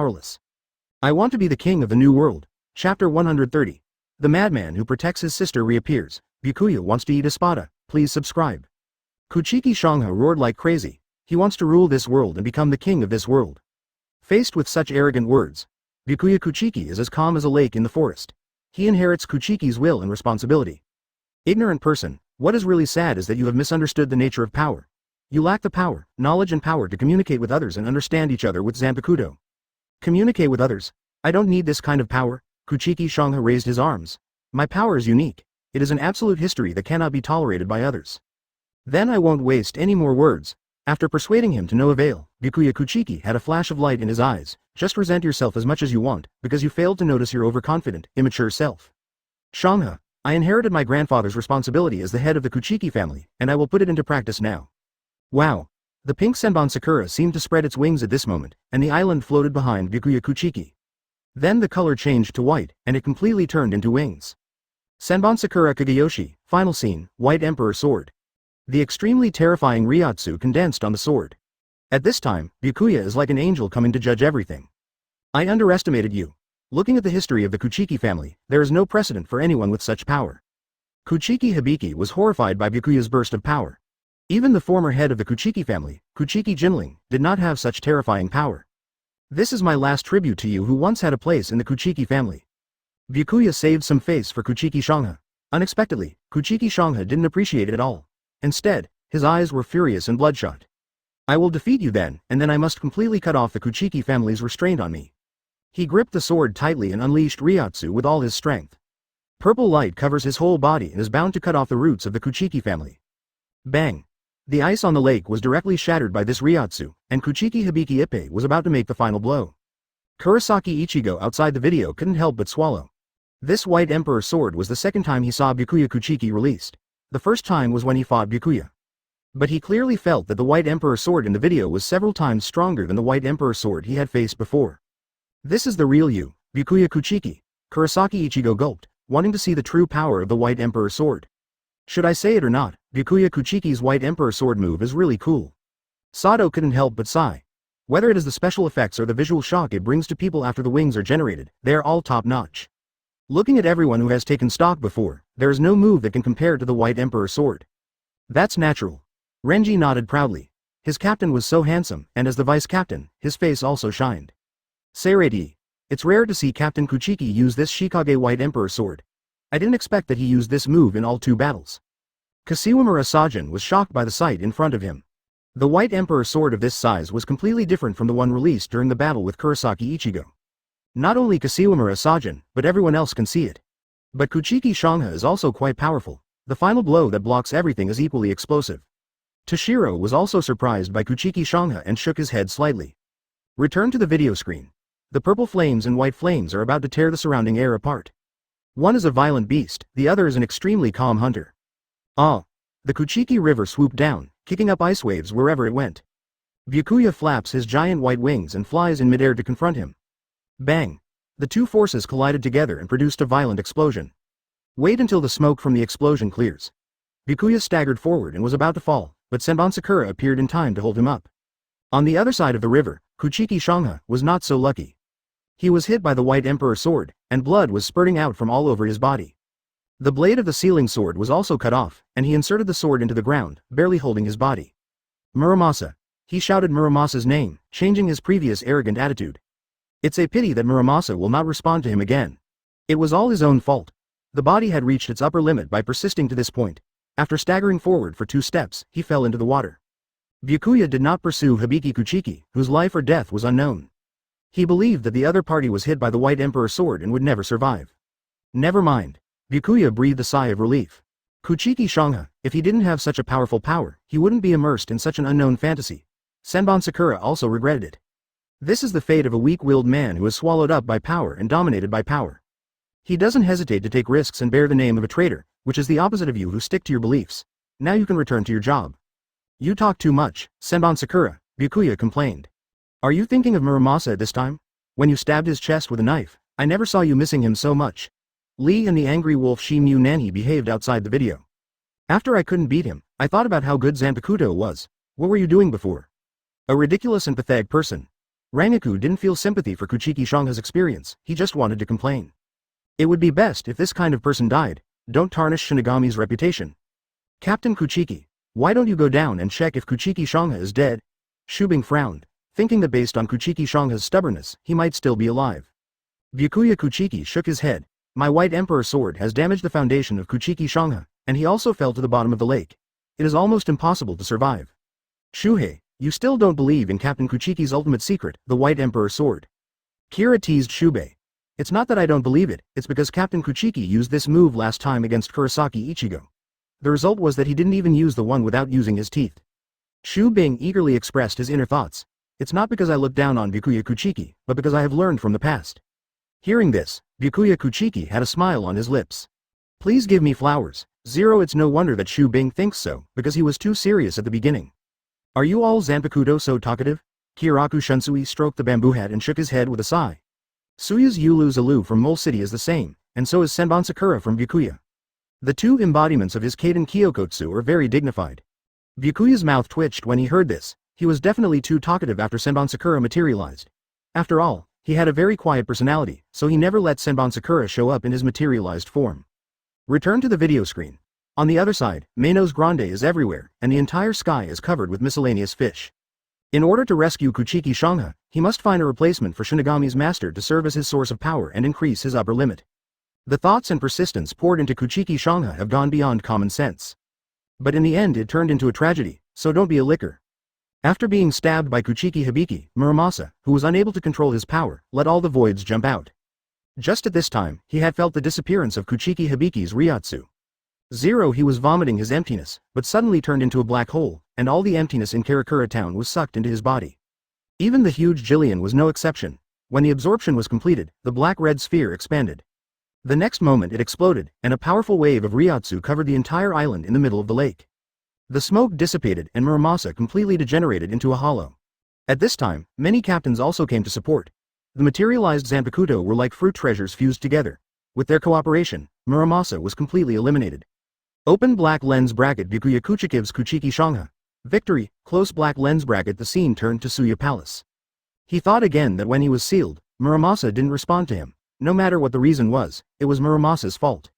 powerless. I want to be the king of the new world. Chapter 130. The madman who protects his sister reappears. Byakuya wants to eat Espada. Please subscribe. Kuchiki Shangha roared like crazy. He wants to rule this world and become the king of this world. Faced with such arrogant words, Byakuya Kuchiki is as calm as a lake in the forest. He inherits Kuchiki's will and responsibility. Ignorant person, what is really sad is that you have misunderstood the nature of power. You lack the power, knowledge and power to communicate with others and understand each other with Zanpakuto. Communicate with others? I don't need this kind of power. Kuchiki Shangha raised his arms. My power is unique. It is an absolute history that cannot be tolerated by others. Then I won't waste any more words. After persuading him to no avail, Byakuya Kuchiki had a flash of light in his eyes. Just resent yourself as much as you want, because you failed to notice your overconfident, immature self. Shangha, I inherited my grandfather's responsibility as the head of the Kuchiki family, and I will put it into practice now. Wow! The pink Senbon Sakura seemed to spread its wings at this moment, and the island floated behind Byakuya Kuchiki. Then the color changed to white, and it completely turned into wings. Senbon Sakura Kageyoshi, final scene, White Emperor Sword. The extremely terrifying Ryotsu condensed on the sword. At this time, Byakuya is like an angel coming to judge everything. I underestimated you. Looking at the history of the Kuchiki family, there is no precedent for anyone with such power. Kuchiki Hibiki was horrified by Byakuya's burst of power. Even the former head of the Kuchiki family, Kuchiki Jinling, did not have such terrifying power. This is my last tribute to you who once had a place in the Kuchiki family. Byakuya saved some face for Kuchiki Shangha. Unexpectedly, Kuchiki Shangha didn't appreciate it at all. Instead, his eyes were furious and bloodshot. I will defeat you then, and then I must completely cut off the Kuchiki family's restraint on me. He gripped the sword tightly and unleashed Ryotsu with all his strength. Purple light covers his whole body and is bound to cut off the roots of the Kuchiki family. Bang! The ice on the lake was directly shattered by this Ryotsu, and Kuchiki Hibiki Ippei was about to make the final blow. Kurosaki Ichigo outside the video couldn't help but swallow. This White Emperor sword was the second time he saw Byakuya Kuchiki released. The first time was when he fought Byakuya. But he clearly felt that the White Emperor sword in the video was several times stronger than the White Emperor sword he had faced before. This is the real you, Byakuya Kuchiki. Kurosaki Ichigo gulped, wanting to see the true power of the White Emperor sword. Should I say it or not, Byakuya Kuchiki's White Emperor sword move is really cool. Sato couldn't help but sigh. Whether it is the special effects or the visual shock it brings to people after the wings are generated, they are all top-notch. Looking at everyone who has taken stock before, there is no move that can compare to the White Emperor sword. That's natural. Renji nodded proudly. His captain was so handsome, and as the vice-captain, his face also shined. Seirei, it's rare to see Captain Kuchiki use this Shikage White Emperor sword. I didn't expect that he used this move in all 2 battles. Kashiwamura Sajin was shocked by the sight in front of him. The White Emperor sword of this size was completely different from the one released during the battle with Kurosaki Ichigo. Not only Kashiwamura Sajin, but everyone else can see it. But Kuchiki Shangha is also quite powerful. The final blow that blocks everything is equally explosive. Tōshirō was also surprised by Kuchiki Shangha and shook his head slightly. Return to the video screen. The purple flames and white flames are about to tear the surrounding air apart. One is a violent beast, the other is an extremely calm hunter. Ah! The Kuchiki River swooped down, kicking up ice waves wherever it went. Byakuya flaps his giant white wings and flies in midair to confront him. Bang! The two forces collided together and produced a violent explosion. Wait until the smoke from the explosion clears. Byakuya staggered forward and was about to fall, but Senbon Sakura appeared in time to hold him up. On the other side of the river, Kuchiki Shangha was not so lucky. He was hit by the White Emperor sword, and blood was spurting out from all over his body. The blade of the sealing sword was also cut off, and he inserted the sword into the ground, barely holding his body. Muramasa. He shouted Muramasa's name, changing his previous arrogant attitude. It's a pity that Muramasa will not respond to him again. It was all his own fault. The body had reached its upper limit by persisting to this point. After staggering forward for 2 steps, he fell into the water. Byakuya did not pursue Hibiki Kuchiki, whose life or death was unknown. He believed that the other party was hit by the White Emperor sword and would never survive. Never mind. Byakuya breathed a sigh of relief. Kuchiki Shangha, if he didn't have such a powerful power, he wouldn't be immersed in such an unknown fantasy. Senbon Sakura also regretted it. This is the fate of a weak-willed man who is swallowed up by power and dominated by power. He doesn't hesitate to take risks and bear the name of a traitor, which is the opposite of you who stick to your beliefs. Now you can return to your job. You talk too much, Senbon Sakura, Byakuya complained. Are you thinking of Muramasa at this time? When you stabbed his chest with a knife, I never saw you missing him so much. Lee and the angry wolf Shimu Nanhi behaved outside the video. After I couldn't beat him, I thought about how good Zanpakuto was. What were you doing before? A ridiculous and pathetic person. Rangaku didn't feel sympathy for Kuchiki Shangha's experience, he just wanted to complain. It would be best if this kind of person died. Don't tarnish Shinigami's reputation. Captain Kuchiki, why don't you go down and check if Kuchiki Shangha is dead? Shubing frowned, thinking that based on Kuchiki Shangha's stubbornness, he might still be alive. Byakuya Kuchiki shook his head. My White Emperor sword has damaged the foundation of Kuchiki Shangha, and he also fell to the bottom of the lake. It is almost impossible to survive. Shuhei, you still don't believe in Captain Kuchiki's ultimate secret, the White Emperor sword. Kira teased Shubei. It's not that I don't believe it, it's because Captain Kuchiki used this move last time against Kurosaki Ichigo. The result was that he didn't even use the one without using his teeth. Shubei eagerly expressed his inner thoughts. It's not because I look down on Byakuya Kuchiki, but because I have learned from the past. Hearing this, Byakuya Kuchiki had a smile on his lips. Please give me flowers. Zero. It's no wonder that Shubei thinks so, because he was too serious at the beginning. Are you all Zanpakuto so talkative? Kiraku Shunsui stroked the bamboo hat and shook his head with a sigh. Suya's Yulu Zalu from Mole City is the same, and so is Senbon Sakura from Byakuya. The two embodiments of his Kaiden Kyokotsu are very dignified. Byakuya's mouth twitched when he heard this. He was definitely too talkative after Senbon Sakura materialized. After all, he had a very quiet personality, so he never let Senbon Sakura show up in his materialized form. Return to the video screen. On the other side, Manos Grande is everywhere, and the entire sky is covered with miscellaneous fish. In order to rescue Kuchiki Shangha, he must find a replacement for Shinigami's master to serve as his source of power and increase his upper limit. The thoughts and persistence poured into Kuchiki Shangha have gone beyond common sense. But in the end it turned into a tragedy, so don't be a licker. After being stabbed by Kuchiki Hibiki, Muramasa, who was unable to control his power, let all the voids jump out. Just at this time, he had felt the disappearance of Kuchiki Hibiki's Ryotsu. Zero. He was vomiting his emptiness, but suddenly turned into a black hole, and all the emptiness in Karakura town was sucked into his body. Even the huge Jillian was no exception. When the absorption was completed, the black-red sphere expanded. The next moment it exploded, and a powerful wave of Ryotsu covered the entire island in the middle of the lake. The smoke dissipated and Muramasa completely degenerated into a hollow. At this time, many captains also came to support. The materialized Zanpakuto were like fruit treasures fused together. With their cooperation, Muramasa was completely eliminated. Open black lens bracket Byakuya Kuchikiv's Kuchiki Shangha. Victory, close black lens bracket. The scene turned to Suya Palace. He thought again that when he was sealed, Muramasa didn't respond to him. No matter what the reason was, it was Muramasa's fault.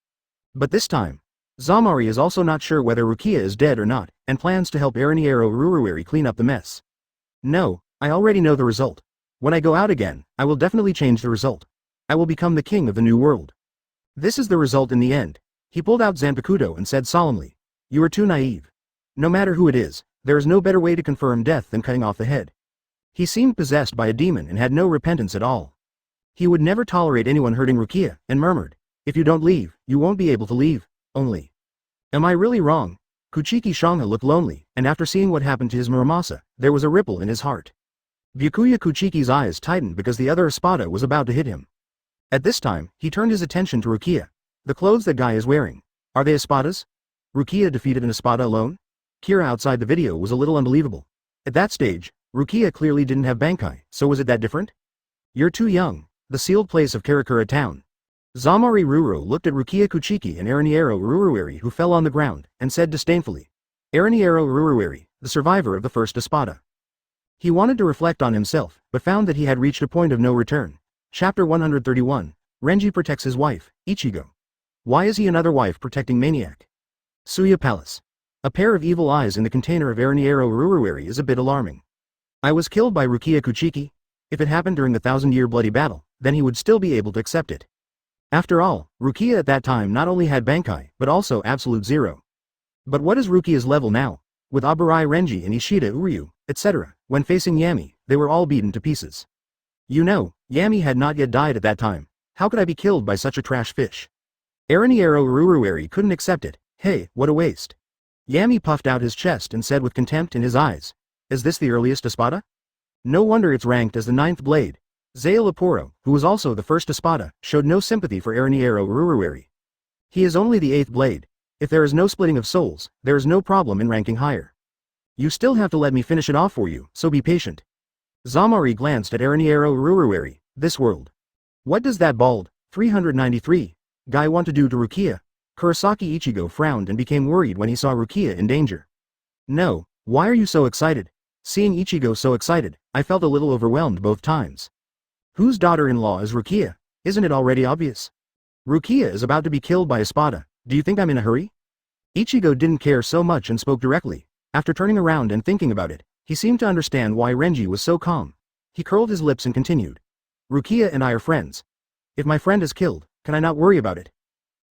But this time, Zamari is also not sure whether Rukia is dead or not, and plans to help Araniero Rurueri clean up the mess. No, I already know the result. When I go out again, I will definitely change the result. I will become the king of the new world. This is the result in the end. He pulled out Zanpakuto and said solemnly, "You are too naive. No matter who it is, there is no better way to confirm death than cutting off the head." He seemed possessed by a demon and had no repentance at all. He would never tolerate anyone hurting Rukia, and murmured, "If you don't leave, you won't be able to leave, only." Am I really wrong? Kuchiki Shanga looked lonely, and after seeing what happened to his Muramasa, there was a ripple in his heart. Byakuya Kuchiki's eyes tightened because the other espada was about to hit him. At this time, he turned his attention to Rukia. The clothes that guy is wearing. Are they espadas? Rukia defeated an espada alone? Kira outside the video was a little unbelievable. At that stage, Rukia clearly didn't have Bankai, so was it that different? You're too young. The sealed place of Karakura town. Zamari Ruro looked at Rukia Kuchiki and Araniero Ururueri who fell on the ground, and said disdainfully. Araniero Ururueri, the survivor of the first espada. He wanted to reflect on himself, but found that he had reached a point of no return. Chapter 131. Renji protects his wife, Ichigo. Why is he another wife protecting maniac? Suya Palace. A pair of evil eyes in the container of Araniero Ururueri is a bit alarming. I was killed by Rukia Kuchiki? If it happened during the 1,000-year bloody battle, then he would still be able to accept it. After all, Rukia at that time not only had Bankai, but also absolute zero. But what is Rukia's level now? With Aburai Renji and Ishida Uryu, etc., when facing Yami, they were all beaten to pieces. You know, Yami had not yet died at that time. How could I be killed by such a trash fish? Araniero Ururueri couldn't accept it. Hey, what a waste. Yami puffed out his chest and said with contempt in his eyes. Is this the earliest espada? No wonder it's ranked as the 9th blade. Zao Laporo, who was also the first espada, showed no sympathy for Araniero Ururueri. He is only the 8th blade. If there is no splitting of souls, there is no problem in ranking higher. You still have to let me finish it off for you, so be patient. Zamari glanced at Araniero Ururueri. This world. What does that bald, 393, guy want to do to Rukia? Kurosaki Ichigo frowned and became worried when he saw Rukia in danger. No, why are you so excited? Seeing Ichigo so excited, I felt a little overwhelmed both times. Whose daughter-in-law is Rukia? Isn't it already obvious? Rukia is about to be killed by espada. Do you think I'm in a hurry? Ichigo didn't care so much and spoke directly. After turning around and thinking about it, he seemed to understand why Renji was so calm. He curled his lips and continued. Rukia and I are friends. If my friend is killed, can I not worry about it?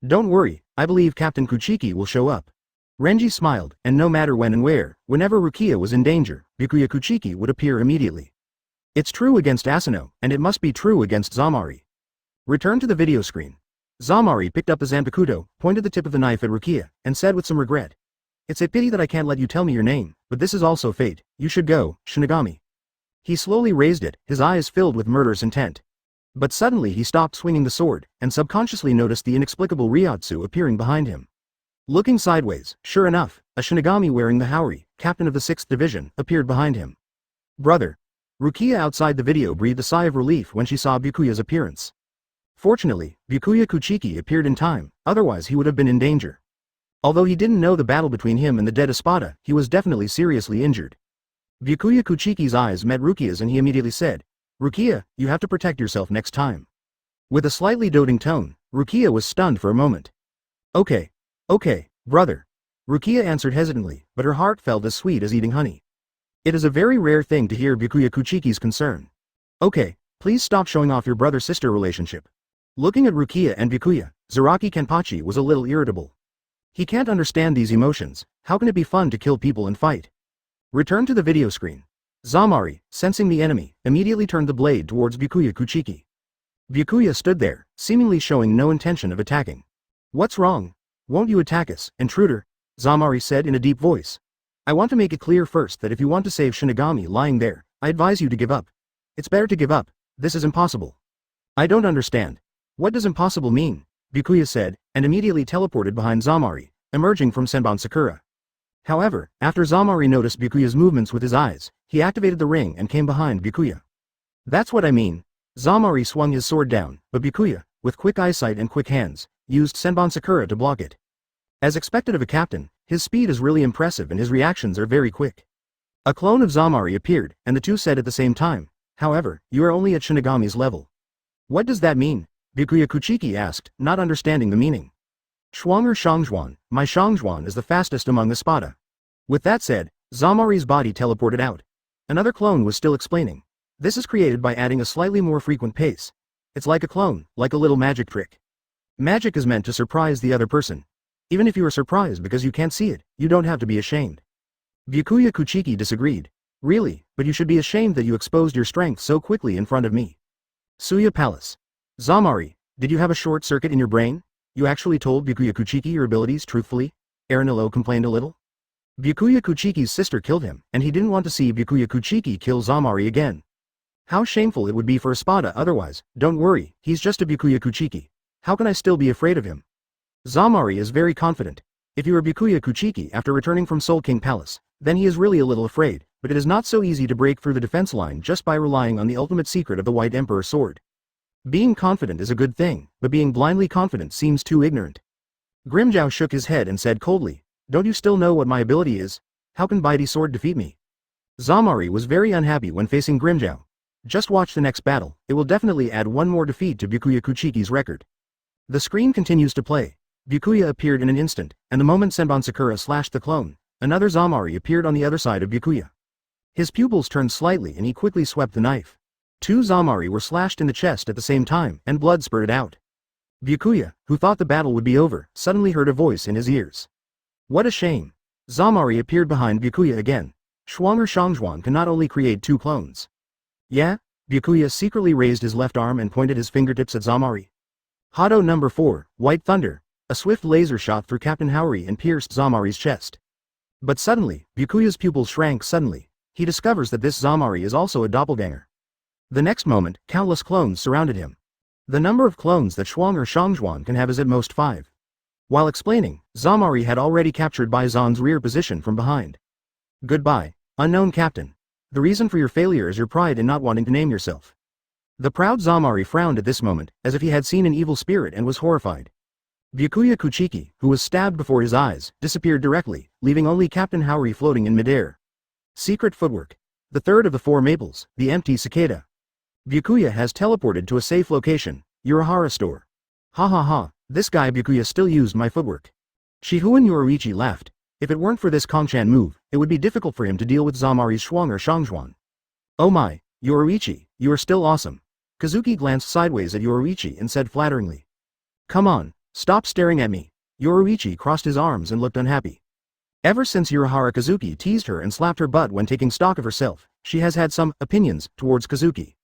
Don't worry, I believe Captain Kuchiki will show up. Renji smiled, and no matter when and where, whenever Rukia was in danger, Byakuya Kuchiki would appear immediately. It's true against Asano, and it must be true against Zamari. Return to the video screen. Zamari picked up the Zanpakuto, pointed the tip of the knife at Rukia, and said with some regret. It's a pity that I can't let you tell me your name, but this is also fate. You should go, Shinigami. He slowly raised it, his eyes filled with murderous intent. But suddenly he stopped swinging the sword, and subconsciously noticed the inexplicable Ryotsu appearing behind him. Looking sideways, sure enough, a Shinigami wearing the Haori, captain of the 6th division, appeared behind him. Brother. Rukia outside the video breathed a sigh of relief when she saw Byakuya's appearance. Fortunately, Byakuya Kuchiki appeared in time, otherwise he would have been in danger. Although he didn't know the battle between him and the dead espada, he was definitely seriously injured. Byakuya Kuchiki's eyes met Rukia's and he immediately said, Rukia, you have to protect yourself next time. With a slightly doting tone, Rukia was stunned for a moment. Okay, brother. Rukia answered hesitantly, but her heart felt as sweet as eating honey. It is a very rare thing to hear Byakuya Kuchiki's concern. Okay, please stop showing off your brother-sister relationship. Looking at Rukia and Byakuya, Zaraki Kenpachi was a little irritable. He can't understand these emotions. How can it be fun to kill people and fight? Return to the video screen. Zamari, sensing the enemy, immediately turned the blade towards Byakuya Kuchiki. Byakuya stood there, seemingly showing no intention of attacking. What's wrong? Won't you attack us, intruder? Zamari said in a deep voice. I want to make it clear first that if you want to save Shinigami lying there, I advise you to give up. It's better to give up. This is impossible. I don't understand. What does impossible mean? Byakuya said, and immediately teleported behind Zamari, emerging from Senbon Sakura. However, after Zamari noticed Byakuya's movements with his eyes, he activated the ring and came behind Byakuya. That's what I mean. Zamari swung his sword down, but Byakuya, with quick eyesight and quick hands, used Senbon Sakura to block it. As expected of a captain, his speed is really impressive and his reactions are very quick. A clone of Zamari appeared, and the two said at the same time, however, you are only at Shinigami's level. What does that mean? Byakuya Kuchiki asked, not understanding the meaning. Shuang'er Shangzhuan, my Shangzhuan is the fastest among the Spada. With that said, Zamari's body teleported out. Another clone was still explaining. This is created by adding a slightly more frequent pace. It's like a clone, like a little magic trick. Magic is meant to surprise the other person. Even if you are surprised because you can't see it, you don't have to be ashamed. Byakuya Kuchiki disagreed. Really, but you should be ashamed that you exposed your strength so quickly in front of me. Suya Palace. Zamari, did you have a short circuit in your brain? You actually told Byakuya Kuchiki your abilities truthfully? Aranillo complained a little. Byakuya Kuchiki's sister killed him, and he didn't want to see Byakuya Kuchiki kill Zamari again. How shameful it would be for Espada otherwise. Don't worry, he's just a Byakuya Kuchiki. How can I still be afraid of him? Zamari is very confident. If you are Byakuya Kuchiki after returning from Soul King Palace, then he is really a little afraid, but it is not so easy to break through the defense line just by relying on the ultimate secret of the White Emperor sword. Being confident is a good thing, but being blindly confident seems too ignorant. Grimmjow shook his head and said coldly, don't you still know what my ability is? How can Baidi's sword defeat me? Zamari was very unhappy when facing Grimmjow. Just watch the next battle, it will definitely add one more defeat to Byakuya Kuchiki's record. The screen continues to play. Byakuya appeared in an instant, and the moment Senbon Sakura slashed the clone, another Zamari appeared on the other side of Byakuya. His pupils turned slightly and he quickly swept the knife. Two Zamari were slashed in the chest at the same time, and blood spurted out. Byakuya, who thought the battle would be over, suddenly heard a voice in his ears. What a shame. Zamari appeared behind Byakuya again. Schwanger Shangzhuan can not only create two clones. Yeah? Byakuya secretly raised his left arm and pointed his fingertips at Zamari. Hado number 4, White Thunder. A swift laser shot through Captain Haori and pierced Zamari's chest. But suddenly, Byakuya's pupils shrank suddenly. He discovers that this Zamari is also a doppelganger. The next moment, countless clones surrounded him. The number of clones that Schwanger Shangzhuan can have is at most 5. While explaining, Zamari had already captured Bai Zan's rear position from behind. Goodbye, unknown captain. The reason for your failure is your pride in not wanting to name yourself. The proud Zamari frowned at this moment, as if he had seen an evil spirit and was horrified. Byakuya Kuchiki, who was stabbed before his eyes, disappeared directly, leaving only Captain Haori floating in midair. Secret footwork. The third of the 4 maples, the empty cicada. Byakuya has teleported to a safe location, Urahara store. Ha ha ha, this guy Byakuya still used my footwork. Shihuan Yoruichi laughed. If it weren't for this Kongshan move, it would be difficult for him to deal with Zamari's Schwanger Shangzhuan. Oh my, Yoruichi, you are still awesome. Kazuki glanced sideways at Yoruichi and said flatteringly. Come on. Stop staring at me. Yoruichi crossed his arms and looked unhappy. Ever since Urahara Kazuki teased her and slapped her butt when taking stock of herself, she has had some opinions towards Kazuki.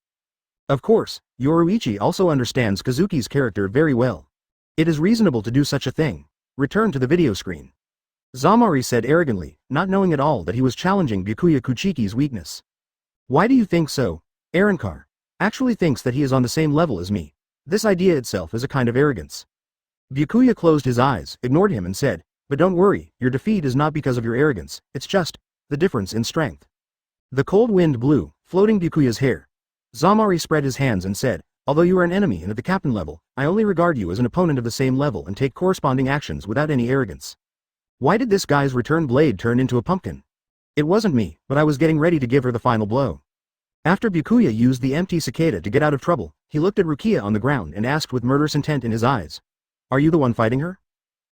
Of course, Yoruichi also understands Kazuki's character very well. It is reasonable to do such a thing. Return to the video screen. Zamari said arrogantly, not knowing at all that he was challenging Byakuya Kuchiki's weakness. Why do you think so? Arankar actually thinks that he is on the same level as me. This idea itself is a kind of arrogance. Byakuya closed his eyes, ignored him and said, but don't worry, your defeat is not because of your arrogance, it's just the difference in strength. The cold wind blew, floating Byakuya's hair. Zamari spread his hands and said, although you are an enemy and at the captain level, I only regard you as an opponent of the same level and take corresponding actions without any arrogance. Why did this guy's return blade turn into a pumpkin? It wasn't me, but I was getting ready to give her the final blow. After Byakuya used the empty cicada to get out of trouble, he looked at Rukia on the ground and asked with murderous intent in his eyes. Are you the one fighting her?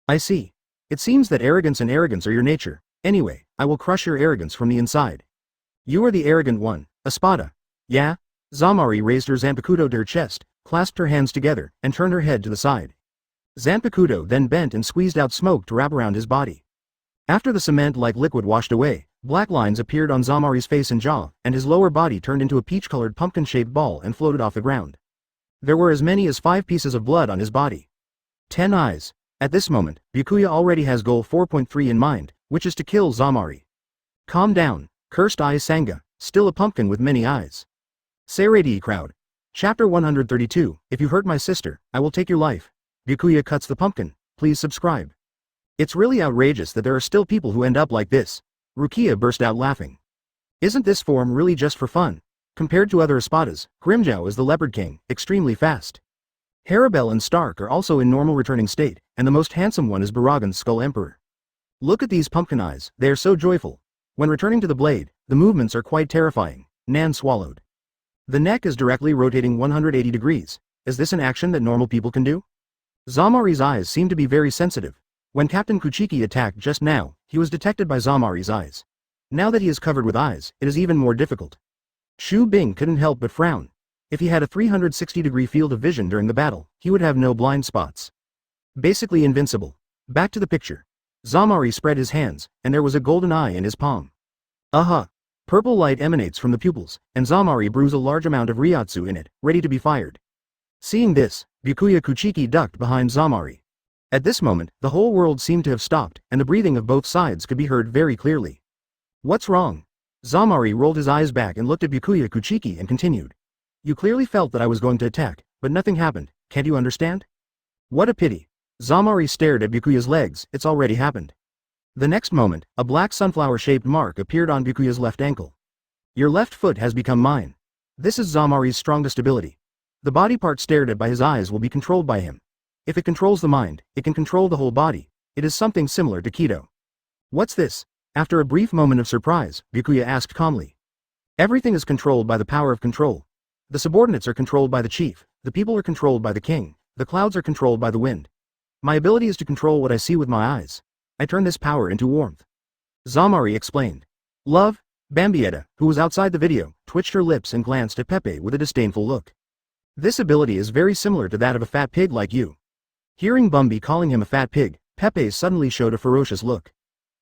I see. It seems that arrogance and arrogance are your nature. Anyway, I will crush your arrogance from the inside. You are the arrogant one, Espada. Yeah? Zamari raised her Zanpakuto to her chest, clasped her hands together, and turned her head to the side. Zanpakuto then bent and squeezed out smoke to wrap around his body. After the cement-like liquid washed away, black lines appeared on Zamari's face and jaw, and his lower body turned into a peach-colored pumpkin-shaped ball and floated off the ground. There were as many as 5 pieces of blood on his body. 10 eyes. At this moment, Byakuya already has goal 4.3 in mind, which is to kill Zamari. Calm down, cursed eye Sangha, still a pumpkin with many eyes. Seirei crowd. Chapter 132, If you hurt my sister, I will take your life. Byakuya cuts the pumpkin, please subscribe. It's really outrageous that there are still people who end up like this. Rukia burst out laughing. Isn't this form really just for fun? Compared to other Espadas, Grimmjow is the Leopard King, extremely fast. Harabel and Stark are also in normal returning state, and the most handsome one is Baragan's Skull Emperor. Look at these pumpkin eyes, they are so joyful. When returning to the blade, the movements are quite terrifying. Nan swallowed. The neck is directly rotating 180 degrees. Is this an action that normal people can do? Zamari's eyes seem to be very sensitive. When Captain Kuchiki attacked just now, he was detected by Zamari's eyes. Now that he is covered with eyes, it is even more difficult. Shu Bing couldn't help but frown. If he had a 360-degree field of vision during the battle, he would have no blind spots. Basically invincible. Back to the picture. Zamari spread his hands, and there was a golden eye in his palm. Aha! Purple light emanates from the pupils, and Zamari brews a large amount of Ryotsu in it, ready to be fired. Seeing this, Byakuya Kuchiki ducked behind Zamari. At this moment, the whole world seemed to have stopped, and the breathing of both sides could be heard very clearly. What's wrong? Zamari rolled his eyes back and looked at Byakuya Kuchiki and continued. You clearly felt that I was going to attack, but nothing happened, can't you understand? What a pity. Zamari stared at Byakuya's legs, it's already happened. The next moment, a black sunflower-shaped mark appeared on Byakuya's left ankle. Your left foot has become mine. This is Zamari's strongest ability. The body part stared at by his eyes will be controlled by him. If it controls the mind, it can control the whole body. It is something similar to Kido. What's this? After a brief moment of surprise, Byakuya asked calmly. Everything is controlled by the power of control. The subordinates are controlled by the chief, the people are controlled by the king, the clouds are controlled by the wind. My ability is to control what I see with my eyes. I turn this power into warmth. Zamari explained. Love? Bambietta, who was outside the video, twitched her lips and glanced at Pepe with a disdainful look. This ability is very similar to that of a fat pig like you. Hearing Bumby calling him a fat pig, Pepe suddenly showed a ferocious look.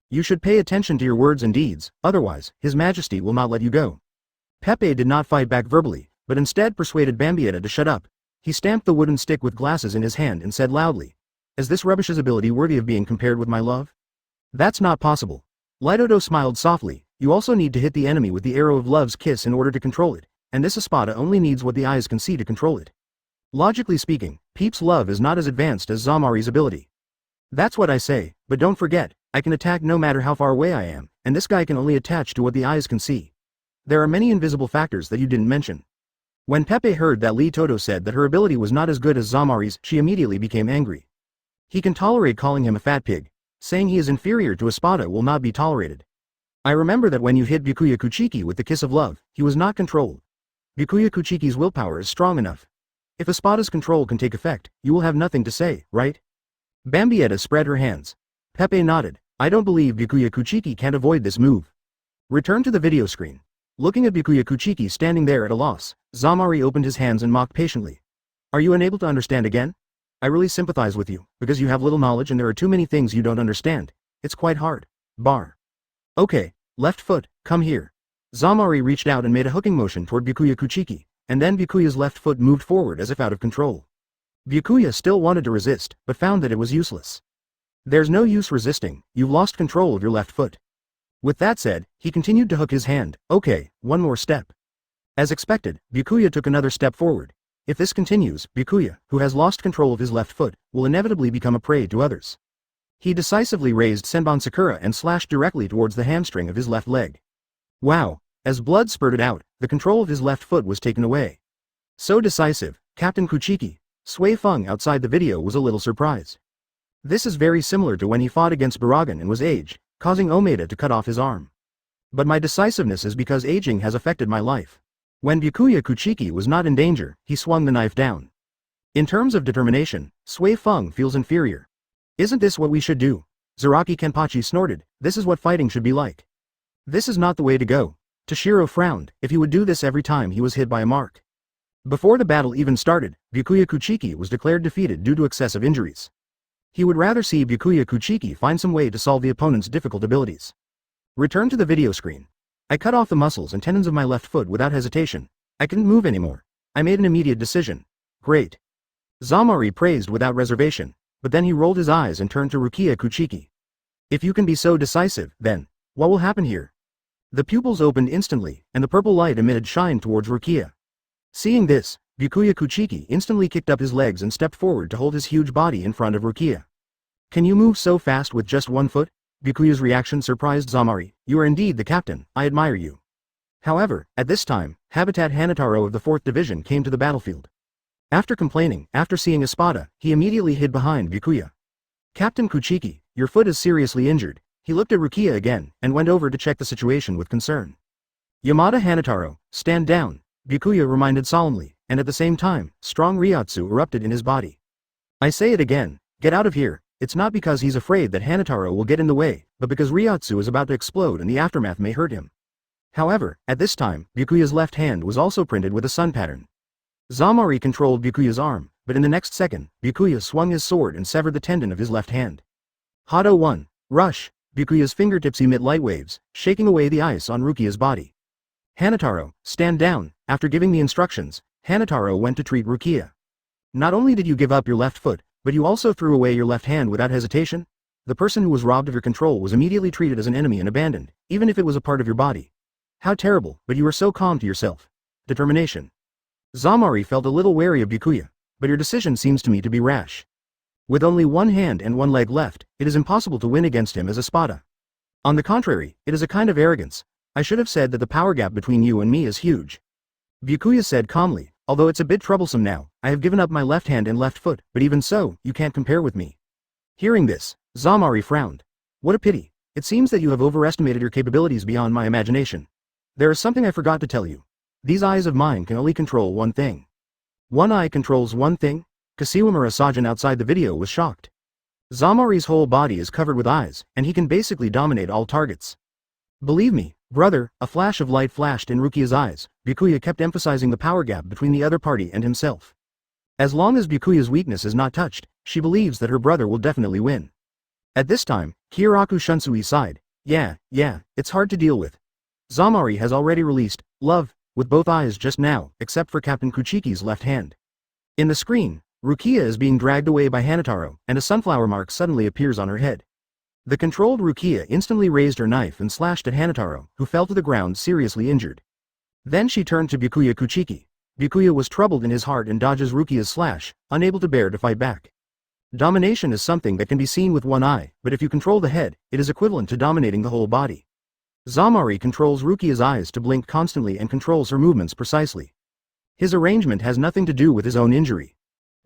You should pay attention to your words and deeds, otherwise, His Majesty will not let you go. Pepe did not fight back verbally, but instead persuaded Bambietta to shut up. He stamped the wooden stick with glasses in his hand and said loudly. Is this rubbish's ability worthy of being compared with my love? That's not possible. Lidodo smiled softly. You also need to hit the enemy with the arrow of love's kiss in order to control it, and this espada only needs what the eyes can see to control it. Logically speaking, Peep's love is not as advanced as Zamari's ability. That's what I say, but don't forget, I can attack no matter how far away I am, and this guy can only attach to what the eyes can see. There are many invisible factors that you didn't mention. When Pepe heard that Lee Todo said that her ability was not as good as Zamari's, she immediately became angry. He can tolerate calling him a fat pig. Saying he is inferior to Espada will not be tolerated. I remember that when you hit Byakuya Kuchiki with the kiss of love, he was not controlled. Byakuya Kuchiki's willpower is strong enough. If Espada's control can take effect, you will have nothing to say, right? Bambietta spread her hands. Pepe nodded. I don't believe Byakuya Kuchiki can't avoid this move. Return to the video screen. Looking at Byakuya Kuchiki standing there at a loss, Zamari opened his hands and mocked patiently. Are you unable to understand again? I really sympathize with you, because you have little knowledge and there are too many things you don't understand. It's quite hard. Bar. Okay, left foot, come here. Zamari reached out and made a hooking motion toward Byakuya Kuchiki, and then Byakuya's left foot moved forward as if out of control. Byakuya still wanted to resist, but found that it was useless. There's no use resisting, you've lost control of your left foot. With that said, he continued to hook his hand. Okay, one more step. As expected, Byakuya took another step forward. If this continues, Byakuya, who has lost control of his left foot, will inevitably become a prey to others. He decisively raised Senbon Sakura and slashed directly towards the hamstring of his left leg. Wow! As blood spurted out, the control of his left foot was taken away. So decisive, Captain Kuchiki. Sui Feng outside the video was a little surprised. This is very similar to when he fought against Baragan and was aged, causing Omeda to cut off his arm. But my decisiveness is because aging has affected my life. When Byakuya Kuchiki was not in danger, he swung the knife down. In terms of determination, Sui Feng feels inferior. Isn't this what we should do? Zaraki Kenpachi snorted, this is what fighting should be like. This is not the way to go. Tōshirō frowned, if he would do this every time he was hit by a mark. Before the battle even started, Byakuya Kuchiki was declared defeated due to excessive injuries. He would rather see Byakuya Kuchiki find some way to solve the opponent's difficult abilities. Return to the video screen. I cut off the muscles and tendons of my left foot without hesitation. I couldn't move anymore. I made an immediate decision. Great. Zamari praised without reservation, but then he rolled his eyes and turned to Rukia Kuchiki. If you can be so decisive, then, what will happen here? The pupils opened instantly, and the purple light emitted shine towards Rukia. Seeing this, Byakuya Kuchiki instantly kicked up his legs and stepped forward to hold his huge body in front of Rukia. Can you move so fast with just one foot? Byakuya's reaction surprised Zamari. You are indeed the captain, I admire you. However, at this time, Habitat Hanataro of the 4th Division came to the battlefield. After complaining, after seeing Espada, he immediately hid behind Byakuya. Captain Kuchiki, your foot is seriously injured. He looked at Rukia again, and went over to check the situation with concern. Yamada Hanataro, stand down, Byakuya reminded solemnly, and at the same time, strong Ryotsu erupted in his body. I say it again, get out of here. It's not because he's afraid that Hanataro will get in the way, but because Ryotsu is about to explode and the aftermath may hurt him. However, at this time, Byakuya's left hand was also printed with a sun pattern. Zamari controlled Byakuya's arm, but in the next second, Byakuya swung his sword and severed the tendon of his left hand. Hado 1. Rush! Byakuya's fingertips emit light waves, shaking away the ice on Rukia's body. Hanataro, stand down. After giving the instructions, Hanataro went to treat Rukia. Not only did you give up your left foot, but you also threw away your left hand without hesitation? The person who was robbed of your control was immediately treated as an enemy and abandoned, even if it was a part of your body. How terrible, but you were so calm to yourself. Determination. Zamari felt a little wary of Byakuya, but your decision seems to me to be rash. With only one hand and one leg left, it is impossible to win against him as a Spada. On the contrary, it is a kind of arrogance. I should have said that the power gap between you and me is huge. Byakuya said calmly, although it's a bit troublesome now, I have given up my left hand and left foot, but even so, you can't compare with me. Hearing this, Zamari frowned. What a pity. It seems that you have overestimated your capabilities beyond my imagination. There is something I forgot to tell you. These eyes of mine can only control one thing. One eye controls one thing? Kashiwamura Sajin outside the video was shocked. Zamari's whole body is covered with eyes, and he can basically dominate all targets. Believe me, brother, a flash of light flashed in Rukia's eyes. Byakuya kept emphasizing the power gap between the other party and himself. As long as Byakuya's weakness is not touched, she believes that her brother will definitely win. At this time, Kyoraku Shunsui sighed. Yeah, it's hard to deal with. Zamari has already released love with both eyes just now, except for Captain Kuchiki's left hand. In the screen, Rukia is being dragged away by Hanataro, and a sunflower mark suddenly appears on her head. The controlled Rukia instantly raised her knife and slashed at Hanataro, who fell to the ground seriously injured. Then she turned to Byakuya Kuchiki. Byakuya was troubled in his heart and dodges Rukia's slash, unable to bear to fight back. Domination is something that can be seen with one eye, but if you control the head, it is equivalent to dominating the whole body. Zamari controls Rukia's eyes to blink constantly and controls her movements precisely. His arrangement has nothing to do with his own injury.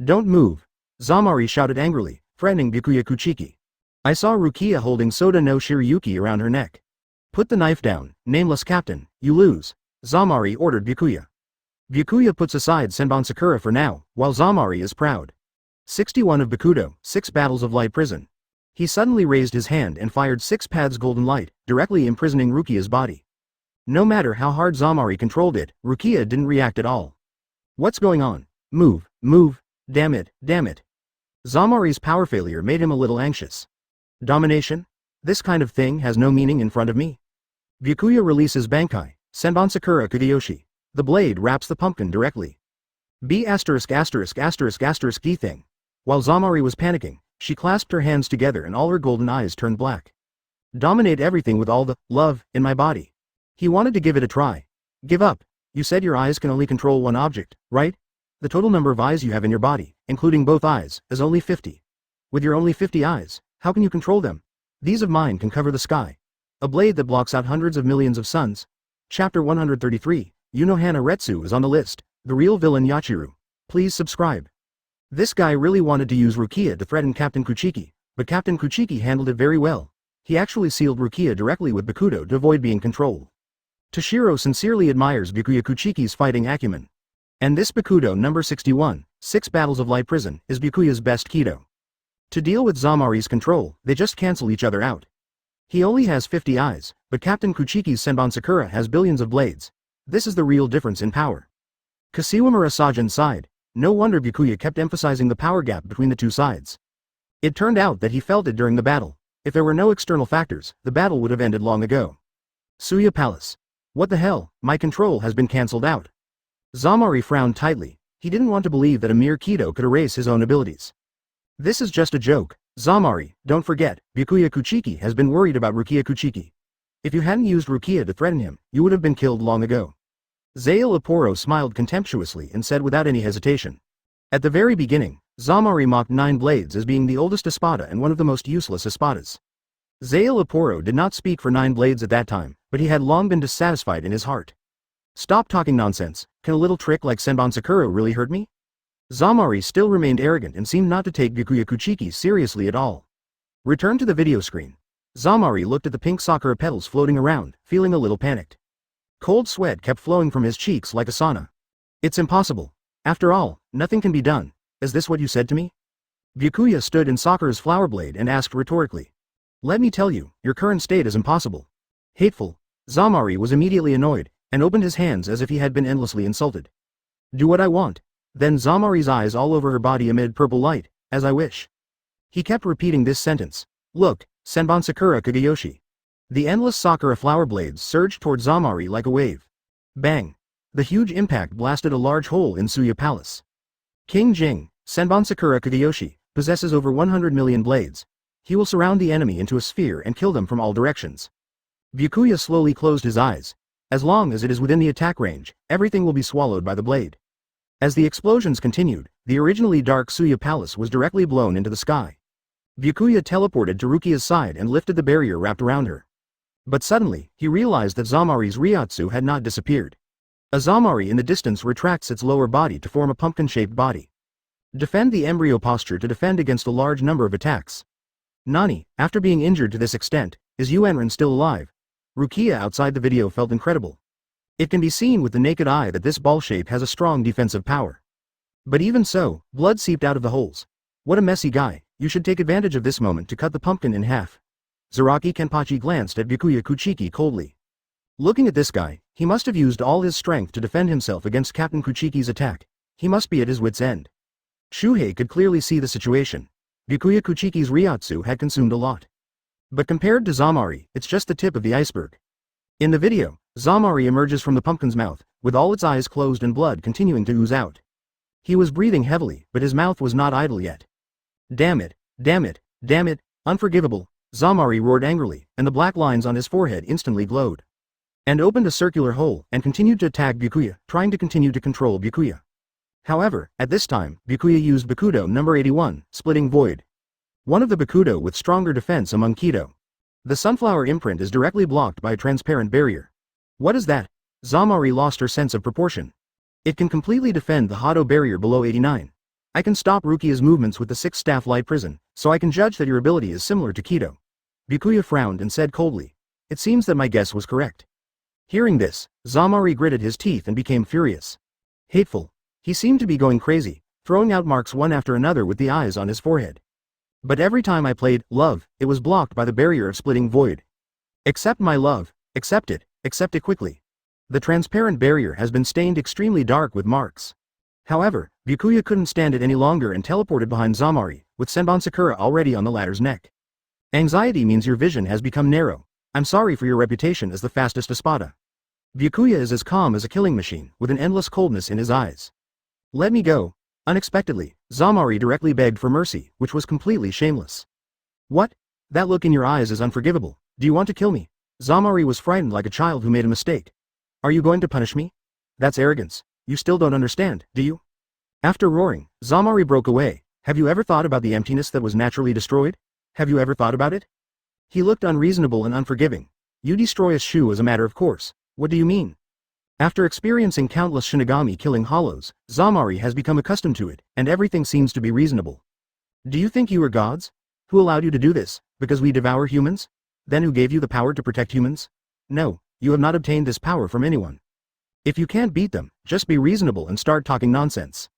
Don't move. Zamari shouted angrily, threatening Byakuya Kuchiki. I saw Rukia holding Soda no Shiryuki around her neck. Put the knife down, nameless captain, you lose. Zamari ordered Byakuya. Byakuya puts aside Senbon Sakura for now, while Zamari is proud. 61 of Bakudo, 6 battles of light prison. He suddenly raised his hand and fired 6 paths golden light, directly imprisoning Rukia's body. No matter how hard Zamari controlled it, Rukia didn't react at all. What's going on? Move. Damn it. Zamari's power failure made him a little anxious. Domination? This kind of thing has no meaning in front of me. Byakuya releases Bankai, Senbon Sakura Kudeyoshi. The blade wraps the pumpkin directly. B********** D thing. While Zamari was panicking, she clasped her hands together and all her golden eyes turned black. Dominate everything with all the love in my body. He wanted to give it a try. Give up. You said your eyes can only control one object, right? The total number of eyes you have in your body, including both eyes, is only 50. With your only 50 eyes, how can you control them? These of mine can cover the sky. A blade that blocks out hundreds of millions of suns. Chapter 133, Yunohana Retsu is on the list, the real villain Yachiru. Please subscribe. This guy really wanted to use Rukia to threaten Captain Kuchiki, but Captain Kuchiki handled it very well. He actually sealed Rukia directly with Bakudo to avoid being controlled. Tōshirō sincerely admires Byakuya Kuchiki's fighting acumen. And this Bakudo number 61, 6 battles of light prison, is Byakuya's best Kido. To deal with Zamari's control, they just cancel each other out. He only has 50 eyes, but Captain Kuchiki's Senbon Sakura has billions of blades. This is the real difference in power. Kashiwamura Sajin sighed. No wonder Byakuya kept emphasizing the power gap between the two sides. It turned out that he felt it during the battle. If there were no external factors, the battle would have ended long ago. Suya Palace. What the hell, my control has been cancelled out. Zamari frowned tightly. He didn't want to believe that a mere Kido could erase his own abilities. This is just a joke. Zamari, don't forget, Byakuya Kuchiki has been worried about Rukia Kuchiki. If you hadn't used Rukia to threaten him, you would have been killed long ago. Zael Iporo smiled contemptuously and said without any hesitation. At the very beginning, Zamari mocked 9 blades as being the oldest espada and one of the most useless espadas. Zael Iporo did not speak for 9 blades at that time, but he had long been dissatisfied in his heart. Stop talking nonsense. Can a little trick like Senbon Sakura really hurt me? Zamari still remained arrogant and seemed not to take Byakuya Kuchiki seriously at all. Return to the video screen. Zamari looked at the pink sakura petals floating around, feeling a little panicked. Cold sweat kept flowing from his cheeks like a sauna. It's impossible. After all, nothing can be done. Is this what you said to me? Byakuya stood in Sakura's flower blade and asked rhetorically. Let me tell you, your current state is impossible. Hateful. Zamari was immediately annoyed, and opened his hands as if he had been endlessly insulted. Do what I want. Then Zamari's eyes all over her body amid purple light, as I wish. He kept repeating this sentence. Look, Senbon Sakura Kageyoshi. The endless Sakura flower blades surged toward Zamari like a wave. Bang! The huge impact blasted a large hole in Suya Palace. King Jing, Senbon Sakura Kageyoshi, possesses over 100 million blades. He will surround the enemy into a sphere and kill them from all directions. Byakuya slowly closed his eyes. As long as it is within the attack range, everything will be swallowed by the blade. As the explosions continued, the originally dark Suya Palace was directly blown into the sky. Byakuya teleported to Rukia's side and lifted the barrier wrapped around her. But suddenly, he realized that Zamari's Ryotsu had not disappeared. A Zamari in the distance retracts its lower body to form a pumpkin-shaped body. Defend the embryo posture to defend against a large number of attacks. Nani, after being injured to this extent, is Yuenren still alive? Rukia outside the video felt incredible. It can be seen with the naked eye that this ball shape has a strong defensive power. But even so, blood seeped out of the holes. What a messy guy, you should take advantage of this moment to cut the pumpkin in half. Zaraki Kenpachi glanced at Byakuya Kuchiki coldly. Looking at this guy, he must have used all his strength to defend himself against Captain Kuchiki's attack. He must be at his wit's end. Shuhei could clearly see the situation. Byakuya Kuchiki's Ryotsu had consumed a lot. But compared to Zamari, it's just the tip of the iceberg. In the video, Zamari emerges from the pumpkin's mouth, with all its eyes closed and blood continuing to ooze out. He was breathing heavily, but his mouth was not idle yet. Damn it, damn it, damn it, unforgivable, Zamari roared angrily, and the black lines on his forehead instantly glowed. And opened a circular hole, and continued to attack Byakuya, trying to continue to control Byakuya. However, at this time, Byakuya used Bakudo number 81, Splitting Void. One of the Bakudo with stronger defense among Kido. The sunflower imprint is directly blocked by a transparent barrier. What is that? Zamari lost her sense of proportion. It can completely defend the Hado barrier below 89. I can stop Rukia's movements with the 6-staff light prison, so I can judge that your ability is similar to Kido. Byakuya frowned and said coldly. It seems that my guess was correct. Hearing this, Zamari gritted his teeth and became furious. Hateful. He seemed to be going crazy, throwing out marks one after another with the eyes on his forehead. But every time I played love, it was blocked by the barrier of Splitting Void. Accept my love, accept it quickly. The transparent barrier has been stained extremely dark with marks. However, Byakuya couldn't stand it any longer and teleported behind Zamari, with Senbon Sakura already on the ladder's neck. Anxiety means your vision has become narrow. I'm sorry for your reputation as the fastest espada. Byakuya is as calm as a killing machine, with an endless coldness in his eyes. Let me go. Unexpectedly, Zamari directly begged for mercy, which was completely shameless. What? That look in your eyes is unforgivable. Do you want to kill me? Zamari was frightened like a child who made a mistake. Are you going to punish me? That's arrogance. You still don't understand, do you? After roaring, Zamari broke away. Have you ever thought about the emptiness that was naturally destroyed? Have you ever thought about it? He looked unreasonable and unforgiving. You destroy a shoe as a matter of course. What do you mean? After experiencing countless Shinigami killing hollows, Zamari has become accustomed to it, and everything seems to be reasonable. Do you think you are gods? Who allowed you to do this? Because we devour humans? Then who gave you the power to protect humans? No, you have not obtained this power from anyone. If you can't beat them, just be reasonable and start talking nonsense.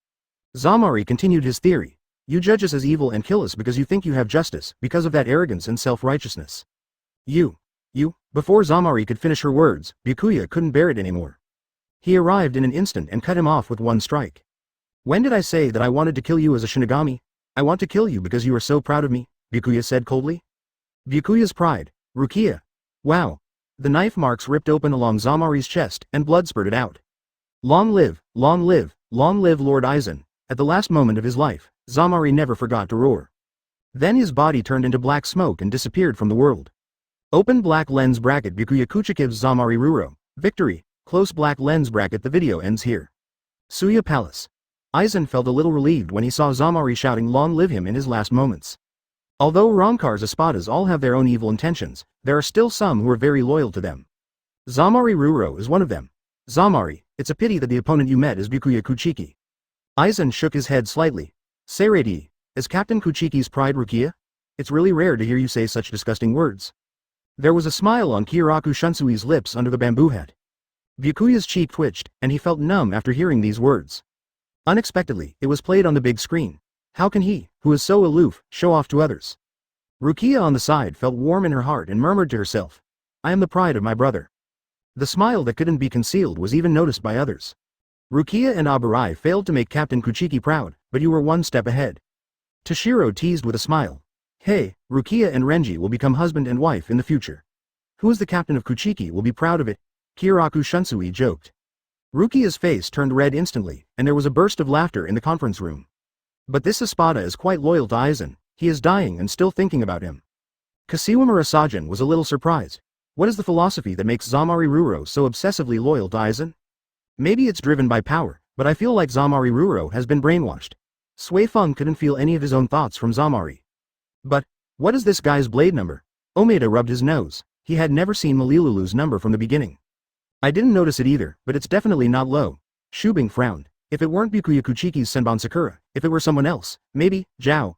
Zamari continued his theory. You judge us as evil and kill us because you think you have justice, because of that arrogance and self-righteousness. Before Zamari could finish her words, Byakuya couldn't bear it anymore. He arrived in an instant and cut him off with one strike. When did I say that I wanted to kill you as a Shinigami? I want to kill you because you are so proud of me, Byakuya said coldly. Byakuya's pride. Rukia. Wow. The knife marks ripped open along Zamari's chest, and blood spurted out. Long live Lord Aizen. At the last moment of his life, Zamari never forgot to roar. Then his body turned into black smoke and disappeared from the world. Open black lens bracket Byakuya Kuchikiv's Zamari Ruro. Victory. Close black lens bracket. The video ends here. Suya Palace. Aizen felt a little relieved when he saw Zamari shouting long live him in his last moments. Although Ramkar's espadas all have their own evil intentions, there are still some who are very loyal to them. Zamari Ruro is one of them. Zamari, it's a pity that the opponent you met is Byakuya Kuchiki. Aizen shook his head slightly. Seirei, is Captain Kuchiki's pride Rukia? It's really rare to hear you say such disgusting words. There was a smile on Kyoraku Shunsui's lips under the bamboo hat. Byakuya's cheek twitched, and he felt numb after hearing these words. Unexpectedly, it was played on the big screen. How can he, who is so aloof, show off to others? Rukia on the side felt warm in her heart and murmured to herself. I am the pride of my brother. The smile that couldn't be concealed was even noticed by others. Rukia and Abarai failed to make Captain Kuchiki proud, but you were one step ahead. Tōshirō teased with a smile. Hey, Rukia and Renji will become husband and wife in the future. Who is the captain of Kuchiki will be proud of it, Kyoraku Shunsui joked. Rukia's face turned red instantly, and there was a burst of laughter in the conference room. But this Espada is quite loyal to Aizen, he is dying and still thinking about him. Kashiwa Murasajan was a little surprised. What is the philosophy that makes Zamari Ruro so obsessively loyal to Aizen? Maybe it's driven by power, but I feel like Zamari Ruro has been brainwashed. Sui Feng couldn't feel any of his own thoughts from Zamari. But, what is this guy's blade number? Omeda rubbed his nose. He had never seen Malilulu's number from the beginning. I didn't notice it either, but it's definitely not low. Shubing frowned. If it weren't Byakuya Kuchiki's Senbon Sakura, if it were someone else, maybe, Zhao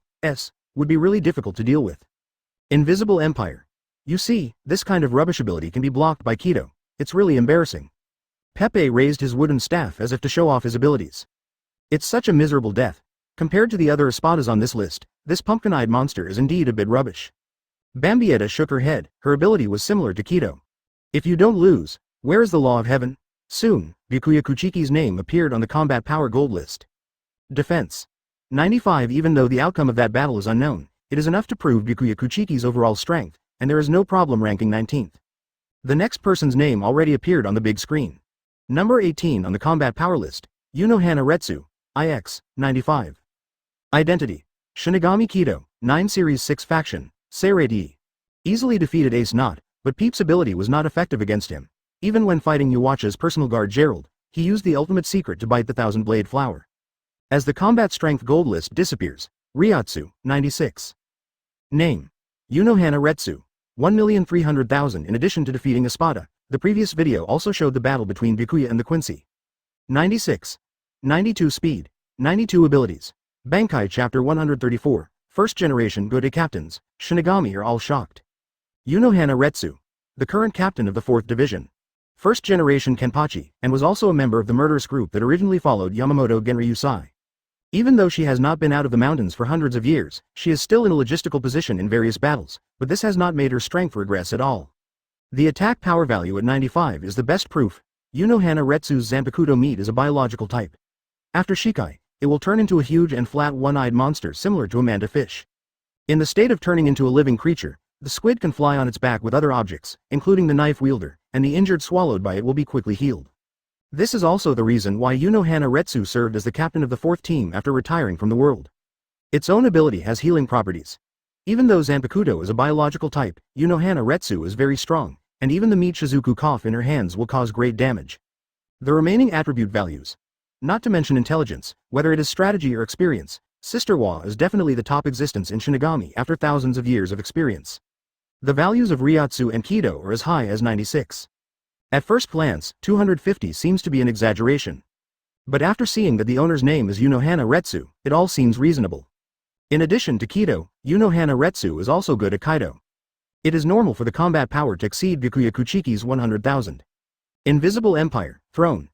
would be really difficult to deal with. Invisible Empire. You see, this kind of rubbish ability can be blocked by Kido. It's really embarrassing. Pepe raised his wooden staff as if to show off his abilities. It's such a miserable death. Compared to the other Espadas on this list, this pumpkin-eyed monster is indeed a bit rubbish. Bambietta shook her head, her ability was similar to Kido. If you don't lose, where is the law of heaven? Soon, Byakuya Kuchiki's name appeared on the combat power gold list. Defense. 95. Even though the outcome of that battle is unknown, it is enough to prove Byakuya Kuchiki's overall strength, and there is no problem ranking 19th. The next person's name already appeared on the big screen. Number 18 on the combat power list, Unohana Retsu, IX, 95. Identity. Shinigami Kido, 9 Series 6 Faction, Seirei. Easily defeated Ace Knot, but Peep's ability was not effective against him. Even when fighting Yuwacha's personal guard Gerald, he used the ultimate secret to bite the Thousand Blade Flower. As the combat strength gold list disappears, Ryatsu, 96. Name. Unohana Retsu, 1,300,000. In addition to defeating Espada, the previous video also showed the battle between Byakuya and the Quincy. 96. 92 speed, 92 abilities. Bankai Chapter 134, First Generation Gode Captains, Shinigami are all shocked. Unohana Retsu, the current captain of the 4th Division. First Generation Kenpachi, and was also a member of the murderous group that originally followed Yamamoto Genryuzai. Even though she has not been out of the mountains for hundreds of years, she is still in a logistical position in various battles, but this has not made her strength regress at all. The attack power value at 95 is the best proof. Unohana Retsu's Zanpakuto meat is a biological type. After Shikai, it will turn into a huge and flat one-eyed monster similar to a manta fish. In the state of turning into a living creature, the squid can fly on its back with other objects, including the knife wielder, and the injured swallowed by it will be quickly healed. This is also the reason why Unohana Retsu served as the captain of the 4th team after retiring from the world. Its own ability has healing properties. Even though Zanpakuto is a biological type, Unohana Retsu is very strong, and even the meat Shizuku cough in her hands will cause great damage. The remaining attribute values. Not to mention intelligence, whether it is strategy or experience, Sister Wa is definitely the top existence in Shinigami after thousands of years of experience. The values of Ryatsu and Kido are as high as 96. At first glance, 250 seems to be an exaggeration. But after seeing that the owner's name is Unohana Retsu, it all seems reasonable. In addition to Kido, Unohana Retsu is also good at Kaido. It is normal for the combat power to exceed Byakuya Kuchiki's 100,000. Invisible Empire, Throne.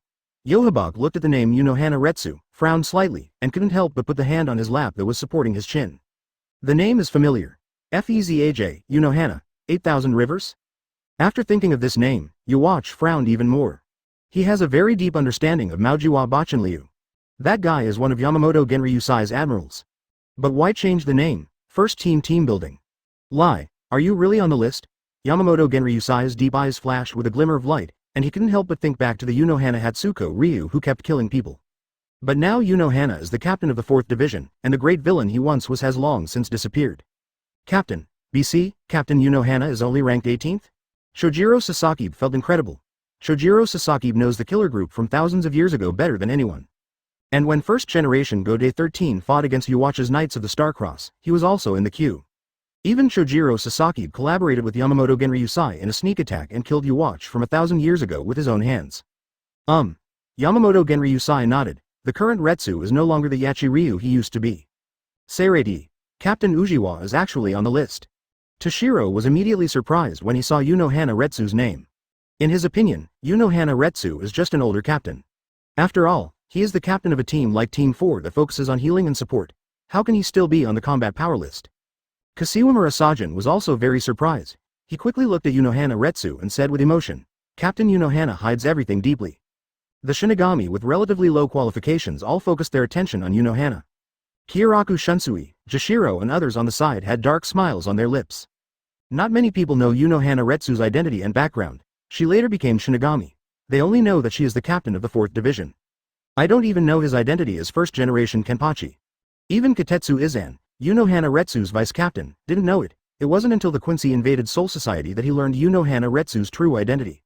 Yuhabach looked at the name Unohana Retsu, frowned slightly, and couldn't help but put the hand on his lap that was supporting his chin. The name is familiar. Fezaj, Unohana, 8,000 Rivers? After thinking of this name, Yuwach frowned even more. He has a very deep understanding of Maujiwa Bachenliu. That guy is one of Yamamoto Genryuzai's admirals. But why change the name? First team building. Lie, are you really on the list? Yamamoto Genryuzai's deep eyes flashed with a glimmer of light, and he couldn't help but think back to the Unohana Hatsuko Ryu who kept killing people. But now Unohana is the captain of the 4th Division, and the great villain he once was has long since disappeared. Captain. BC, Captain Unohana is only ranked 18th? Shojiro Sasaki felt incredible. Shojiro Sasaki knows the killer group from thousands of years ago better than anyone. And when First Generation Gode 13 fought against Yuwacha's Knights of the Star-Cross, he was also in the queue. Even Shojiro Sasaki collaborated with Yamamoto Genryuzai in a sneak attack and killed Yuwach from 1,000 years ago with his own hands. Yamamoto Genryuzai nodded. The current Retsu is no longer the Yachi Ryu he used to be. Seirei, Captain Ujiwa is actually on the list. Tōshirō was immediately surprised when he saw Unohana Retsu's name. In his opinion, Unohana Retsu is just an older captain. After all, he is the captain of a team like Team 4 that focuses on healing and support. How can he still be on the combat power list? Kashiwa Murasajan was also very surprised. He quickly looked at Unohana Retsu and said with emotion, Captain Unohana hides everything deeply. The Shinigami with relatively low qualifications all focused their attention on Unohana. Kurotsuchi Shunsui, Jashiro and others on the side had dark smiles on their lips. Not many people know Yunohana Retsu's identity and background. She later became Shinigami. They only know that she is the captain of the 4th Division. I don't even know his identity as first-generation Kenpachi. Even Katetsu Izan, Yunohana Retsu's vice-captain, didn't know it. It wasn't until the Quincy invaded Soul Society that he learned Yunohana Retsu's true identity.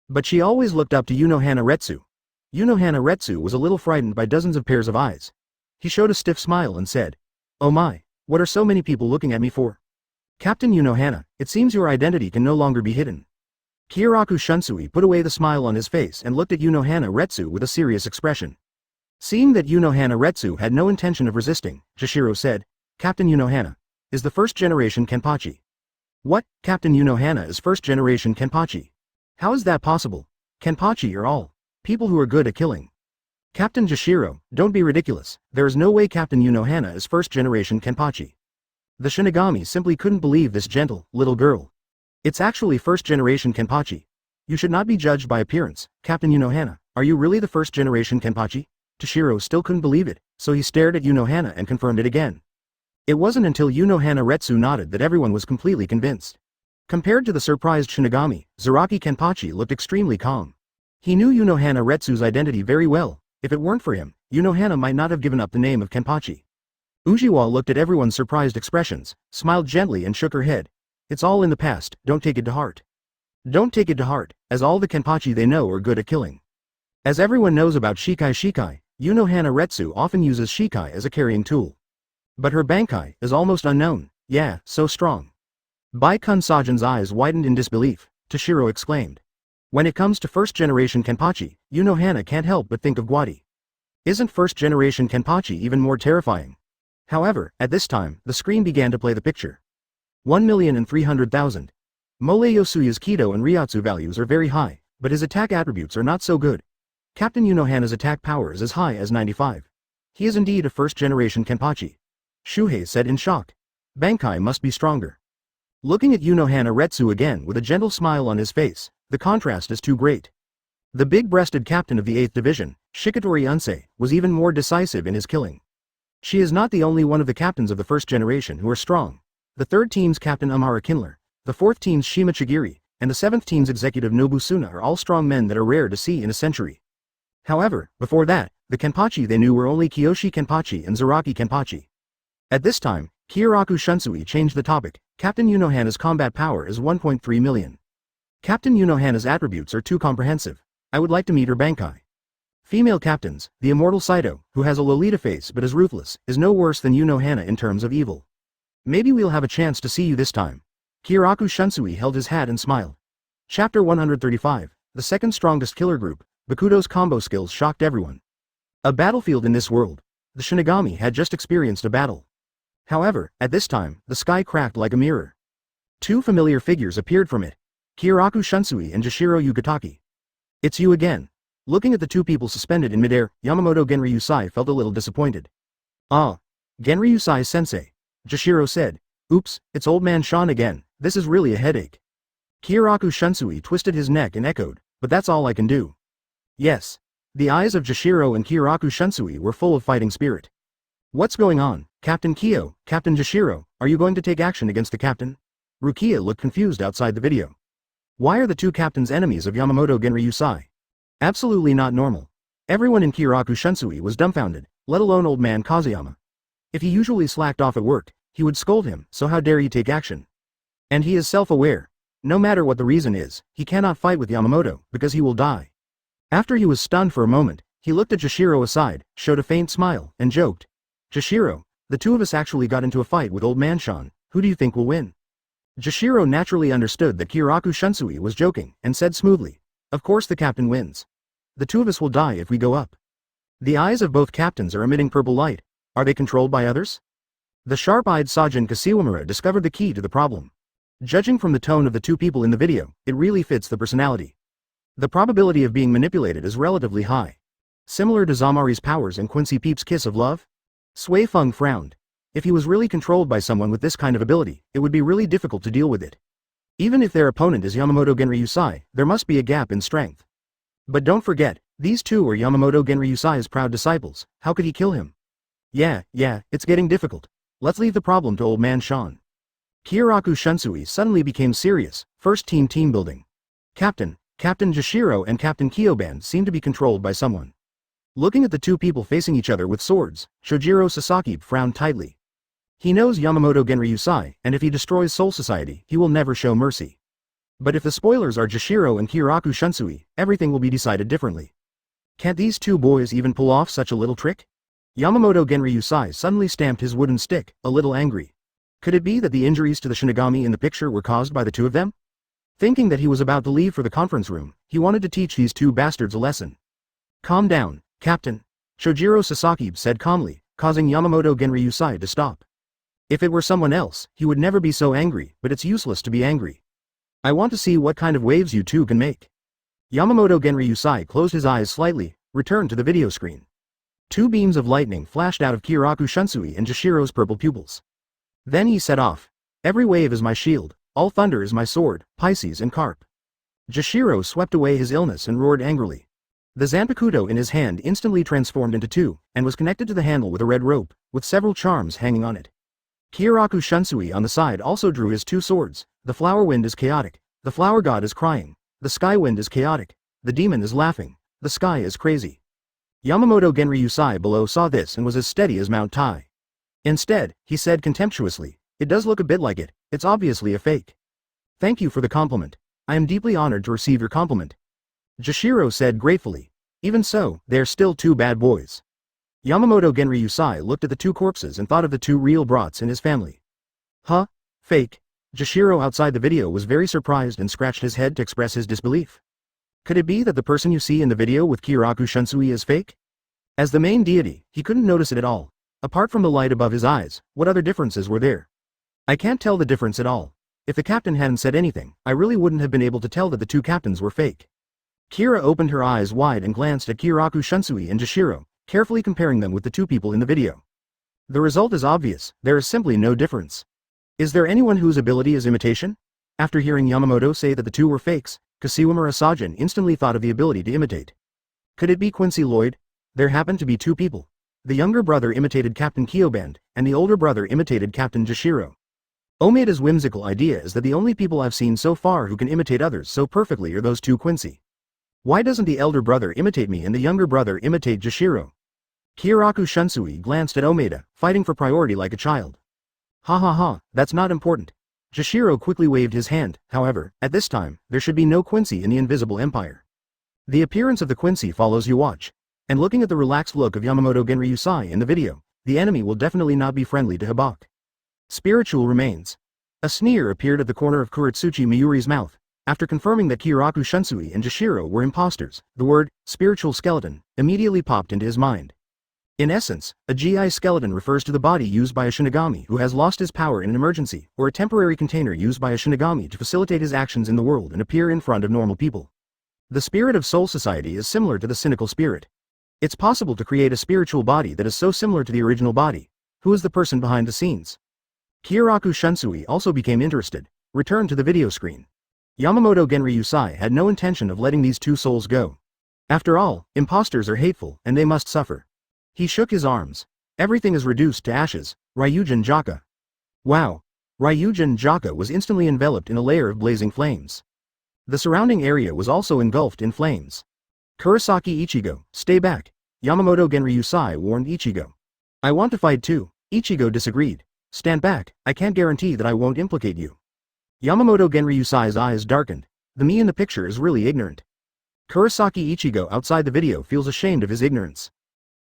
But she always looked up to Yunohana Retsu. Yunohana Retsu was a little frightened by dozens of pairs of eyes. He showed a stiff smile and said, "Oh my, what are so many people looking at me for? Captain Yunohana, it seems your identity can no longer be hidden." Kurotsuchi Shunsui put away the smile on his face and looked at Yunohana Retsu with a serious expression. Seeing that Yunohana Retsu had no intention of resisting, Jashiro said, "Captain Yunohana is the first-generation Kenpachi." "What? Captain Yunohana is first-generation Kenpachi? How is that possible? Kenpachi are all people who are good at killing." "Captain Jashiro, don't be ridiculous. There is no way Captain Yunohana is first-generation Kenpachi." The Shinigami simply couldn't believe this gentle, little girl. "It's actually first-generation Kenpachi. You should not be judged by appearance, Captain Yunohana. Are you really the first-generation Kenpachi?" Toshirō still couldn't believe it, so he stared at Yunohana and confirmed it again. It wasn't until Yunohana Retsu nodded that everyone was completely convinced. Compared to the surprised Shinigami, Zaraki Kenpachi looked extremely calm. He knew Yunohana Retsu's identity very well. If it weren't for him, Yunohana might not have given up the name of Kenpachi. Ujiwa looked at everyone's surprised expressions, smiled gently and shook her head. "It's all in the past, don't take it to heart. Don't take it to heart, as all the Kenpachi they know are good at killing." As everyone knows about Shikai, Yunohana Retsu often uses Shikai as a carrying tool. But her Bankai is almost unknown. "Yeah, so strong." Baikun Sajin's eyes widened in disbelief. Toshirō exclaimed. "When it comes to first-generation Kenpachi, Yunohana can't help but think of Guadi. Isn't first-generation Kenpachi even more terrifying?" However, at this time, the screen began to play the picture. 1,300,000. Mole Yosuya's Kido and Ryatsu values are very high, but his attack attributes are not so good. Captain Yunohana's attack power is as high as 95. He is indeed a first-generation Kenpachi. Shuhei said in shock. Bankai must be stronger. Looking at Yunohana Retsu again with a gentle smile on his face, the contrast is too great. The big-breasted captain of the 8th Division, Shikatori Unsei, was even more decisive in his killing. She is not the only one of the captains of the first generation who are strong. The 3rd team's captain Amara Kindler, the 4th team's Shima Chigiri, and the 7th team's executive Nobusuna are all strong men that are rare to see in a century. However, before that, the Kenpachi they knew were only Kiyoshi Kenpachi and Zaraki Kenpachi. At this time, Kurotsuchi Shunsui changed the topic. Captain Yunohana's combat power is 1.3 million. Captain Yunohana's attributes are too comprehensive. I would like to meet her Bankai. Female captains, the immortal Saito, who has a Lolita face but is ruthless, is no worse than Yunohana in terms of evil. Maybe we'll have a chance to see you this time. Kurotsuchi Shunsui held his hat and smiled. Chapter 135, the second strongest killer group. Bakudo's combo skills shocked everyone. A battlefield in this world. The Shinigami had just experienced a battle. However, at this time, the sky cracked like a mirror. 2 familiar figures appeared from it. Kurotsuchi Shunsui and Jashiro Yugataki. "It's you again." Looking at the 2 people suspended in midair, Yamamoto Genryuzai felt a little disappointed. "Ah, Genryuzai sensei," Jashiro said. "Oops, it's old man Sean again, this is really a headache." Kurotsuchi Shunsui twisted his neck and echoed, "But that's all I can do." Yes. The eyes of Jashiro and Kurotsuchi Shunsui were full of fighting spirit. "What's going on, Captain Kyo, Captain Jashiro, are you going to take action against the captain?" Rukia looked confused outside the video. Why are the 2 captains enemies of Yamamoto Genryuzai? Absolutely not normal. Everyone in Kurotsuchi Shunsui was dumbfounded, let alone old man Kazuyama. If he usually slacked off at work, he would scold him, so how dare he take action? And he is self-aware. No matter what the reason is, he cannot fight with Yamamoto, because he will die. After he was stunned for a moment, he looked at Jashiro aside, showed a faint smile, and joked. "Jashiro, the 2 of us actually got into a fight with old man Sean, who do you think will win?" Jashiro naturally understood that Kurotsuchi Shunsui was joking, and said smoothly, "Of course the captain wins. The 2 of us will die if we go up." The eyes of both captains are emitting purple light. Are they controlled by others? The sharp-eyed Sajin Kashiwamura discovered the key to the problem. Judging from the tone of the 2 people in the video, it really fits the personality. The probability of being manipulated is relatively high. Similar to Zamari's powers and Quincy Peep's kiss of love? Sui Feng frowned. If he was really controlled by someone with this kind of ability, it would be really difficult to deal with it. Even if their opponent is Yamamoto Genryuzai, there must be a gap in strength. But don't forget, these 2 are Yamamoto Genryuzai's proud disciples, how could he kill him? Yeah, it's getting difficult. Let's leave the problem to old man Sean. Kyoraku Shunsui suddenly became serious. First team building. Captain Jashiro and Captain Kyoban seem to be controlled by someone. Looking at the two people facing each other with swords, Shojiro Sasaki frowned tightly. He knows Yamamoto Genryuzai, and if he destroys Soul Society, he will never show mercy. But if the spoilers are Jashiro and Kyoraku Shunsui, everything will be decided differently. Can't these two boys even pull off such a little trick? Yamamoto Genryuzai suddenly stamped his wooden stick, a little angry. Could it be that the injuries to the Shinigami in the picture were caused by the two of them? Thinking that he was about to leave for the conference room, he wanted to teach these two bastards a lesson. Calm down, Captain. Shojiro Sasaki said calmly, causing Yamamoto Genryuzai to stop. If it were someone else, he would never be so angry, but it's useless to be angry. I want to see what kind of waves you two can make. Yamamoto Genryuzai closed his eyes slightly, returned to the video screen. Two beams of lightning flashed out of Kyoraku Shunsui and Jashiro's purple pupils. Then he set off. Every wave is my shield, all thunder is my sword, Pisces and Carp. Jashiro swept away his illness and roared angrily. The Zanpakuto in his hand instantly transformed into two, and was connected to the handle with a red rope, with several charms hanging on it. Kyoraku Shunsui on the side also drew his two swords. The flower wind is chaotic, the flower god is crying, the sky wind is chaotic, the demon is laughing, the sky is crazy. Yamamoto Genryuzai below saw this and was as steady as Mount Tai. Instead, he said contemptuously, "It does look a bit like it, it's obviously a fake." "Thank you for the compliment. I am deeply honored to receive your compliment." Jashiro said gratefully. "Even so, they are still two bad boys." Yamamoto Genryuzai looked at the two corpses and thought of the two real brats in his family. Huh? Fake? Jashiro outside the video was very surprised and scratched his head to express his disbelief. Could it be that the person you see in the video with Kyoraku Shunsui is fake? As the main deity, he couldn't notice it at all. Apart from the light above his eyes, what other differences were there? I can't tell the difference at all. If the captain hadn't said anything, I really wouldn't have been able to tell that the two captains were fake. Kira opened her eyes wide and glanced at Kyoraku Shunsui and Jashiro, carefully comparing them with the two people in the video. The result is obvious, there is simply no difference. Is there anyone whose ability is imitation? After hearing Yamamoto say that the two were fakes, Kashiwamura Sajin instantly thought of the ability to imitate. Could it be Quincy Lloyd? There happened to be two people. The younger brother imitated Captain Kyoban, and the older brother imitated Captain Jashiro. Omeda's whimsical idea is that the only people I've seen so far who can imitate others so perfectly are those two Quincy. Why doesn't the elder brother imitate me and the younger brother imitate Jashiro? Kyoraku Shunsui glanced at Omeda, fighting for priority like a child. Ha, that's not important. Jashiro quickly waved his hand. However, at this time, there should be no Quincy in the Invisible Empire. The appearance of the Quincy follows Yuhabach, and looking at the relaxed look of Yamamoto Genryuzai in the video, the enemy will definitely not be friendly to Habach. Spiritual remains. A sneer appeared at the corner of Kurotsuchi Mayuri's mouth. After confirming that Kyoraku Shunsui and Jashiro were imposters, the word, spiritual skeleton, immediately popped into his mind. In essence, a GI skeleton refers to the body used by a Shinigami who has lost his power in an emergency, or a temporary container used by a Shinigami to facilitate his actions in the world and appear in front of normal people. The spirit of Soul Society is similar to the cynical spirit. It's possible to create a spiritual body that is so similar to the original body. Who is the person behind the scenes? Kyoraku Shunsui also became interested, returned to the video screen. Yamamoto Genryuzai had no intention of letting these two souls go. After all, imposters are hateful, and they must suffer. He shook his arms. Everything is reduced to ashes. Ryujin Jaka. Wow. Ryujin Jaka was instantly enveloped in a layer of blazing flames. The surrounding area was also engulfed in flames. Kurosaki Ichigo, stay back. Yamamoto Genryuzai warned Ichigo. I want to fight too. Ichigo disagreed. Stand back, I can't guarantee that I won't implicate you. Yamamoto Genryuzai's eyes darkened. The me in the picture is really ignorant. Kurosaki Ichigo outside the video feels ashamed of his ignorance.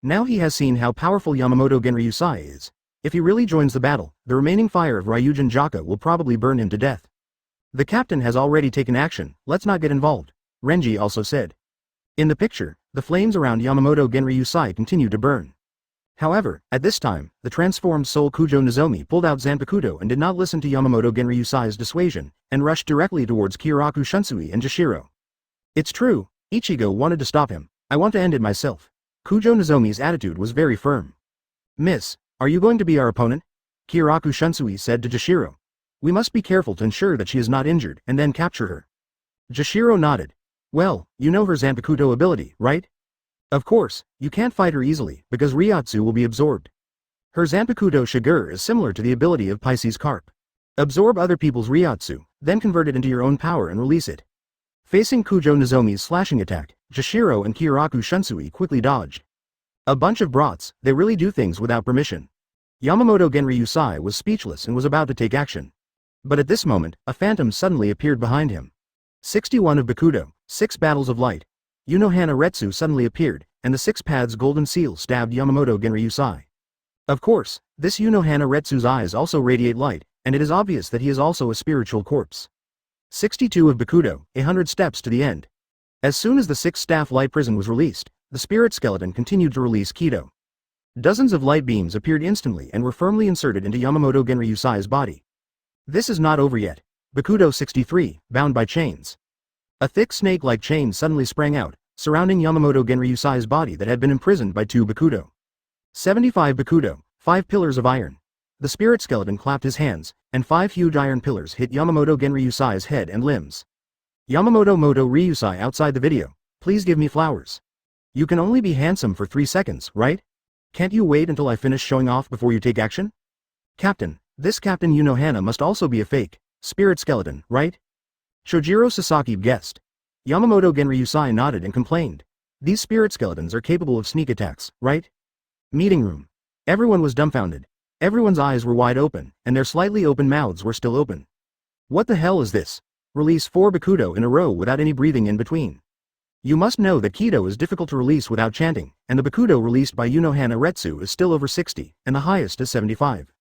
Now he has seen how powerful Yamamoto Genryuzai is. If he really joins the battle, the remaining fire of Ryujin Jaka will probably burn him to death. The captain has already taken action, let's not get involved, Renji also said. In the picture, the flames around Yamamoto Genryuzai continue to burn. However, at this time, the transformed soul Kujo Nozomi pulled out Zanpakuto and did not listen to Yamamoto Genryuzai's dissuasion, and rushed directly towards Kyoraku Shunsui and Jashiro. It's true, Ichigo wanted to stop him. I want to end it myself. Kujo Nozomi's attitude was very firm. Miss, are you going to be our opponent? Kyoraku Shunsui said to Jashiro. We must be careful to ensure that she is not injured, and then capture her. Jashiro nodded. Well, you know her Zanpakuto ability, right? Of course, you can't fight her easily, because Ryotsu will be absorbed. Her Zanpakuto Shigur is similar to the ability of Pisces Carp. Absorb other people's Ryotsu, then convert it into your own power and release it. Facing Kujo Nozomi's slashing attack, Jashiro and Kyoraku Shunsui quickly dodged. A bunch of brats, they really do things without permission. Yamamoto Genryuzai was speechless and was about to take action. But at this moment, a phantom suddenly appeared behind him. 61 of Bakudo, 6 battles of light. Unohana Retsu suddenly appeared, and the 6 paths golden seal stabbed Yamamoto Genryuzai. Of course, this Unohana Retsu's eyes also radiate light, and it is obvious that he is also a spiritual corpse. 62 of Bakudo, 100 steps to the end. As soon as the 6-staff light prison was released, the spirit skeleton continued to release Kido. Dozens of light beams appeared instantly and were firmly inserted into Yamamoto Genryuzai's body. This is not over yet. Bakudo 63, bound by chains. A thick snake-like chain suddenly sprang out, surrounding Yamamoto Genryuzai's body that had been imprisoned by 2 Bakudo. 75 Bakudo, 5 pillars of iron. The spirit skeleton clapped his hands, and 5 huge iron pillars hit Yamamoto Genryuzai's head and limbs. Yamamoto Moto Ryuzai outside the video, please give me flowers. You can only be handsome for 3 seconds, right? Can't you wait until I finish showing off before you take action? Captain, this Captain Unohana must also be a fake spirit skeleton, right? Shojiro Sasaki guessed. Yamamoto Genryuzai nodded and complained. These spirit skeletons are capable of sneak attacks, right? Meeting room. Everyone was dumbfounded. Everyone's eyes were wide open, and their slightly open mouths were still open. What the hell is this? Release 4 Bakudo in a row without any breathing in between. You must know that Kido is difficult to release without chanting, and the Bakudo released by Unohana Retsu is still over 60, and the highest is 75.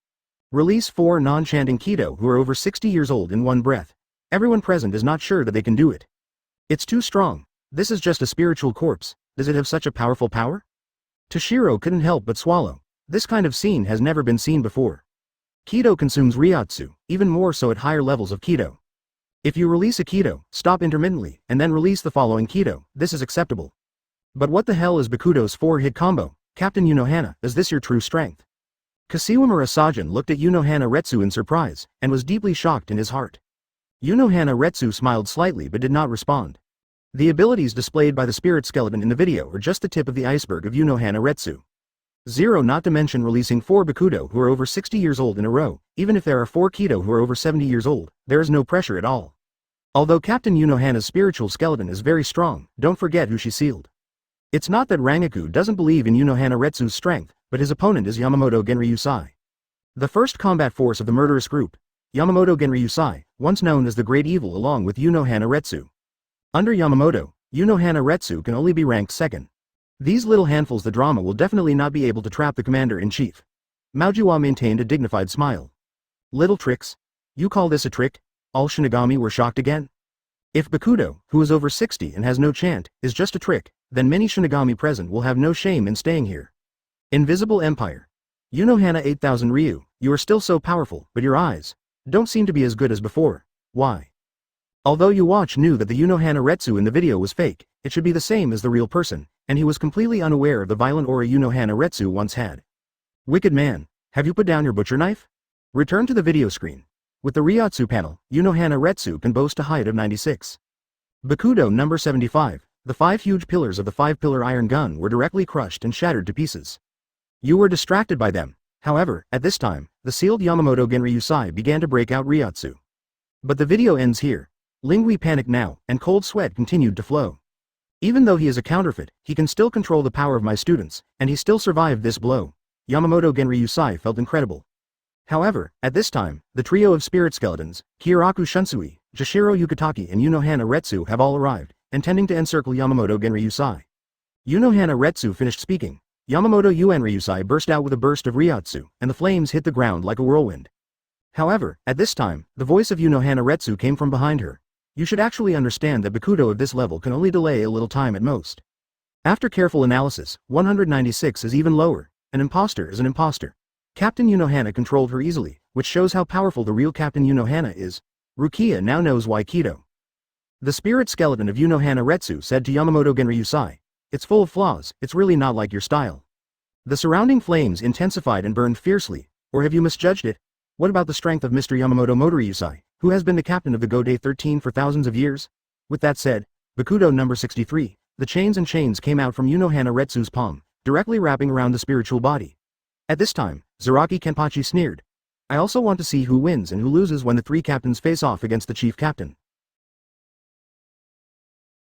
Release 4 non-chanting Kido who are over 60 years old in one breath. Everyone present is not sure that they can do it. It's too strong. This is just a spiritual corpse. Does it have such a powerful power? Tōshirō couldn't help but swallow. This kind of scene has never been seen before. Kido consumes Ryotsu, even more so at higher levels of Kido. If you release a Kido, stop intermittently, and then release the following Kido, this is acceptable. But what the hell is Bakudo's 4-hit combo? Captain Unohana, is this your true strength? Kashiwamura Sajin looked at Unohana Retsu in surprise, and was deeply shocked in his heart. Unohana Retsu smiled slightly but did not respond. The abilities displayed by the spirit skeleton in the video are just the tip of the iceberg of Unohana Retsu. 0 not to mention releasing 4 Bakudo who are over 60 years old in a row. Even if there are 4 Kido who are over 70 years old, there is no pressure at all. Although Captain Unohana's spiritual skeleton is very strong, don't forget who she sealed. It's not that Rangaku doesn't believe in Unohana Retsu's strength, but his opponent is Yamamoto Genryuzai. The first combat force of the murderous group, Yamamoto Genryuzai, once known as the Great Evil along with Unohana Retsu. Under Yamamoto, Unohana Retsu can only be ranked 2nd. These little handfuls the drama will definitely not be able to trap the commander-in-chief. Maojiwa maintained a dignified smile. Little tricks? You call this a trick? All Shinigami were shocked again. If Bakudo, who is over 60 and has no chant, is just a trick, then many Shinigami present will have no shame in staying here. Invisible Empire. Unohana 8000 Ryu, you are still so powerful, but your eyes don't seem to be as good as before. Why? Although Yuhabach knew that the Unohana Retsu in the video was fake, it should be the same as the real person, and he was completely unaware of the violent aura Unohana Retsu once had. Wicked man, have you put down your butcher knife? Return to the video screen. With the Ryotsu panel, Unohana Retsu can boast a height of 96. Bakudo number 75, the 5 huge pillars of the 5-pillar iron gun were directly crushed and shattered to pieces. You were distracted by them. However, at this time, the sealed Yamamoto Genryuzai began to break out Ryotsu. But the video ends here. Ling panicked now, and cold sweat continued to flow. Even though he is a counterfeit, he can still control the power of my students, and he still survived this blow. Yamamoto Genryuzai felt incredible. However, at this time, the trio of spirit skeletons, Kyoraku Shunsui, Jashiro Yukitaki and Unohana Retsu have all arrived, intending to encircle Yamamoto Genryuzai. Unohana Retsu finished speaking. Yamamoto Genryuzai burst out with a burst of Ryotsu, and the flames hit the ground like a whirlwind. However, at this time, the voice of Unohana Retsu came from behind her. You should actually understand that Bakudo of this level can only delay a little time at most. After careful analysis, 196 is even lower. An imposter is an imposter. Captain Unohana controlled her easily, which shows how powerful the real Captain Unohana is. Rukia now knows why Kido. The spirit skeleton of Unohana Retsu said to Yamamoto Genryuzai, "It's full of flaws, it's really not like your style." The surrounding flames intensified and burned fiercely, or have you misjudged it? What about the strength of Mr. Yamamoto Genryuzai, who has been the captain of the Godai 13 for thousands of years? With that said, Bakudo number 63, the chains and chains came out from Unohana Retsu's palm, directly wrapping around the spiritual body. At this time, Zaraki Kenpachi sneered. I also want to see who wins and who loses when the three captains face off against the chief captain.